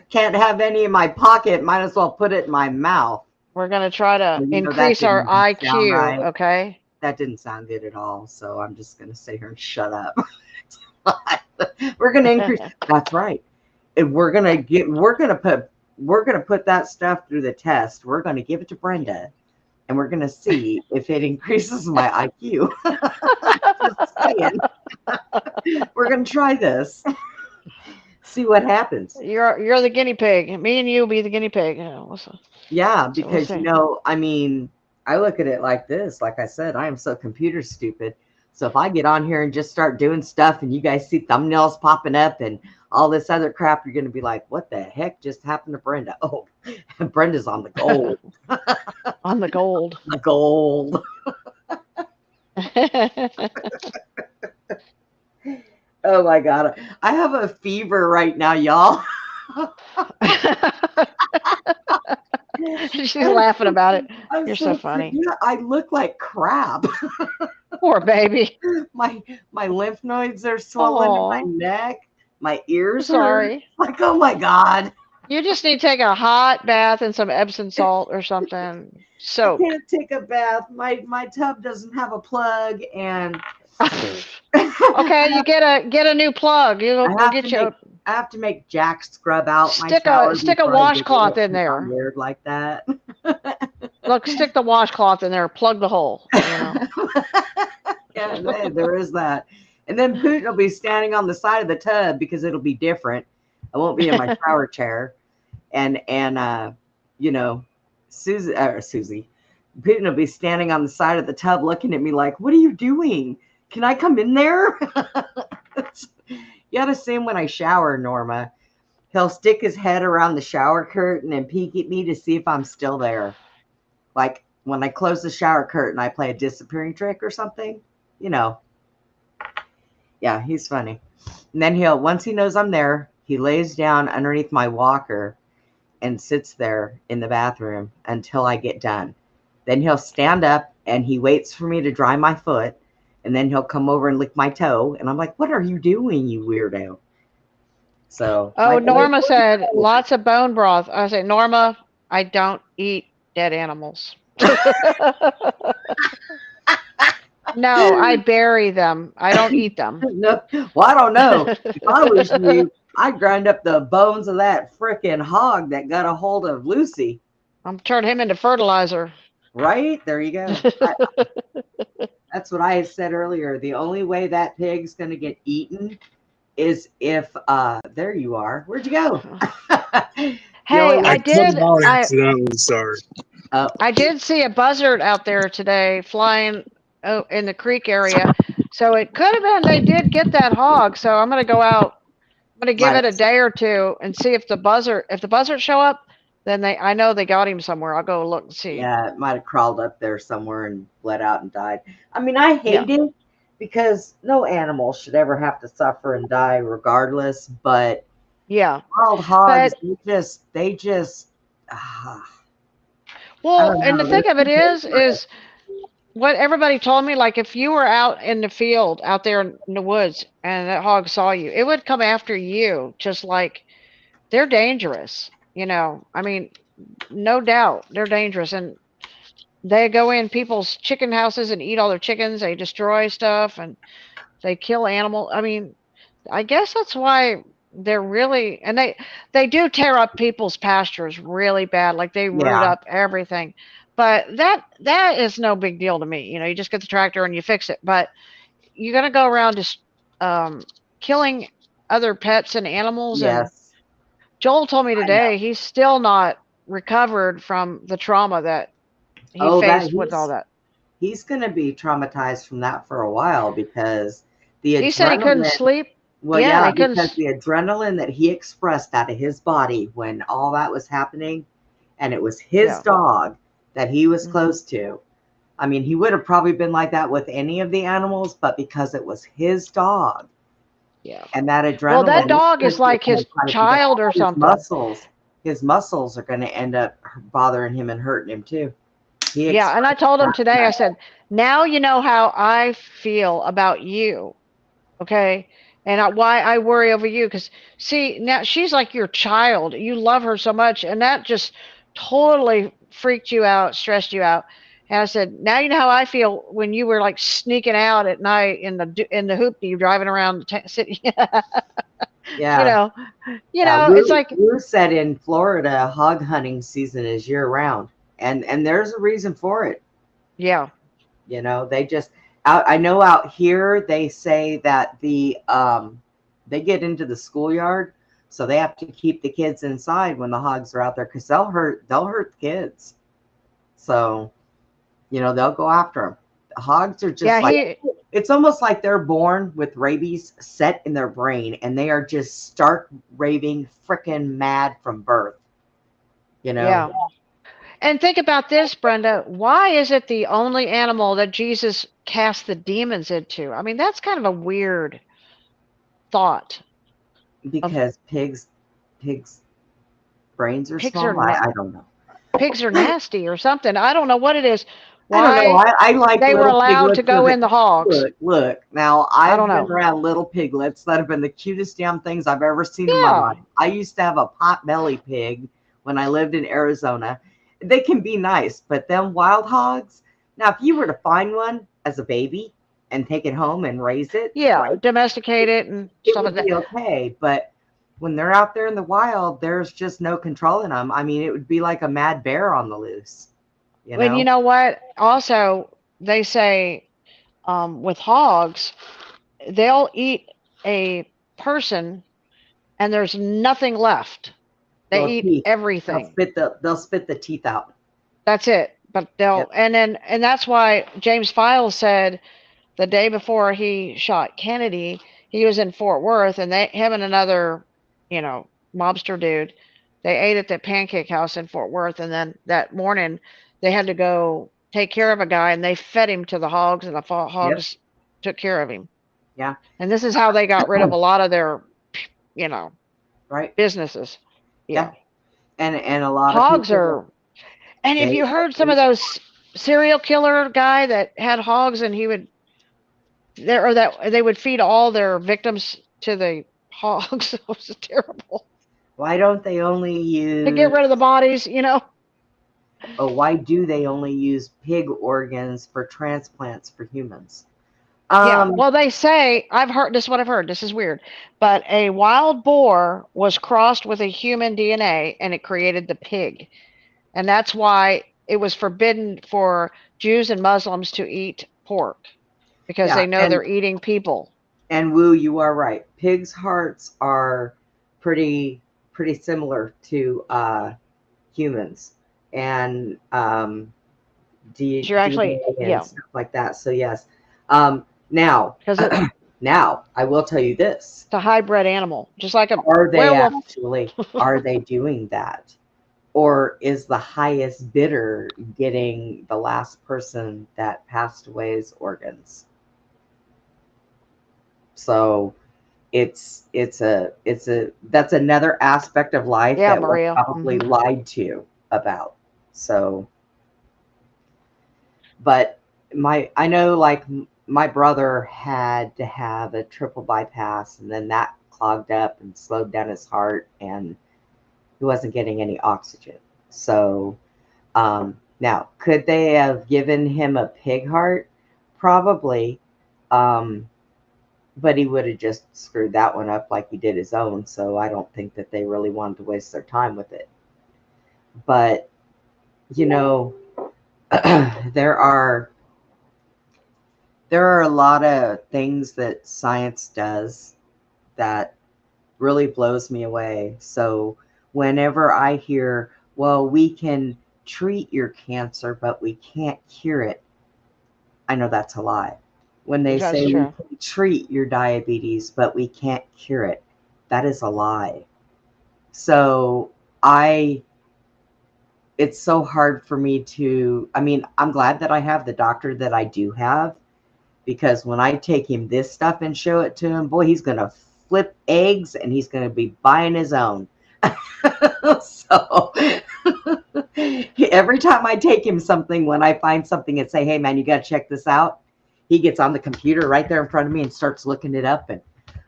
Can't have any in my pocket. Might as well put it in my mouth. We're going to try to increase our IQ. Right. Okay. That didn't sound good at all. So I'm just going to sit here and shut up. We're going to increase. That's right. And we're going to put we're going to put that stuff through the test. We're going to give it to Brenda, and we're going to see if it increases my IQ. Just saying. We're going to try this. See what happens. You're the guinea pig. Me and you will be the guinea pig. Yeah, because I mean, I look at it like this. Like I said, I am so computer stupid. So if I get on here and just start doing stuff and you guys see thumbnails popping up and all this other crap, you're going to be like, what the heck just happened to Brenda? Oh, Brenda's on the gold. On the gold. The gold. Oh my God. I have a fever right now, y'all. She's laughing about it. You're so funny. Yeah, I look like crap. Poor baby. My lymph nodes are swollen in my neck. My ears Sorry. hurt. Like, oh my God. You just need to take a hot bath and some Epsom salt or something. Soap. I can't take a bath. My tub doesn't have a plug, and okay, you get a new plug. I have to make Jack scrub out stick a washcloth in there. Weird like that. Look, stick the washcloth in there. Plug the hole. You know? Yeah, there is that. And then Putin will be standing on the side of the tub because it'll be different. I won't be in my shower chair, and you know, Susie, Putin will be standing on the side of the tub looking at me like, "What are you doing? Can I come in there?" You gotta see him when I shower, Norma. He'll stick his head around the shower curtain and peek at me to see if I'm still there. Like when I close the shower curtain, I play a disappearing trick or something, you know. Yeah, he's funny. And then once he knows I'm there, he lays down underneath my walker and sits there in the bathroom until I get done. Then he'll stand up and he waits for me to dry my foot. And then he'll come over and lick my toe. And I'm like, what are you doing, you weirdo? So. Oh, Norma said lots of bone broth. I said, Norma, I don't eat dead animals. No, I bury them. I don't eat them. No, well, I don't know. If I was you, I'd grind up the bones of that frickin' hog that got a hold of Lucy. I'm turning him into fertilizer. Right? There you go. That's what I had said earlier. The only way that pig's going to get eaten is if, there you are. Where'd you go? Hey, I did. Accidentally, sorry. I did see a buzzard out there today flying in the creek area. So it could have been they did get that hog. So I'm going to go out. I'm going to give it a day or two and see if the buzzard show up. Then I know they got him somewhere. I'll go look and see. Yeah, it might have crawled up there somewhere and bled out and died. I mean, I hate it because no animal should ever have to suffer and die regardless. But yeah, wild hogs, they just. Well, and the thing of it is what everybody told me. Like if you were out in the field, out there in the woods, and that hog saw you, it would come after you. Just like they're dangerous. You know, I mean, no doubt they're dangerous, and they go in people's chicken houses and eat all their chickens. They destroy stuff and they kill animals. I mean, I guess that's why they're really, and they do tear up people's pastures really bad. Like they root up everything, but that is no big deal to me. You know, you just get the tractor and you fix it, but you're going to go around just killing other pets and animals. Yes. And Joel told me today he's still not recovered from the trauma that he faced with all that. He's going to be traumatized from that for a while because he said he couldn't sleep. Well, yeah, because the adrenaline that he expressed out of his body when all that was happening, and it was his dog that he was close to. I mean, he would have probably been like that with any of the animals, but because it was his dog. Yeah. And that adrenaline. Well, that dog is like his child or something. His muscles are going to end up bothering him and hurting him too. Yeah, and I told him today, I said, now you know how I feel about you, okay? And why I worry over you, because see, now she's like your child. You love her so much, and that just totally freaked you out, stressed you out. And I said, now you know how I feel when you were like sneaking out at night in the hoopty, driving around the city. Yeah. It's like, Lou said in Florida, hog hunting season is year round, and there's a reason for it. yeah, They just I know out here they say that they get into the schoolyard, so they have to keep the kids inside when the hogs are out there because they'll hurt the kids. So they'll go after them. The hogs are just it's almost like they're born with rabies set in their brain, and they are just stark raving freaking mad from birth. Yeah. And think about this, Brenda. Why is it the only animal that Jesus cast the demons into? I mean, that's kind of a weird thought. Because pigs' brains are Pigs small. are I don't know. Pigs are nasty or something. I don't know what it is. I don't know. Why I like they were little allowed to piglets. go in the hogs. Look. Now I I've don't been know. around little piglets that have been the cutest damn things I've ever seen in my Yeah. life. I used to have a pot-belly pig when I lived in Arizona. They can be nice, but them wild hogs. Now, if you were to find one as a baby and take it home and raise it, Yeah, domesticate it and it stuff would like be that. okay. But when they're out there in the wild, there's just no controlling them. I mean, it would be like a mad bear on the loose. And you know what? Also, they say with hogs, they'll eat a person and there's nothing left. They Well, eat teeth. everything. They'll spit the teeth out. That's it. But they'll and that's why James Files said the day before he shot Kennedy, he was in Fort Worth, and him and another, mobster dude, they ate at the Pancake House in Fort Worth, and then that morning they had to go take care of a guy, and they fed him to the hogs, and the hogs took care of him. Yeah. And this is how they got rid of a lot of their, right, businesses. Yeah. And a lot hogs of people are. And have you heard some of those serial killer guy that had hogs, and he would that they would feed all their victims to the hogs? It was terrible. Why don't they only use to get rid of the bodies? Oh, why do they only use pig organs for transplants for humans? Yeah. Well, they say I've heard this. Is what I've heard. This is weird, but a wild boar was crossed with a human DNA, and it created the pig, and that's why it was forbidden for Jews and Muslims to eat pork because they know they're eating people. And Woo, you are right. Pigs' hearts are pretty similar to humans, and actually, and stuff like that. So yes. Now, now I will tell you this: it's a hybrid animal, just like a werewolf. Are they doing that? Or is the highest bidder getting the last person that passed away's organs? So that's another aspect of life that Maria. we're probably lied to about. So, but I know like my brother had to have a triple bypass, and then that clogged up and slowed down his heart, and he wasn't getting any oxygen. So now, could they have given him a pig heart? Probably. But he would have just screwed that one up like he did his own. So I don't think that they really wanted to waste their time with it. But, there are a lot of things that science does that really blows me away. So whenever I hear, well, we can treat your cancer, but we can't cure it, I know that's a lie. When they say we can treat your diabetes, but we can't cure it, that is a lie. So it's so hard for me I'm glad that I have the doctor that I do have, because when I take him this stuff and show it to him, boy, he's going to flip eggs and he's going to be buying his own. So every time I take him something, when I find something and say, hey man, you got to check this out, he gets on the computer right there in front of me and starts looking it up and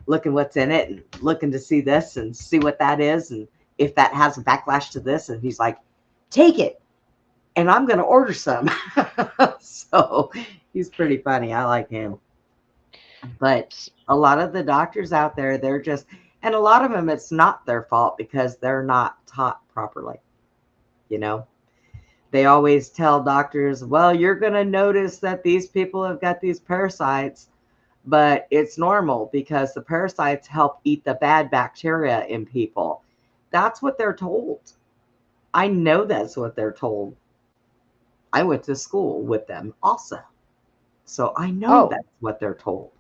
looking what's in it and looking to see this and see what that is and if that has a backlash to this. And he's like, take it and I'm going to order some. So he's pretty funny. I like him. But a lot of the doctors out there, they're just, And a lot of them, it's not their fault because they're not taught properly. You know, they always tell doctors, well, you're going to notice that these people have got these parasites, but it's normal because the parasites help eat the bad bacteria in people. That's what they're told. I know that's what they're told. I went to school with them also. So I know that's what they're told.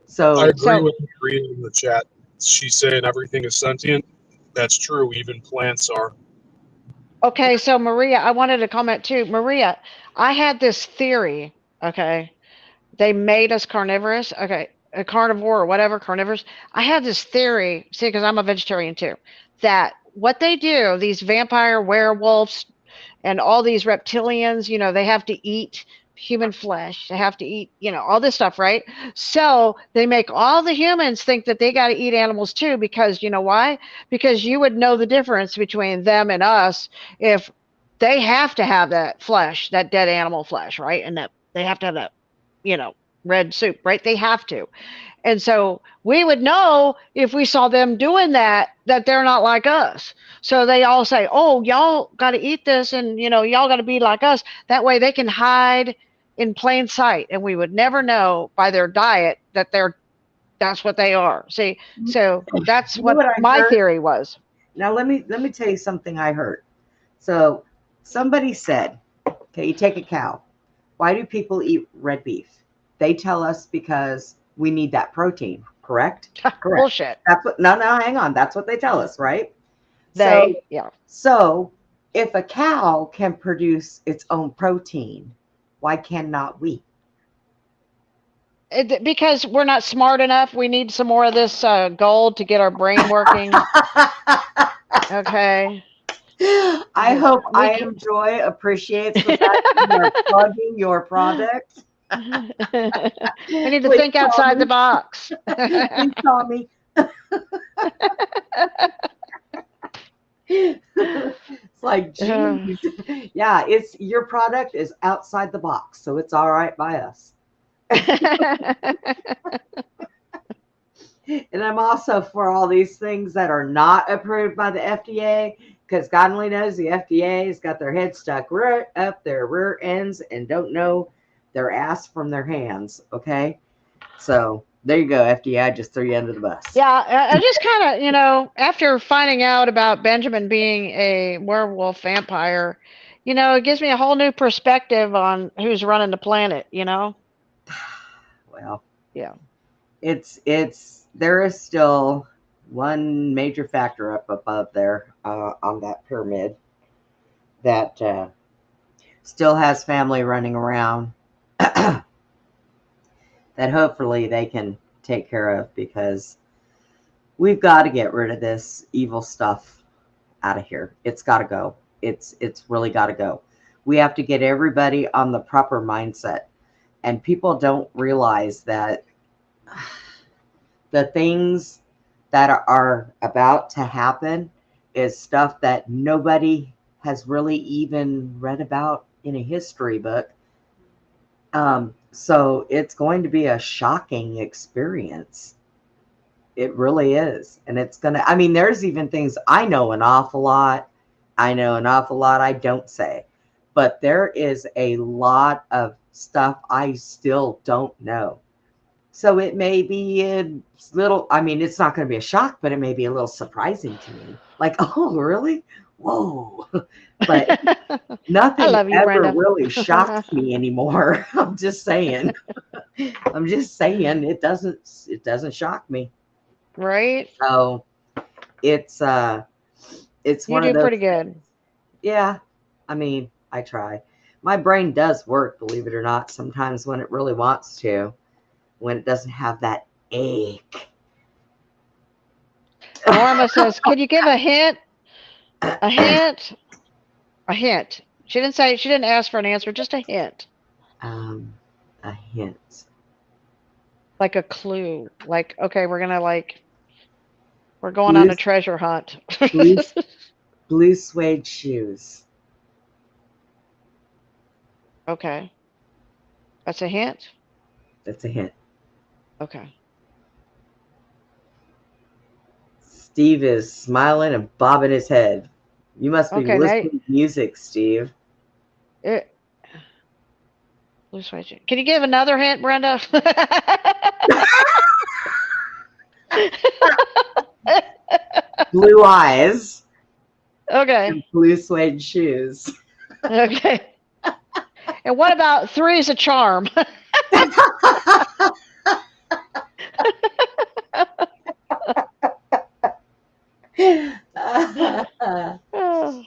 So I agree with Maria in the chat. She's saying everything is sentient. That's true. Even plants are. Okay, so Maria, I wanted to comment too. Maria, I had this theory, okay? They made us carnivorous, okay? A carnivore or whatever, carnivores. I had this theory, see, because I'm a vegetarian too, that what they do, these vampire werewolves and all these reptilians, you know, they have to eat human flesh. They have to eat, you know, all this stuff, right? So they make all the humans think that they got to eat animals too, because you know why? Because you would know the difference between them and us if they have to have that flesh, that dead animal flesh, right? And that they have to have that, you know, red soup, right? They have to. And so we would know if we saw them doing that, that they're not like us. So they all say, oh, y'all got to eat this and, you know, y'all got to be like us. That way they can hide in plain sight. And we would never know by their diet that that's what they are. See, so that's you know what my theory was. Now let me tell you something I heard. So somebody said, okay, you take a cow. Why do people eat red beef? They tell us because we need that protein, correct? Correct. Bullshit. That's what no, hang on. That's what they tell us, right? Yeah. So if a cow can produce its own protein, why cannot we? Because we're not smart enough. We need some more of this gold to get our brain working. Okay. I hope I Am Joy appreciates the fact that you are plugging your product. We need to think outside the box. Please call me. It's like, geez. Yeah, it's your product is outside the box, so it's all right by us. And I'm also for all these things that are not approved by the FDA, because God only knows the FDA has got their head stuck right up their rear ends and don't know their ass from their hands. Okay, so there you go, FDA. I just threw you under the bus. Yeah, I just kind of, you know, after finding out about Benjamin being a werewolf vampire, you know, it gives me a whole new perspective on who's running the planet, you know? Well, yeah. There is still one major factor up above there on that pyramid that still has family running around that hopefully they can take care of, because we've got to get rid of this evil stuff out of here. It's got to go. It's really got to go. We have to get everybody on the proper mindset, and people don't realize that the things that are about to happen is stuff that nobody has really even read about in a history book. So it's going to be a shocking experience. It really is. And it's going to, I mean, there's even things I know an awful lot. I know an awful lot I don't say. But there is a lot of stuff I still don't know. So it may be a little, I mean, it's not going to be a shock, but it may be a little surprising to me. Like, oh, really? Whoa. But nothing ever really shocks me anymore. I'm just saying. I'm just saying it doesn't shock me. Right. So it's one you of those. You do pretty good. Yeah. I mean, I try. My brain does work, believe it or not, sometimes when it really wants to, when it doesn't have that ache. Norma says, could you give a hint? A hint? A hint. She didn't ask for an answer, just a hint. A hint. Like a clue. Like, okay, we're going on a treasure hunt. Blue suede shoes. Okay. That's a hint? That's a hint. Okay. Steve is smiling and bobbing his head. You must be Okay, listening to music, Steve. Blue suede shoes. Can you give another hint, Brenda? Blue eyes Okay. and blue suede shoes. Okay. And what about three's a charm? Oh,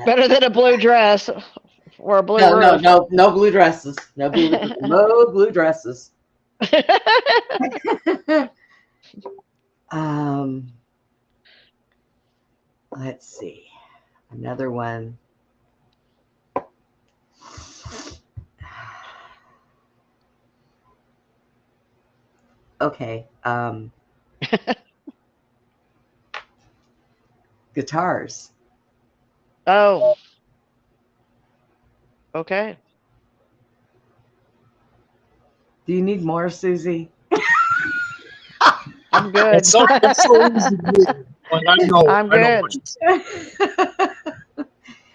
better than a blue dress or a blue roof. No blue dresses. No blue dresses. Let's see. Another one. Okay. Guitars. Oh. Okay. Do you need more, Susie? I'm good. It's so easy to do, but I know. I'm I know good.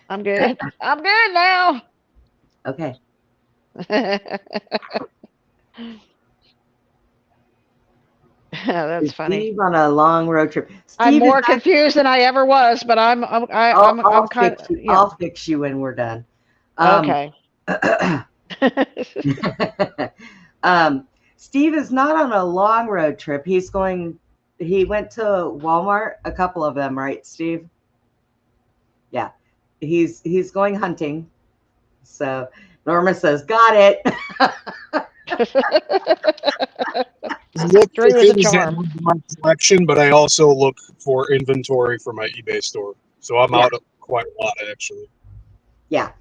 I'm good. I'm good now. Okay. That's funny. Steve on a long road trip. Steve, I'm more confused than I ever was, but I'm kind of. I'll fix you when we're done. Okay. Steve is not on a long road trip. He went to Walmart, a couple of them, right, Steve? Yeah. He's going hunting. So Norma says, got it. Look for Three was a things that charm. move my collection, but I also look for inventory for my eBay store. So I'm out quite a lot, actually. Yeah.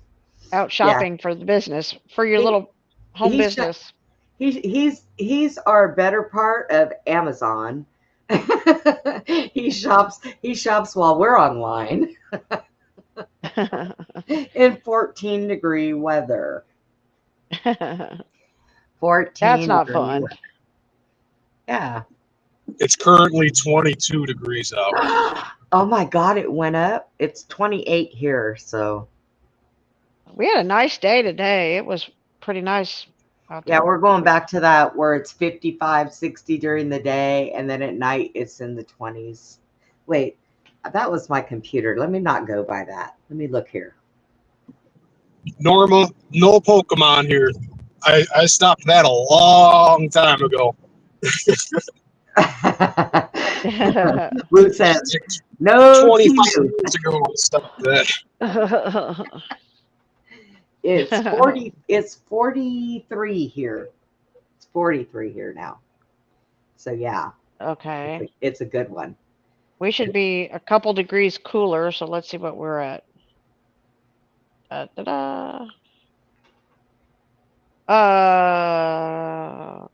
Out shopping for the business, for your little home business. He's our better part of Amazon. He shops while we're online in 14-degree weather. 14. That's not fun. Weather. Yeah. It's currently 22 degrees out. Oh my God, it went up. It's 28 here, so. We had a nice day today. It was pretty nice out there. Yeah, we're going back to that where it's 55, 60 during the day, and then at night it's in the 20s. Wait, that was my computer. Let me not go by that. Let me look here. Norma, no Pokemon here. I stopped that a long time ago. Luke says, no 25 Timu. years ago, I stopped that. It's 43 here. It's 43 here now. So yeah. Okay. It's a good one. We should be a couple degrees cooler, so let's see what we're at.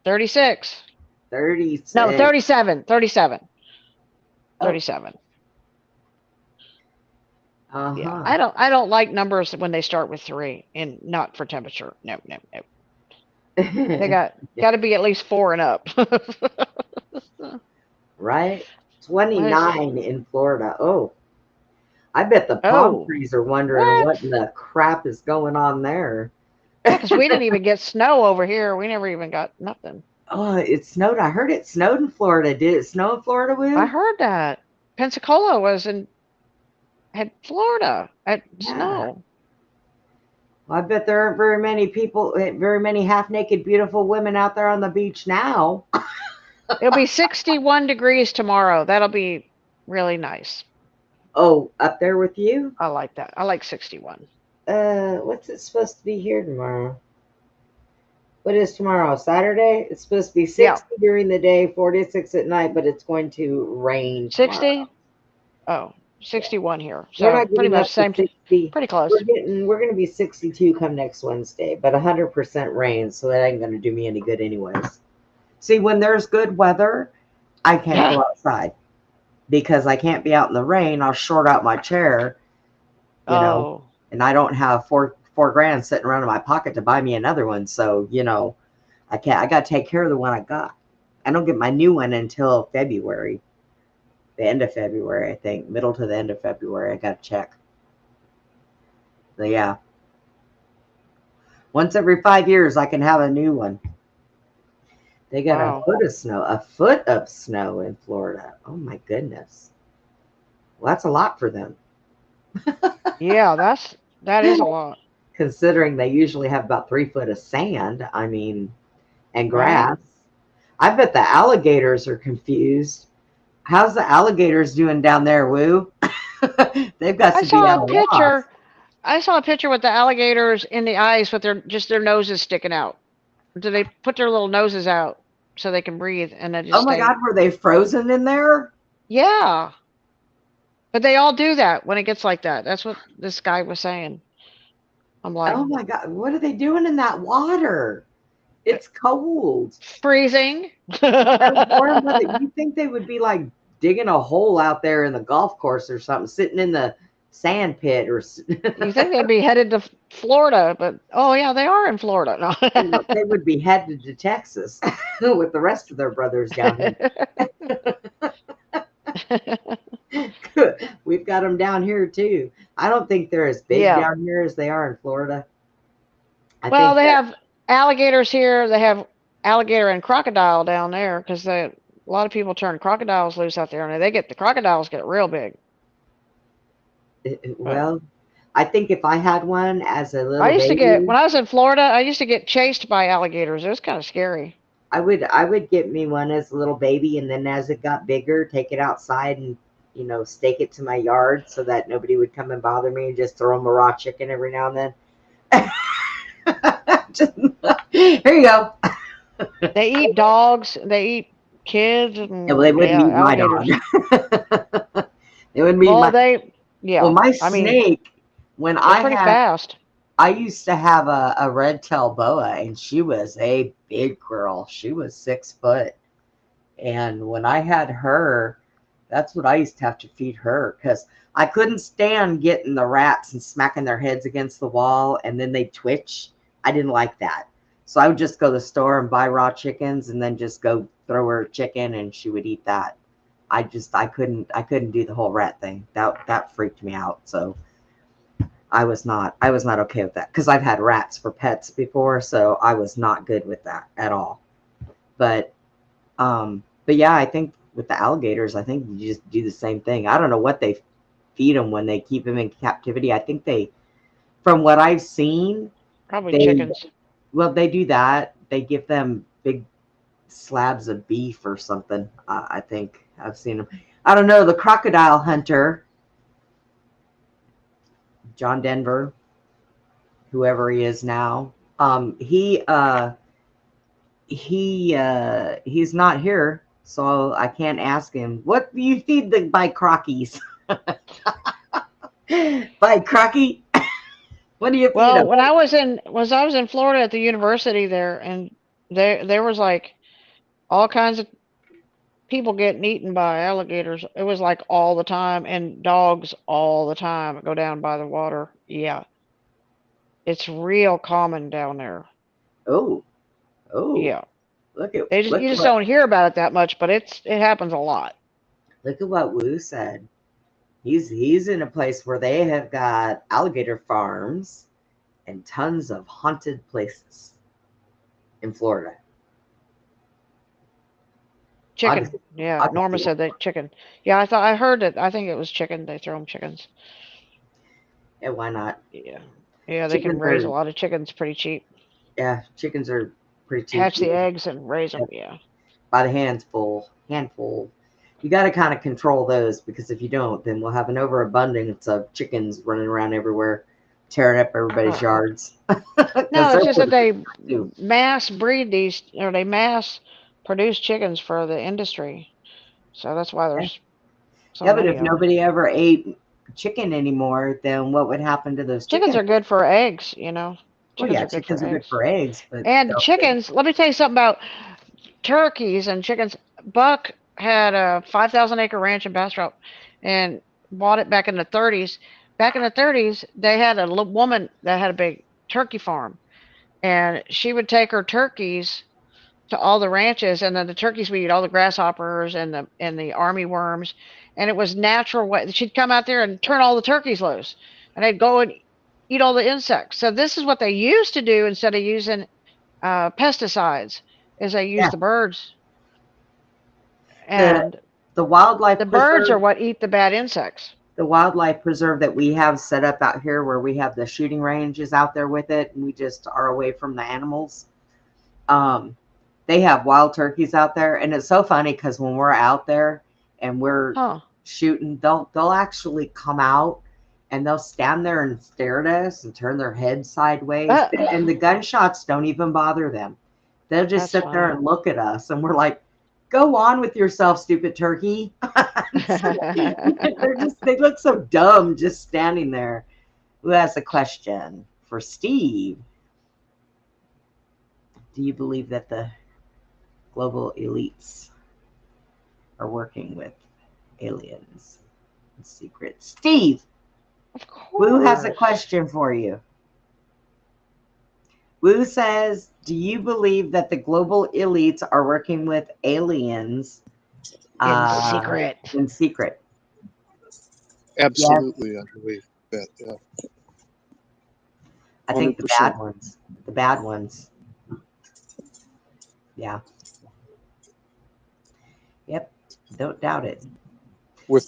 36. 36. No, 37. 37. Oh. 37. Uh-huh. Yeah. I don't like numbers when they start with 3 and not for temperature. No. They got to be at least 4 and up. Right? 29 in Florida. Oh. I bet the palm trees are wondering what in the crap is going on there. Yeah, because we didn't even get snow over here. We never even got nothing. Oh, it snowed. I heard it snowed in Florida. Did it snow in Florida, Will? I heard that. Pensacola had Florida at snow. Well, I bet there aren't very many half-naked, beautiful women out there on the beach now. It'll be 61 degrees tomorrow. That'll be really nice. Oh, up there with you? I like that. I like 61. What's it supposed to be here tomorrow? What is tomorrow? Saturday? It's supposed to be 60 during the day, 46 at night, but it's going to rain tomorrow. 60? Oh, 61 here. So pretty much same. Pretty close. We're going to be 62 come next Wednesday, but 100% rain, so that ain't going to do me any good anyways. See, when there's good weather, I can't go outside because I can't be out in the rain. I'll short out my chair, you know, and I don't have $4 grand sitting around in my pocket to buy me another one. So, you know, I got to take care of the one I got. I don't get my new one until February. the end of February, I think, middle to the end of February. I got to check. So yeah, once every 5 years, I can have a new one. They got a foot of snow in Florida. Oh my goodness. Well, that's a lot for them. Yeah, that is a lot. Considering they usually have about 3 foot of sand, I mean, and grass. Right. I bet the alligators are confused. How's the alligators doing down there, Woo? They've got to be at a loss. I saw a picture with the alligators in the ice with their noses sticking out. Do they put their little noses out so they can breathe and then just Oh my God, were they frozen in there? Yeah. But they all do that when it gets like that. That's what this guy was saying. I'm like, oh my God, what are they doing in that water? It's cold. Freezing. You think they would be like digging a hole out there in the golf course or something, sitting in the sand pit or you think they'd be headed to Florida, but oh yeah, they are in Florida. No. They would be headed to Texas with the rest of their brothers down here. We've got them down here too. I don't think they're as big down here as they are in Florida. Well, they have alligators here. They have alligator and crocodile down there because a lot of people turn crocodiles loose out there, and the crocodiles get real big. Well, I think if I had one as a little baby, when I was in Florida, I used to get chased by alligators. It was kind of scary. I would get me one as a little baby, and then as it got bigger, take it outside and stake it to my yard so that nobody would come and bother me, and just throw them a raw chicken every now and then. Here you go. They eat dogs. They eat kids. And, yeah, well, they wouldn't eat my dog. They wouldn't eat my. Well, my snake. When pretty fast. I used to have a red-tailed boa, and she was a big girl. She was 6 foot, and when I had her, that's what I used to have to feed her because I couldn't stand getting the rats and smacking their heads against the wall, and then they twitch. I didn't like that. So I would just go to the store and buy raw chickens and then just go throw her chicken and she would eat that. I couldn't do the whole rat thing. That freaked me out. So I was not okay with that because I've had rats for pets before, so I was not good with that at all. But yeah, I think with the alligators, I think you just do the same thing. I don't know what they feed them when they keep them in captivity. I think from what I've seen, probably chickens. Well, they do that. They give them big slabs of beef or something. I think I've seen them. I don't know. The crocodile hunter, John Denver, whoever he is now, he's not here, so I can't ask him. What do you feed my crockies? By crocky? What do you feed them? When I was in Florida at the university there, and there was like all kinds of people getting eaten by alligators. It was like all the time, and dogs all the time go down by the water. Yeah, it's real common down there. Oh, yeah. You just don't hear about it that much, but it happens a lot. Look at what Wu said. He's in a place where they have got alligator farms and tons of haunted places in Florida. Chicken. Yeah, Norma said that chicken. Yeah, I heard it. I think it was chicken. They throw them chickens. Yeah, why not? Yeah. Yeah, they can raise a lot of chickens pretty cheap. Yeah, chickens are pretty cheap. Hatch the eggs and raise them, yeah. By the handful. You got to kind of control those because if you don't, then we'll have an overabundance of chickens running around everywhere, tearing up everybody's yards. No, it's just that they mass breed these, or they mass produce chickens for the industry. So that's why there's so but if nobody ever ate chicken anymore, then what would happen to those chickens? Chickens are good for eggs, you know. Chickens are good for eggs. And chickens, let me tell you something about turkeys and chickens. Buck had a 5,000-acre ranch in Bastrop and bought it back in the 30s. Back in the 30s, they had a woman that had a big turkey farm, and she would take her turkeys to all the ranches, and then the turkeys would eat all the grasshoppers and the army worms, and it was natural way. She'd come out there and turn all the turkeys loose, and they'd go and eat all the insects. So this is what they used to do instead of using pesticides, is they use Yeah. the birds, The and the wildlife the birds are preserve, what eat the bad insects. the wildlife preserve that we have set up out here, where we have the shooting ranges out there with it, and we just are away from the animals. They have wild turkeys out there, and it's so funny because when we're out there and we're shooting, they'll actually come out and they'll stand there and stare at us and turn their head sideways, and the gunshots don't even bother them. They'll just sit there and look at us, and we're like, "Go on with yourself, stupid turkey." They look so dumb just standing there. Who has a question for Steve? Do you believe that the global elites are working with aliens in secret? Steve, Of course. Woo has a question for you. Woo says, do you believe that the global elites are working with aliens in secret? In secret. Absolutely, yes. I believe that. Yeah. I think the bad ones. The bad ones. Yeah. Yep. Don't doubt it. With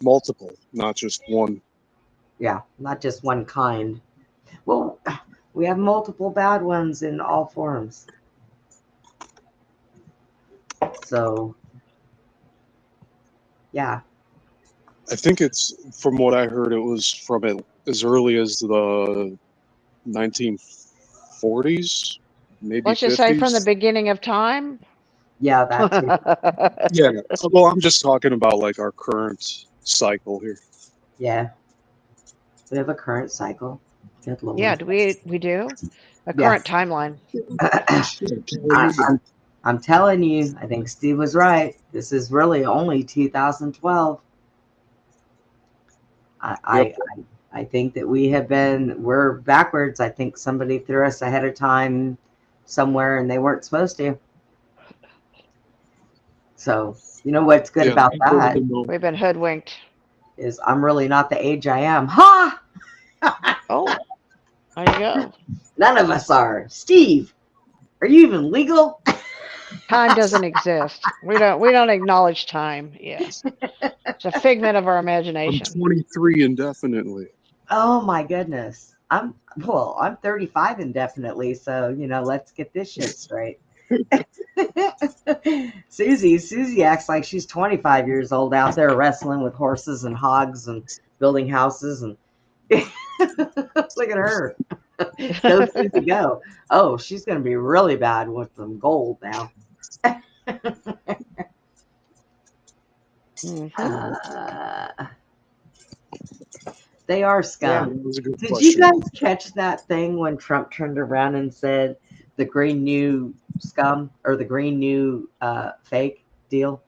multiple, not just one. Yeah, not just one kind. Well, we have multiple bad ones in all forms. So, yeah. I think it's, from what I heard, it was from it as early as the 1940s, maybe Let's 50s. just say from the beginning of time. Yeah, that too. Yeah. Well, I'm just talking about like our current cycle here. Yeah. We have a current cycle. Good Lord. Yeah, we do a current timeline. I'm telling you, I think Steve was right. This is really only 2012. I think that we're backwards. I think somebody threw us ahead of time somewhere and they weren't supposed to. So, you know what's good about that? We've been hoodwinked. Is I'm really not the age I am. Ha! Oh, there you go. None of us are. Steve, are you even legal? Time doesn't exist. We don't acknowledge time. Yes. It's a figment of our imagination. I'm 23 indefinitely. Oh my goodness. I'm 35 indefinitely, so let's get this shit straight. Susie acts like she's 25 years old out there wrestling with horses and hogs and building houses, and look at her. Go Susie, go. Oh, she's gonna be really bad with some gold now. They are scum. Yeah, Did you guys catch that thing when Trump turned around and said the green new scum, or the green new fake deal?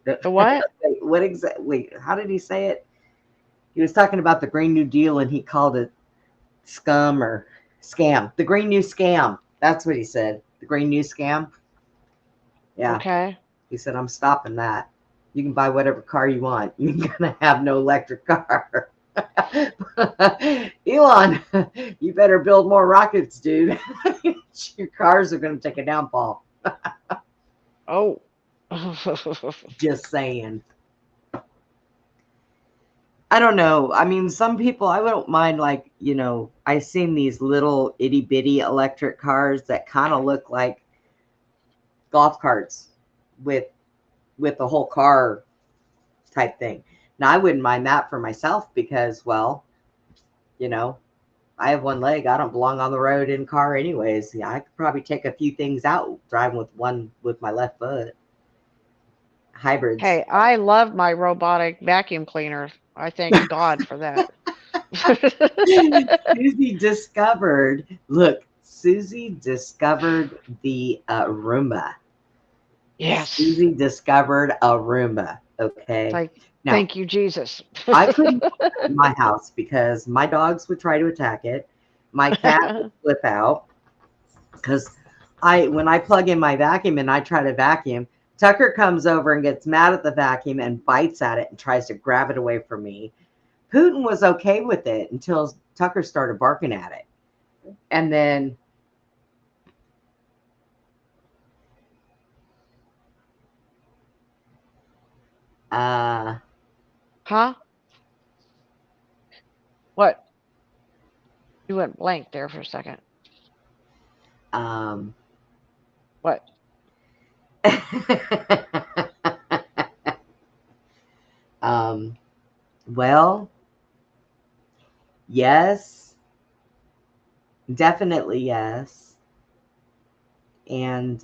The what? What exactly? How did he say it? He was talking about the Green New Deal and he called it scum or scam. The green new scam. That's what he said. The green new scam. Yeah. Okay. He said, I'm stopping that. You can buy whatever car you want. You're going to have no electric car. Elon, you better build more rockets, dude. Your cars are going to take a downfall. Oh. Just saying. I don't know. I mean, some people, I don't mind, like, I've seen these little itty bitty electric cars that kind of look like golf carts with the whole car type thing. Now, I wouldn't mind that for myself because, well, I have one leg. I don't belong on the road in car anyways. Yeah, I could probably take a few things out driving with my left foot. Hybrids. Hey, I love my robotic vacuum cleaner. I thank God for that. Susie discovered the Roomba. Yes. Susie discovered a Roomba. Okay. Now, thank you, Jesus. I couldn't put it in my house because my dogs would try to attack it. My cat would flip out because when I plug in my vacuum and I try to vacuum, Tucker comes over and gets mad at the vacuum and bites at it and tries to grab it away from me. Putin was okay with it until Tucker started barking at it. And then Huh? What? You went blank there for a second. What? Well, yes, definitely yes. And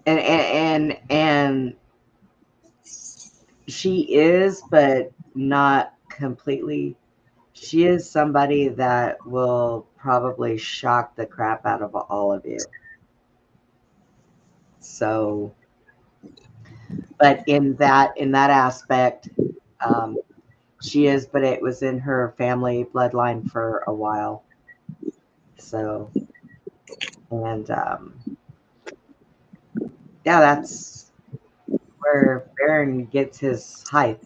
and she is, but not completely. She is somebody that will probably shock the crap out of all of you. So, but in that aspect, she is, but it was in her family bloodline for a while. So, and yeah, that's where Baron gets his height.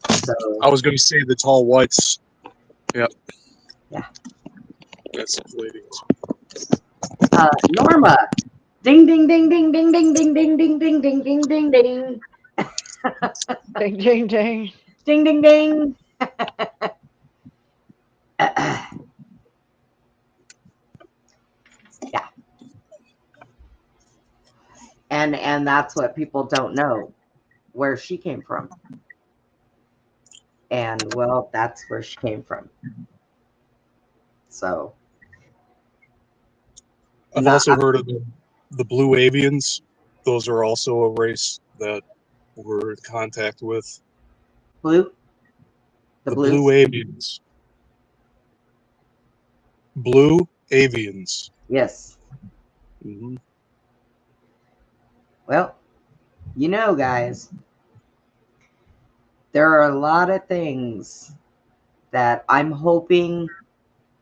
So I was going to say the tall whites. Yep. Yeah. That's the lady. Norma. Ding ding ding ding ding ding ding ding ding ding ding ding ding ding. Ding ding ding. Ding ding ding. Yeah. And that's what people don't know, where she came from. And well, that's where she came from. So I've also heard of the blue avians. Those are also a race that we're in contact with. Blue? The blue avians. Blue avians. Yes. Mm-hmm. Well, guys, there are a lot of things that I'm hoping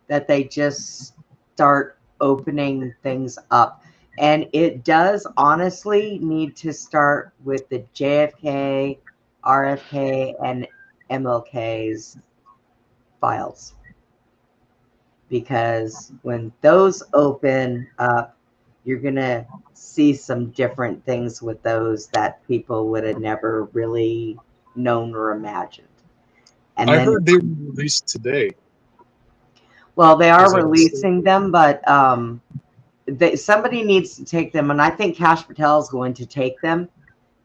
that they just start opening things up. And it does honestly need to start with the JFK, RFK, and MLK's files. Because when those open up, you're going to see some different things with those that people would have never really known or imagined. And I heard they were released today. Well, they are releasing them, but somebody needs to take them, and I think Cash Patel is going to take them,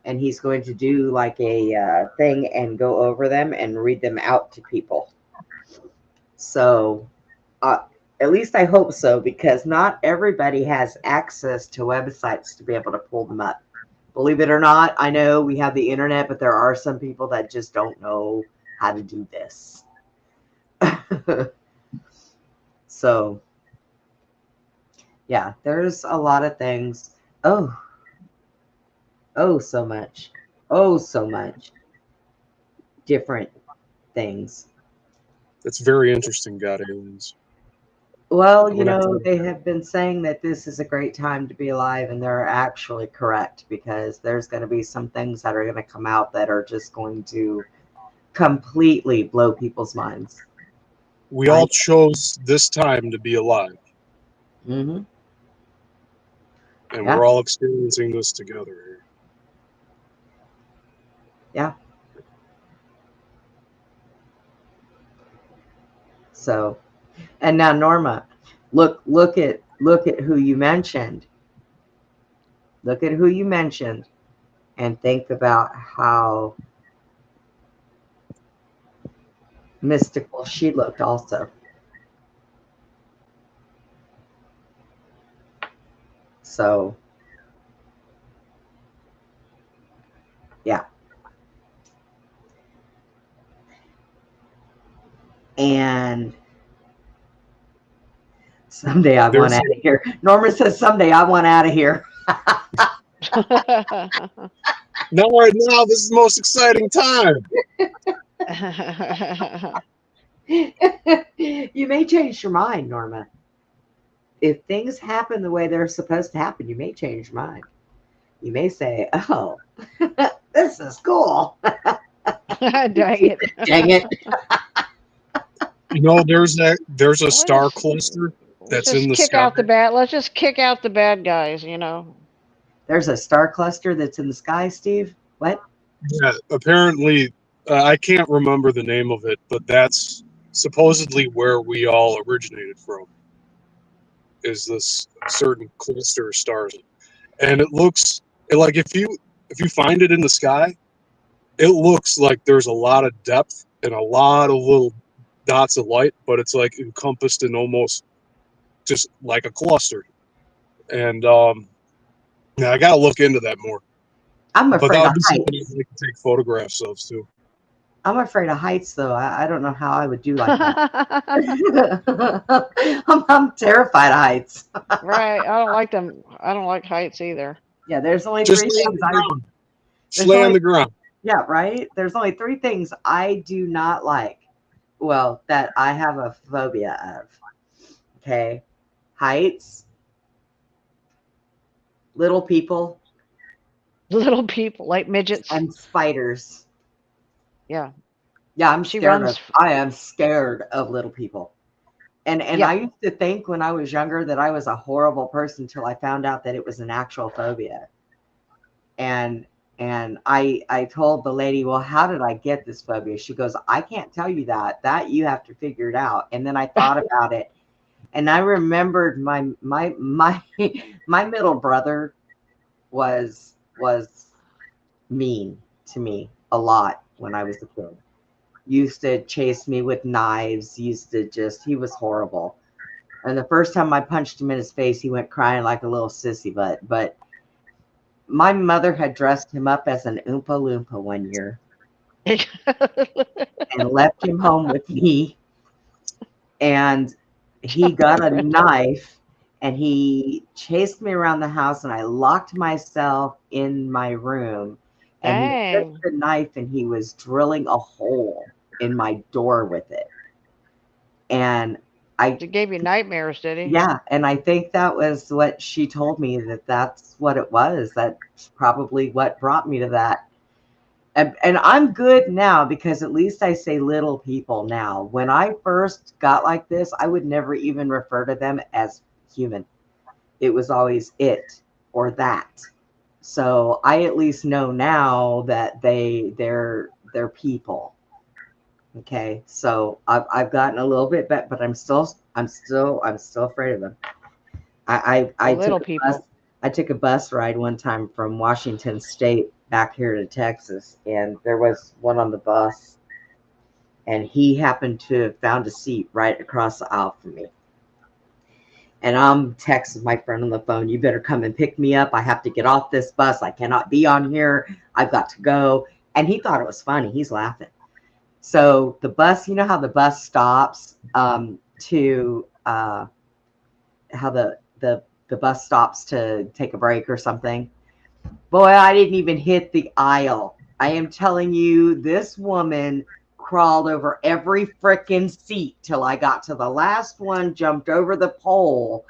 and he's going to do like a thing and go over them and read them out to people. So, at least I hope so, because not everybody has access to websites to be able to pull them up. Believe it or not, I know we have the internet, but there are some people that just don't know how to do this. So, yeah, there's a lot of things. Oh, so much. Oh, so much. Different things. That's very interesting, God Aliens. Well, they have been saying that this is a great time to be alive, and they're actually correct, because there's going to be some things that are going to come out that are just going to completely blow people's minds. We all chose this time to be alive. Mm-hmm. And we're all experiencing this together. Yeah. So, and now Norma, look at who you mentioned. Look at who you mentioned, and think about how mystical she looked also. So, yeah. And someday I want out of here. Norma says someday I want out of here. Not right now. This is the most exciting time. You may change your mind, Norma. If things happen the way they're supposed to happen, you may change your mind. You may say, "Oh, this is cool." Dang it. Dang it. There's a star cluster that's in the sky. Let's just kick out the bad guys, There's a star cluster that's in the sky, Steve. What? Yeah, apparently, I can't remember the name of it, but that's supposedly where we all originated from. Is this certain cluster of stars, and it looks like if you find it in the sky, it looks like there's a lot of depth and a lot of little dots of light, but it's like encompassed in almost just like a cluster. And yeah, I gotta look into that more. I'm afraid but that would of be heights. something I'd like to take photographs of too. I'm afraid of heights, though. I don't know how I would do like that. I'm terrified of heights. Right. I don't like them. I don't like heights either. Yeah, there's only Just three lay on things the ground. Just there's lay on only- the ground. Yeah, right? There's only three things I do not like. Well, that I have a phobia of. Okay. Heights, little people, Little people like midgets. and spiders. Yeah. Yeah, I am scared of little people. And Yeah. I used to think when I was younger that I was a horrible person until I found out that it was an actual phobia. And I told the lady, "Well, how did I get this phobia?" She goes, "I can't tell you that. That you have to figure it out." And then I thought about it, and I remembered my middle brother was mean to me a lot when I was a kid. Used to chase me with knives, he was horrible. And the first time I punched him in his face, he went crying like a little sissy butt. But my mother had dressed him up as an Oompa Loompa one year and left him home with me. And he got a knife and he chased me around the house, and I locked myself in my room. And he took the knife and he was drilling a hole in my door with it. And it gave you nightmares, did he? Yeah, and I think that was what she told me, that's what it was. That's probably what brought me to that. And I'm good now because at least I say little people now. When I first got like this, I would never even refer to them as human. It was always it or that. So I at least know now that they're people. Okay, so I've gotten a little bit better, but I'm still afraid of them. I took a bus ride one time from Washington State back here to Texas, and there was one on the bus, and he happened to have found a seat right across the aisle from me. And I'm texting my friend on the phone, "You better come and pick me up. I have to get off this bus. I cannot be on here. I've got to go." And he thought it was funny. He's laughing. So the bus, you know how the bus stops to how the bus stops to take a break or something. Boy, I didn't even hit the aisle. I am telling you, this woman crawled over every frickin' seat till I got to the last one, jumped over the pole,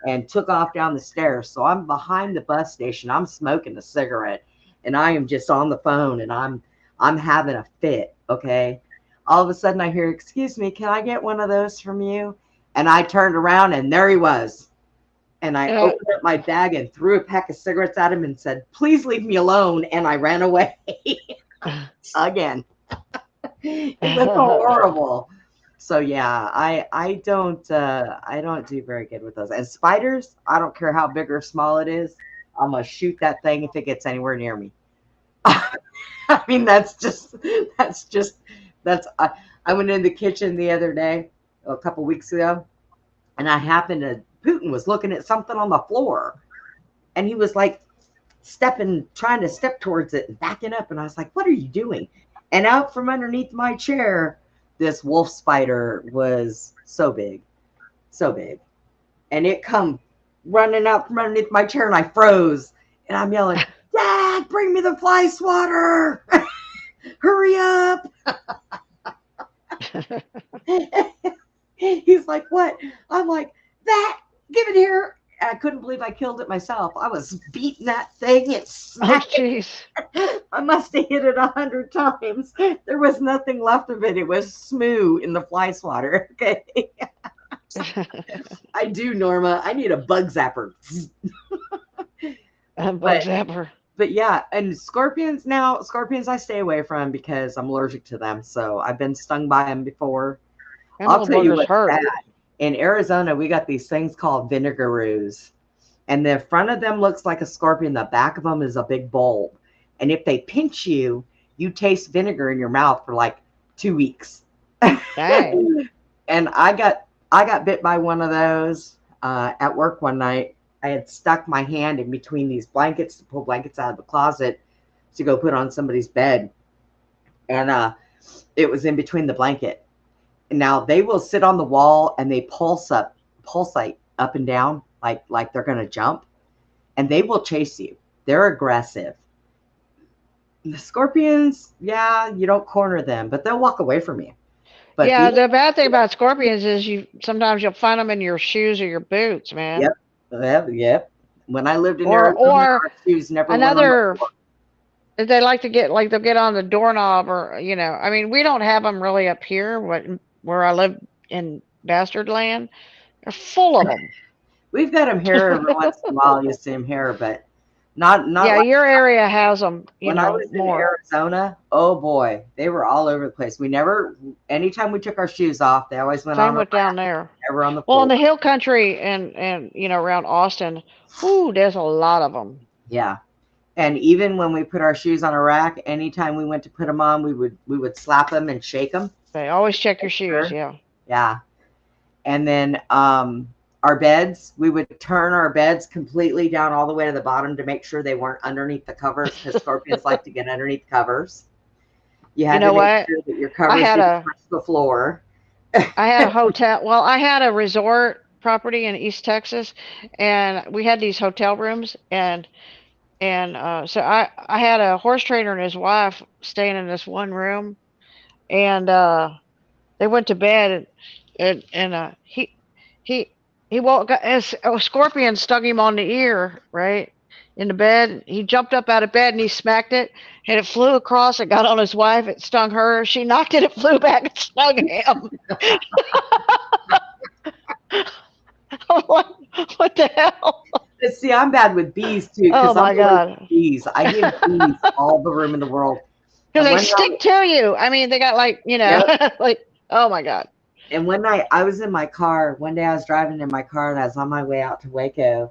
and took off down the stairs. So I'm behind the bus station. I'm smoking a cigarette, and I am just on the phone, and I'm having a fit. Okay. All of a sudden, I hear, "Excuse me, can I get one of those from you?" And I turned around, and there he was. And I opened up my bag and threw a pack of cigarettes at him and said, "Please leave me alone." And I ran away again. It was horrible. So yeah, I don't do very good with those. And spiders, I don't care how big or small it is, I'm gonna shoot that thing if it gets anywhere near me. I mean, I went in the kitchen the other day, a couple weeks ago, and Putin was looking at something on the floor, and he was like trying to step towards it and backing up. And I was like, "What are you doing?" And out from underneath my chair, this wolf spider was so big. And it come running out from underneath my chair, and I froze, and I'm yelling, "Dad, bring me the fly swatter. Hurry up." He's like, what? I'm like, that, give it here. And I couldn't believe I killed it myself. I was beating that thing. It Oh, smacked. jeez. I must have hit it 100 times. There was nothing left of it. It was smooth in the fly swatter. Okay. I do, Norma. I need a bug zapper. Bug zapper. But yeah, and scorpions I stay away from because I'm allergic to them. So I've been stung by them before. I'll tell you what's bad. In Arizona, we got these things called vinegaroos. And the front of them looks like a scorpion. The back of them is a big bulb. And if they pinch you, you taste vinegar in your mouth for like 2 weeks. Dang. And I got bit by one of those at work one night. I had stuck my hand in between these blankets to pull blankets out of the closet to go put on somebody's bed. And it was in between the blanket. And now they will sit on the wall and they pulsate up and down like they're going to jump. And they will chase you. They're aggressive. The scorpions, yeah, you don't corner them, but they'll walk away from you. But yeah, the bad thing about scorpions is sometimes you'll find them in your shoes or your boots, man. Yep. When I lived in Arizona, our shoes never another. They like to get they'll get on the doorknob or I mean we don't have them really up here, where I live in Bastard Land. They're full of them. We've got them here every once in a while. You see them here, but not. Yeah, like your area has them. When I was more. In Arizona, oh boy, they were all over the place. We never. Anytime we took our shoes off, they always went on. Same with down there. Never on the floor. Well, in the hill country and around Austin, there's a lot of them. Yeah, and even when we put our shoes on a rack, anytime we went to put them on, we would slap them and shake them. They always check your shoes. Yeah. Yeah, and then our beds, we would turn our beds completely down all the way to the bottom to make sure they weren't underneath the covers because scorpions like to get underneath covers. You had to make sure that your covers didn't touch the floor. I had a hotel. Well, I had a resort property in East Texas, and we had these hotel rooms, and so I had a horse trainer and his wife staying in this one room, and they went to bed, and he woke up as a scorpion stung him on the ear, right in the bed. He jumped up out of bed and he smacked it, and it flew across. It got on his wife. It stung her. She knocked it. It flew back and stung him. What the hell? See, I'm bad with bees too. Oh my God, bees! I give bees all the room in the world because they stick to you. I mean, they got Yep. like, oh my God. And one night I was in my car. One day I was driving in my car and I was on my way out to Waco.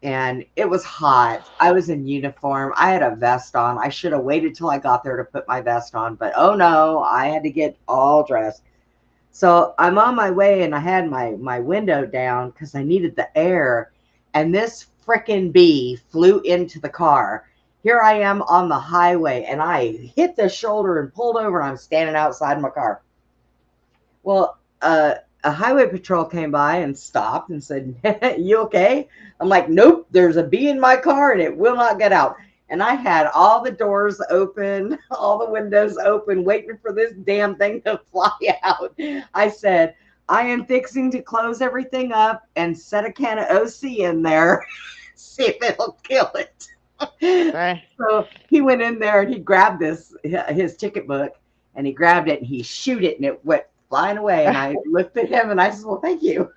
And it was hot. I was in uniform. I had a vest on. I should have waited till I got there to put my vest on. But oh no, I had to get all dressed. So I'm on my way and I had my window down because I needed the air. And this frickin' bee flew into the car. Here I am on the highway and I hit the shoulder and pulled over and I'm standing outside my car. Well, a highway patrol came by and stopped and said, "You okay?" I'm like, "Nope, there's a bee in my car and it will not get out." And I had all the doors open, all the windows open, waiting for this damn thing to fly out. I said, "I am fixing to close everything up and set a can of OC in there, see if it'll kill it." Right. So he went in there and he grabbed his ticket book and he grabbed it and he shoot it and it went flying away. And I looked at him and I said, "Well, thank you."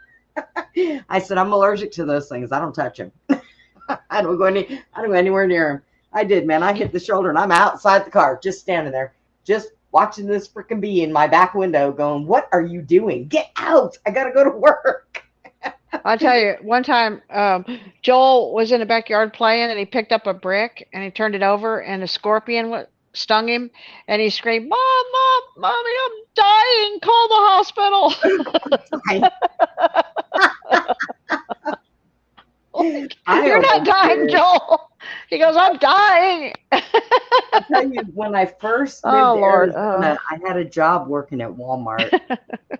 I said, "I'm allergic to those things. I don't touch them." I don't go anywhere near him. I did, man. I hit the shoulder and I'm outside the car, just standing there, just watching this freaking bee in my back window going, "What are you doing? Get out. I got to go to work." I'll tell you, one time Joel was in the backyard playing and he picked up a brick and he turned it over and a scorpion stung him and he screamed, "Mom, Mommy, I'm dying. Call the hospital." You're not dying, Joel. He goes, "I'm dying." I'll tell you, when I first moved to Arizona, I had a job working at Walmart.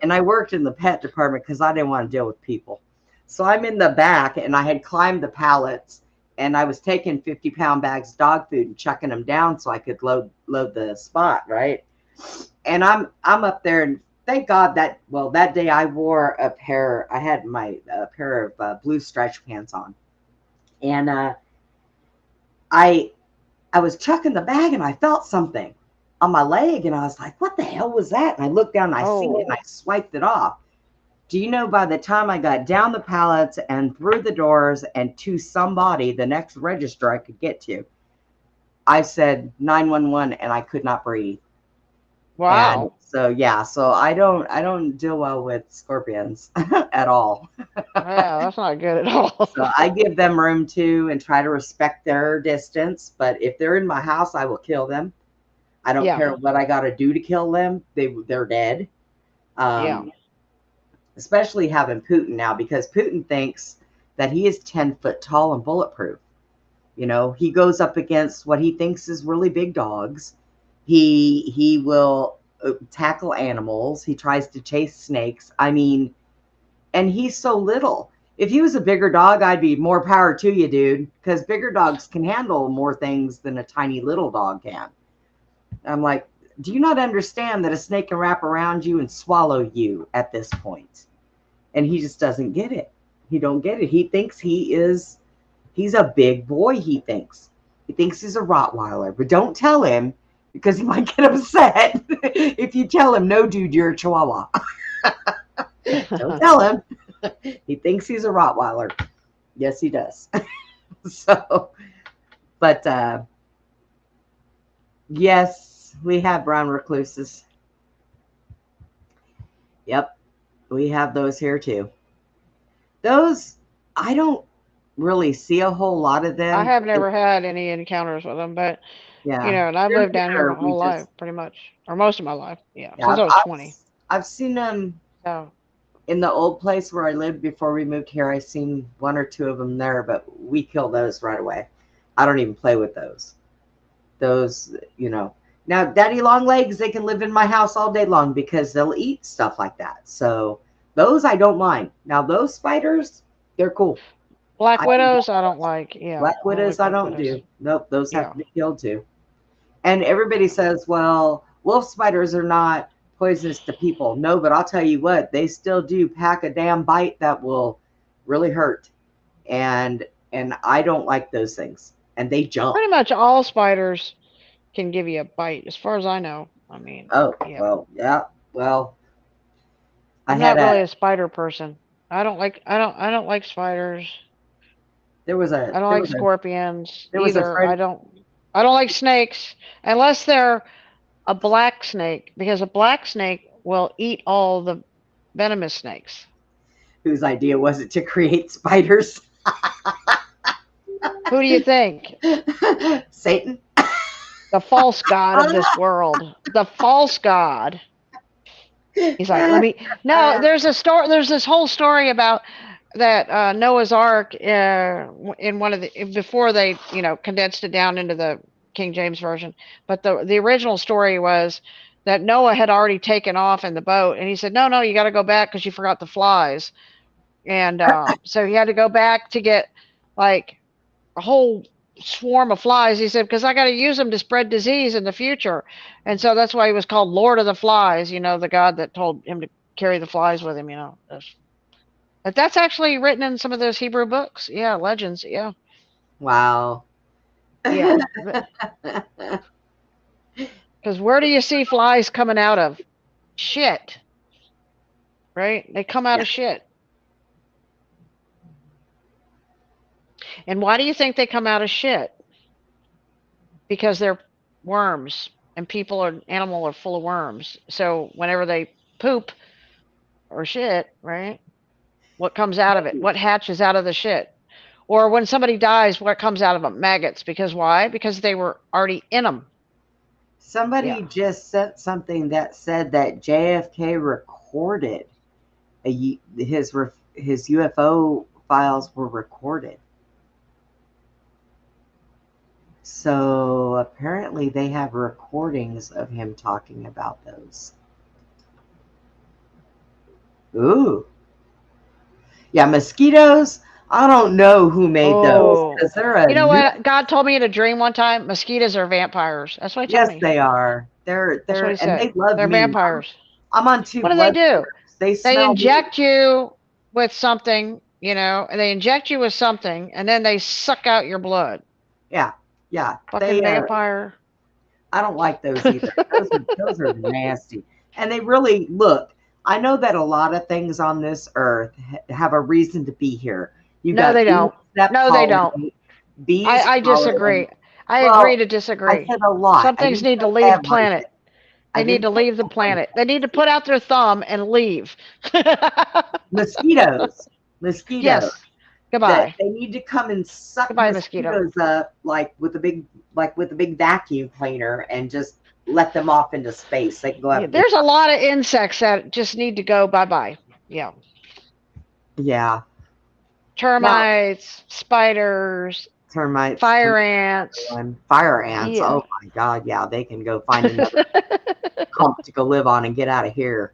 And I worked in the pet department because I didn't want to deal with people. So I'm in the back and I had climbed the pallets and I was taking 50-pound bags of dog food and chucking them down so I could load the spot, right? And I'm up there, and thank God that day I wore I had a pair of blue stretch pants on, and I was chucking the bag, and I felt something on my leg, and I was like, what the hell was that? And I looked down, and I see it, and I swiped it off. Do you know, by the time I got down the pallets and through the doors and to somebody, the next register I could get to, I said 911, and I could not breathe. Wow. And so yeah, so I don't deal well with scorpions at all. Yeah, that's not good at all. So I give them room too and try to respect their distance. But if they're in my house, I will kill them. I don't care what I got to do to kill them. They're dead. Especially having Putin now, because Putin thinks that he is 10 foot tall and bulletproof. You know, he goes up against what he thinks is really big dogs. He will tackle animals. He tries to chase snakes. I mean, and he's so little. If he was a bigger dog, I'd be more power to you, dude, because bigger dogs can handle more things than a tiny little dog can. I'm like, do you not understand that a snake can wrap around you and swallow you at this point? And he just doesn't get it. He don't get it. He thinks he's a big boy, he thinks. He thinks he's a Rottweiler, but don't tell him, because he might get upset if you tell him, no, dude, you're a Chihuahua. Don't tell him. He thinks he's a Rottweiler. Yes, he does. So, but yes, we have brown recluses. Yep, we have those here too. Those, I don't really see a whole lot of them. I have never had any encounters with them, but yeah, you know, and I've lived down here my whole life, pretty much, or most of my life. Yeah, since I was 20. I've seen them. In the old place where I lived before we moved here, I seen one or two of them there, but we kill those right away. I don't even play with those. Those, you know. Now, daddy long legs, they can live in my house all day long because they'll eat stuff like that. So those I don't mind. Now, those spiders, they're cool. Black widows, I don't like. Yeah. Black widows, I don't do. Nope, those have to be killed too. And everybody says, well, wolf spiders are not poisonous to people. No, but I'll tell you what, they still do pack a damn bite that will really hurt. And I don't like those things. And they jump. Pretty much all spiders can give you a bite, as far as I know. I mean, well, yeah. Well, I'm not really a spider person. I don't like spiders. I don't like scorpions either. I don't like snakes unless they're a black snake, because a black snake will eat all the venomous snakes. Whose idea was it to create spiders? Who do you think? Satan. The false god of this world. The false god. He's like, let me. No, there's a story. There's this whole story about that Noah's Ark in one of the, before they condensed it down into the King James version. But the original story was that Noah had already taken off in the boat, and he said, no, you got to go back because you forgot the flies. And so he had to go back to get like a whole swarm of flies. He said, because I got to use them to spread disease in the future. And so that's why he was called Lord of the Flies, the god that told him to carry the flies with him, But that's actually written in some of those Hebrew books. Yeah, legends. Yeah. Wow. Yeah. Because where do you see flies coming out of? Shit. Right? They come out of shit. And why do you think they come out of shit? Because they're worms, and animal are full of worms. So whenever they poop or shit, right? What comes out of it? What hatches out of the shit? Or when somebody dies, what comes out of them? Maggots. Because why? Because they were already in them. Somebody just sent something that said that JFK recorded his UFO files were recorded. So apparently they have recordings of him talking about those. Ooh. Yeah, mosquitoes. I don't know who made those Oh, because they're a you know new. what? God told me in a dream one time, mosquitoes are vampires. That's what he told Yes, me. they are. That's what he And said. they love They're me. vampires. I'm on two What do they blood do? sugars. They They smell me. inject you with something, and they inject you with something, and then they suck out your blood. Yeah, yeah. Fucking vampire. I don't like those either. Those are nasty. And they really look. I know that a lot of things on this earth have a reason to be here. You No, got they bees don't. that No, they don't. pollinate, bees I pollinate. disagree. I agree Well, to I disagree. said a lot. Some I things didn't need to say leave everything. planet. I They need didn't to say leave the everything. planet. They need to put out their thumb and leave. Mosquitoes. Mosquitoes. Yes. That Goodbye. they need to come and suck Goodbye, mosquito. mosquitoes up with a big vacuum cleaner and just let them off into space. They can go Yeah, have a good there's a lot of insects that just need to go bye-bye. Yeah. yeah. Now Termites, spiders, termites, fire ants. and fire ants. Yeah. Oh my god, yeah, they can go find another hump to go live on and get out of here.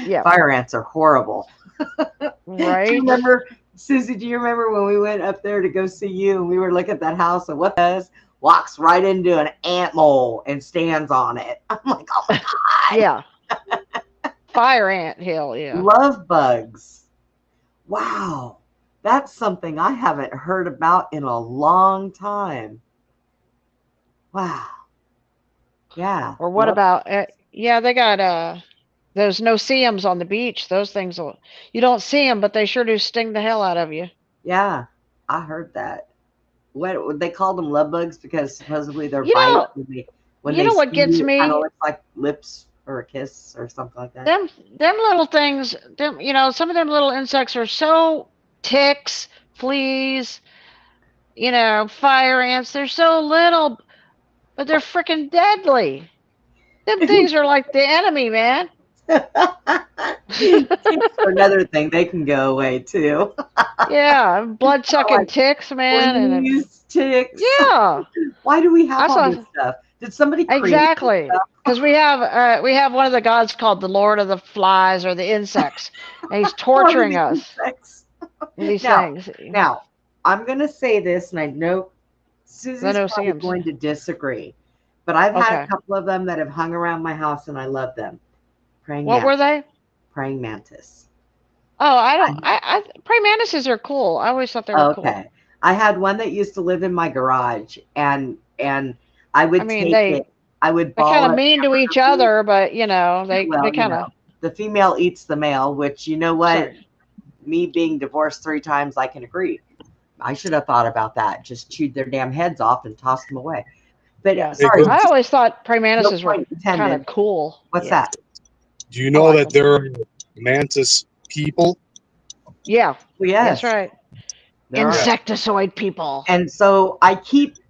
Yeah. Fire ants are horrible. Do you Right. remember, Susie? Do you remember when we went up there to go see you and we were looking at that house and what does walks right into an ant mole and stands on it? I'm like, oh my god. Yeah. Fire ant hill. Yeah. Love bugs. Wow, that's something I haven't heard about in a long time. Wow. Yeah. Or what about? Yeah, they got those no-see-ums on the beach. Those things you don't see them, but they sure do sting the hell out of you. Yeah, I heard that. What they called them love bugs because supposedly their You bite know, when you they know what sting gets you, it kind of me? looks like lips or a kiss or something like that. Them little things. Some of them little insects are so ticks, fleas, fire ants. They're so little, but they're freaking deadly. Them things are like the enemy, man. Ticks are another thing; they can go away too. Yeah, blood sucking Like ticks, man, and fleas, ticks. yeah, Why do we have I all saw this stuff? Did somebody create this exactly stuff? because we have one of the gods called the Lord of the Flies or the insects, and he's What are torturing these us insects? with these Now, things. now, I'm going to say this, and I know The Susie's probably no-see-ums. going to disagree, but I've had a Okay, couple of them that have hung around my house, and I love them. Praying what mantis. were they? Praying mantis. Oh, I don't. I praying mantises are cool. I always thought they were cool. Okay. I had one that used to live in my garage, and I I would mean, take it. I would they're kind ball of it. mean to each other, but they Well, kind of the female eats the male, which you know what? sorry. Me being divorced 3 times, I can agree. I should have thought about that. Just chewed their damn heads off and tossed them away. But Yeah, sorry, I always thought praying no mantises were point kind of intended. cool. What's Yeah, that? Do you I know like that them. there are mantis people? Yeah, Well, that's yes, right. there are. Insectoid people. And so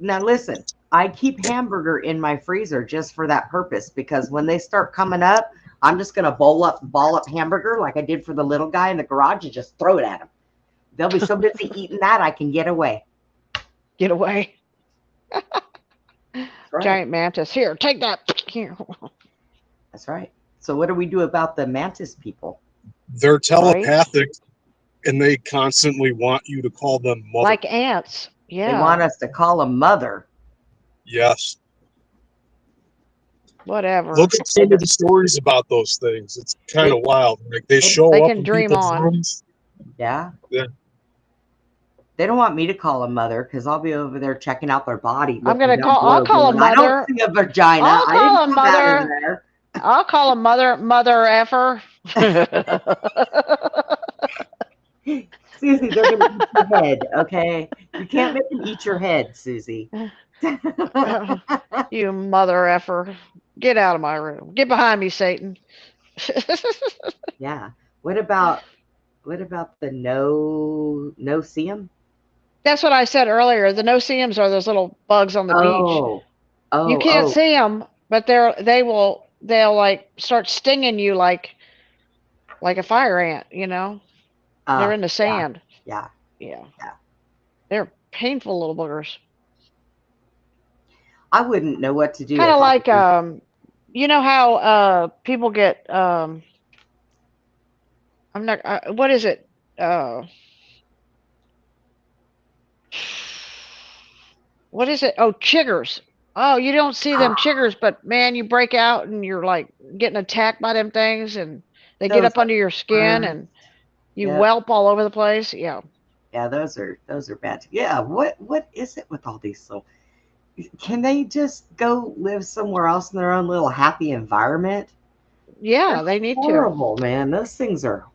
now listen, I keep hamburger in my freezer just for that purpose because when they start coming up, I'm just gonna ball up hamburger like I did for the little guy in the garage and just throw it at him. They'll be so busy eating that I can get away. Get away. Right. Giant mantis. Here, take that. Here. That's right. So what do we do about the mantis people? They're telepathic, and they constantly want you to call them mother. Like ants. Yeah. They want us to call them mother. Yes. Whatever. Look at some of the stories about those things. It's kind of wild. Like they show They up can in dream people's on. rooms. Yeah. Yeah. They don't want me to call them mother because I'll be over there checking out their body. I'll call them I mother. don't see a vagina. I'll I call didn't them put that in mother. there. I'll call them mother effer. Susie, they're going to eat your head, okay? You can't make them eat your head, Susie. You mother effer. Get out of my room. Get behind me, Satan. Yeah. What about the no-see-em? That's what I said earlier. The no-see-ums are those little bugs on the beach. You can't see them, but they'll like start stinging you like a fire ant, They're in the sand. Yeah. They're painful little boogers. I wouldn't know what to do. Kind of like you know how people get I'm not what is it? what is it? Oh, chiggers. Oh, you don't see them chiggers, but man, you break out and you're like getting attacked by them things, and they get Those up under your skin are, and you yep. whelp all over the place. Yeah. Yeah, those are bad. Yeah, what is it with all these? So can they just go live somewhere else in their own little happy environment? Yeah, They're they need to. horrible, man. Those things are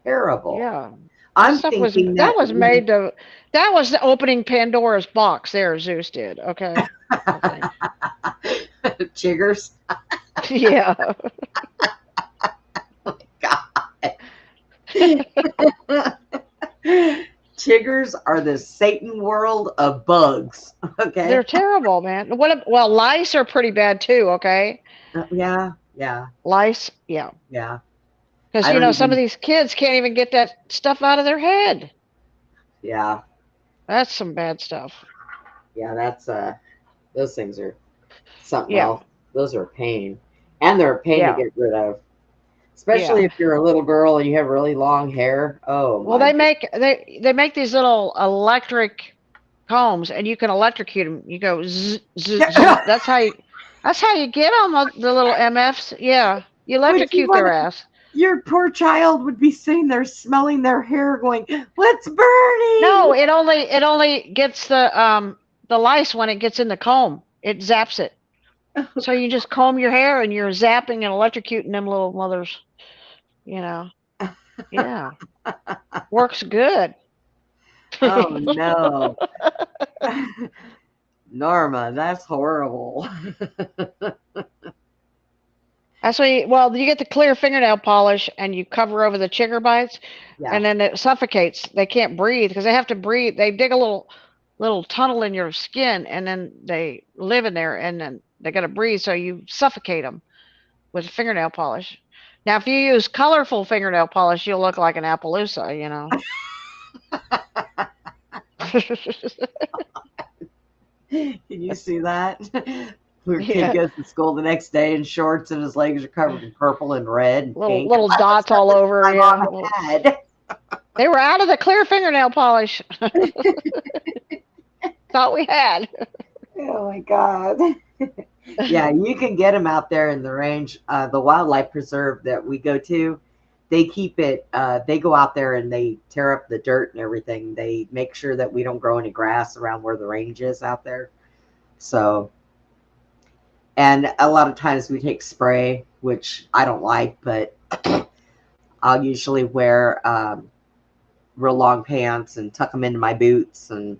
terrible. Yeah. I'm thinking That was made to that was the opening Pandora's box there, Zeus did. Okay. I think. Chiggers. Yeah. Oh my God. Chiggers are the Satan world of bugs. Okay. They're terrible, man. Well, lice are pretty bad too, okay? Yeah. Lice, yeah. Yeah. Because some of these kids can't even get that stuff out of their head. Yeah. That's some bad stuff. Yeah, that's those things are something else. Those are a pain. And they're a pain to get rid of. Especially if you're a little girl and you have really long hair. Oh, well, they make these little electric combs, and you can electrocute them. You go zzz, zzz, zzz. That's how you get them, the little MFs. Yeah, you electrocute their ass. Your poor child would be sitting there smelling their hair, going, "What's burning?" No, it only gets the lice when it gets in the comb. It zaps it. So you just comb your hair and you're zapping and electrocuting them little mothers. Yeah. Works good. Oh no. Norma, that's horrible. That's why you get the clear fingernail polish and you cover over the chigger bites, and then it suffocates. They can't breathe because they have to breathe. They dig a little tunnel in your skin, and then they live in there, and then they got to breathe. So you suffocate them with fingernail polish. Now, if you use colorful fingernail polish, you'll look like an Appaloosa, you know. Can you see that? Your kid goes to school the next day in shorts and his legs are covered in purple and red and pink. Little dots all over. Yeah. They were out of the clear fingernail polish. Thought we had. Oh my God. Yeah, you can get them out there in the range. The wildlife preserve that we go to, they keep it, they go out there and they tear up the dirt and everything. They make sure that we don't grow any grass around where the range is out there. So, and a lot of times we take spray, which I don't like, but I'll usually wear real long pants and tuck them into my boots and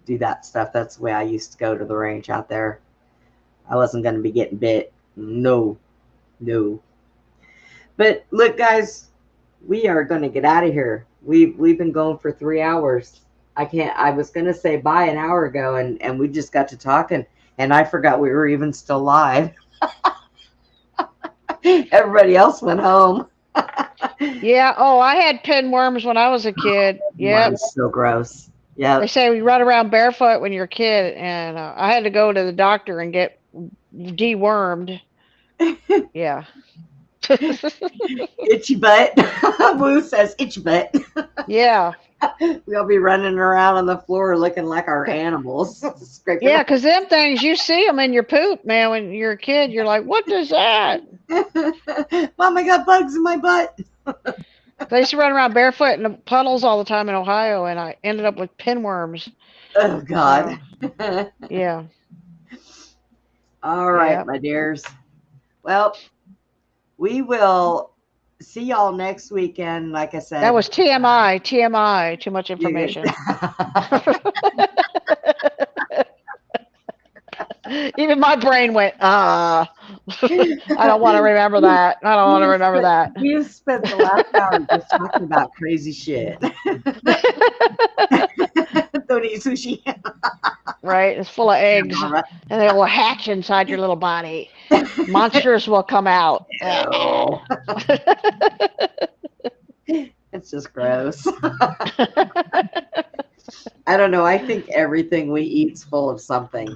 do that stuff. That's the way I used to go to the range out there. I wasn't going to be getting bit. No. But look, guys, we are going to get out of here. We've been going for 3 hours. I was going to say bye an hour ago, and we just got to talking, and I forgot we were even still live. Everybody else went home. Yeah. Oh, I had pinworms when I was a kid. Yeah. That's so gross. Yeah. They say we run around barefoot when you're a kid, and I had to go to the doctor and get dewormed. Yeah. Itchy butt. Woo says itchy butt. Yeah. We'll be running around on the floor looking like our animals. Yeah, because them things, you see them in your poop, man. When you're a kid, you're like, what is that? Mom, I got bugs in my butt. They used to run around barefoot in the puddles all the time in Ohio, and I ended up with pinworms. Oh, God. Yeah. All right, my dears. Well, we will see y'all next weekend. Like I said, that was TMI, too much information. Even my brain went, I don't want to remember that. I don't want to remember that. We've spent the last hour just talking about crazy shit. Don't eat sushi. Right, it's full of eggs, and they will hatch inside your little body. Monsters will come out. It's just gross. I don't know. I think everything we eat's full of something.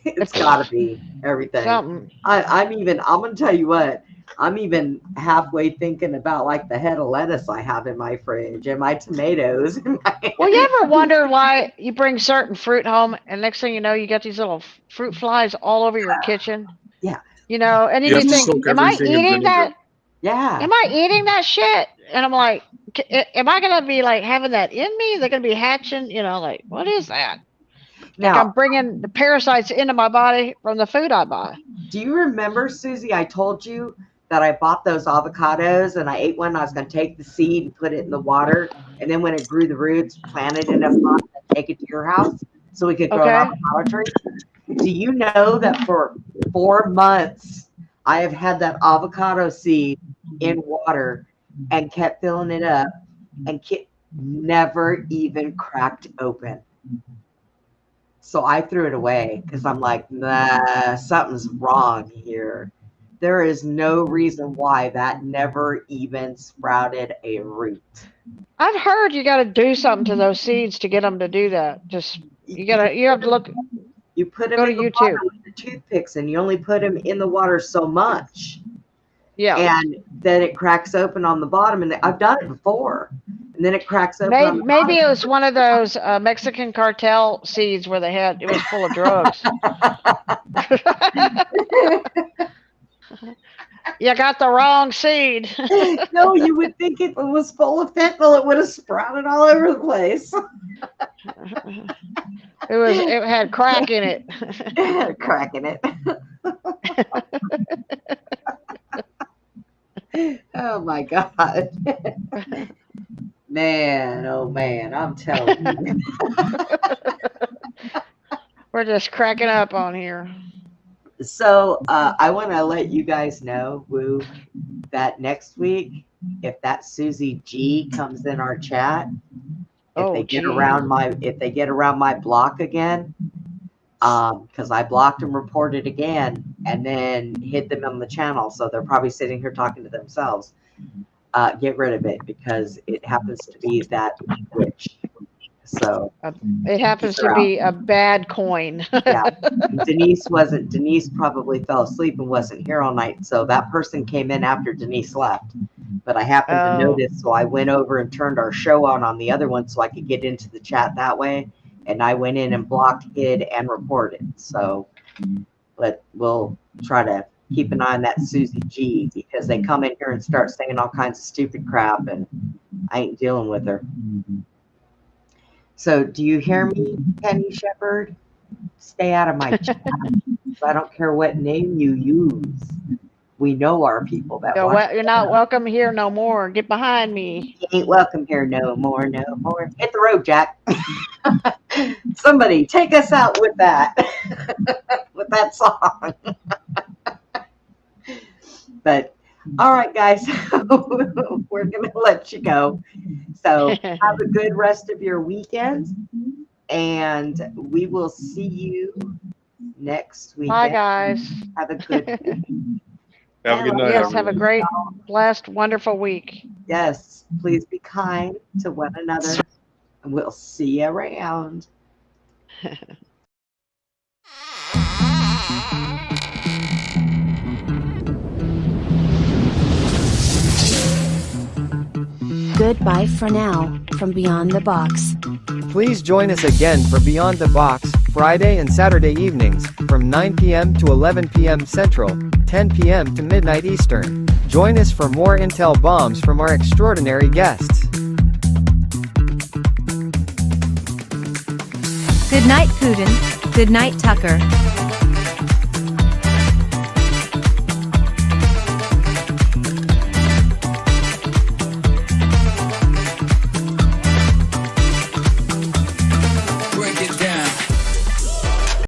It's got to be everything. Something. I'm going to tell you what. I'm even halfway thinking about like the head of lettuce I have in my fridge and my tomatoes. Well, you ever wonder why you bring certain fruit home and next thing you know, you get these little fruit flies all over your kitchen? Yeah. You know, and then you think, am I eating that? Yeah. Am I eating that shit? And I'm like, am I going to be like having that in me? They're going to be hatching, you know, like, what is that? Now, like I'm bringing the parasites into my body from the food I buy. Do you remember, Susie, I told you that I bought those avocados and I ate one. I was going to take the seed and put it in the water. And then when it grew the roots, plant it in a pot and take it to your house so we could grow an avocado tree. Do you know that for 4 months, I have had that avocado seed in water and kept filling it up and never even cracked open. So I threw it away because I'm like, nah, something's wrong here. There is no reason why that never even sprouted a root. I've heard you got to do something to those seeds to get them to do that. Just you have to look. You put them in the water with the toothpicks, and you only put them in the water so much. Yeah. And then it cracks open on the bottom, and I've done it before. And then it cracks open. Maybe it was one of those Mexican cartel seeds where it was full of drugs. You got the wrong seed. No, you would think if it was full of fentanyl, it would have sprouted all over the place. It had crack in it. It had a crack in it. Oh my God. Man, oh man, I'm telling you. We're just cracking up on here. So I want to let you guys know, Woo, that next week, if that Susie G comes in our chat, if they get around my block again, because I blocked and reported again and then hid them on the channel, so they're probably sitting here talking to themselves. Get rid of it because it happens to be that witch. So it happens to be a bad coin. Yeah. Denise probably fell asleep and wasn't here all night. So that person came in after Denise left. But I happened to notice, so I went over and turned our show on the other one so I could get into the chat that way. And I went in and blocked, hid, and reported. So but we'll try to keep an eye on that Susie G because they come in here and start saying all kinds of stupid crap and I ain't dealing with her. So do you hear me, Penny Shepherd? Stay out of my chat. I don't care what name you use. We know our people that you're not welcome here no more. Get behind me. You ain't welcome here no more, no more. Hit the road, Jack. Somebody take us out with that. With that song. But all right, guys, we're going to let you go. So have a good rest of your weekend, and we will see you next weekend. Bye, guys. Have a good week. Have a good night. Yes, have a great, blessed, wonderful week. Yes, please be kind to one another, and we'll see you around. Goodbye for now, from Beyond the Box. Please join us again for Beyond the Box, Friday and Saturday evenings, from 9 p.m. to 11 p.m. Central, 10 p.m. to midnight Eastern. Join us for more intel bombs from our extraordinary guests. Good night, Putin. Good night, Tucker.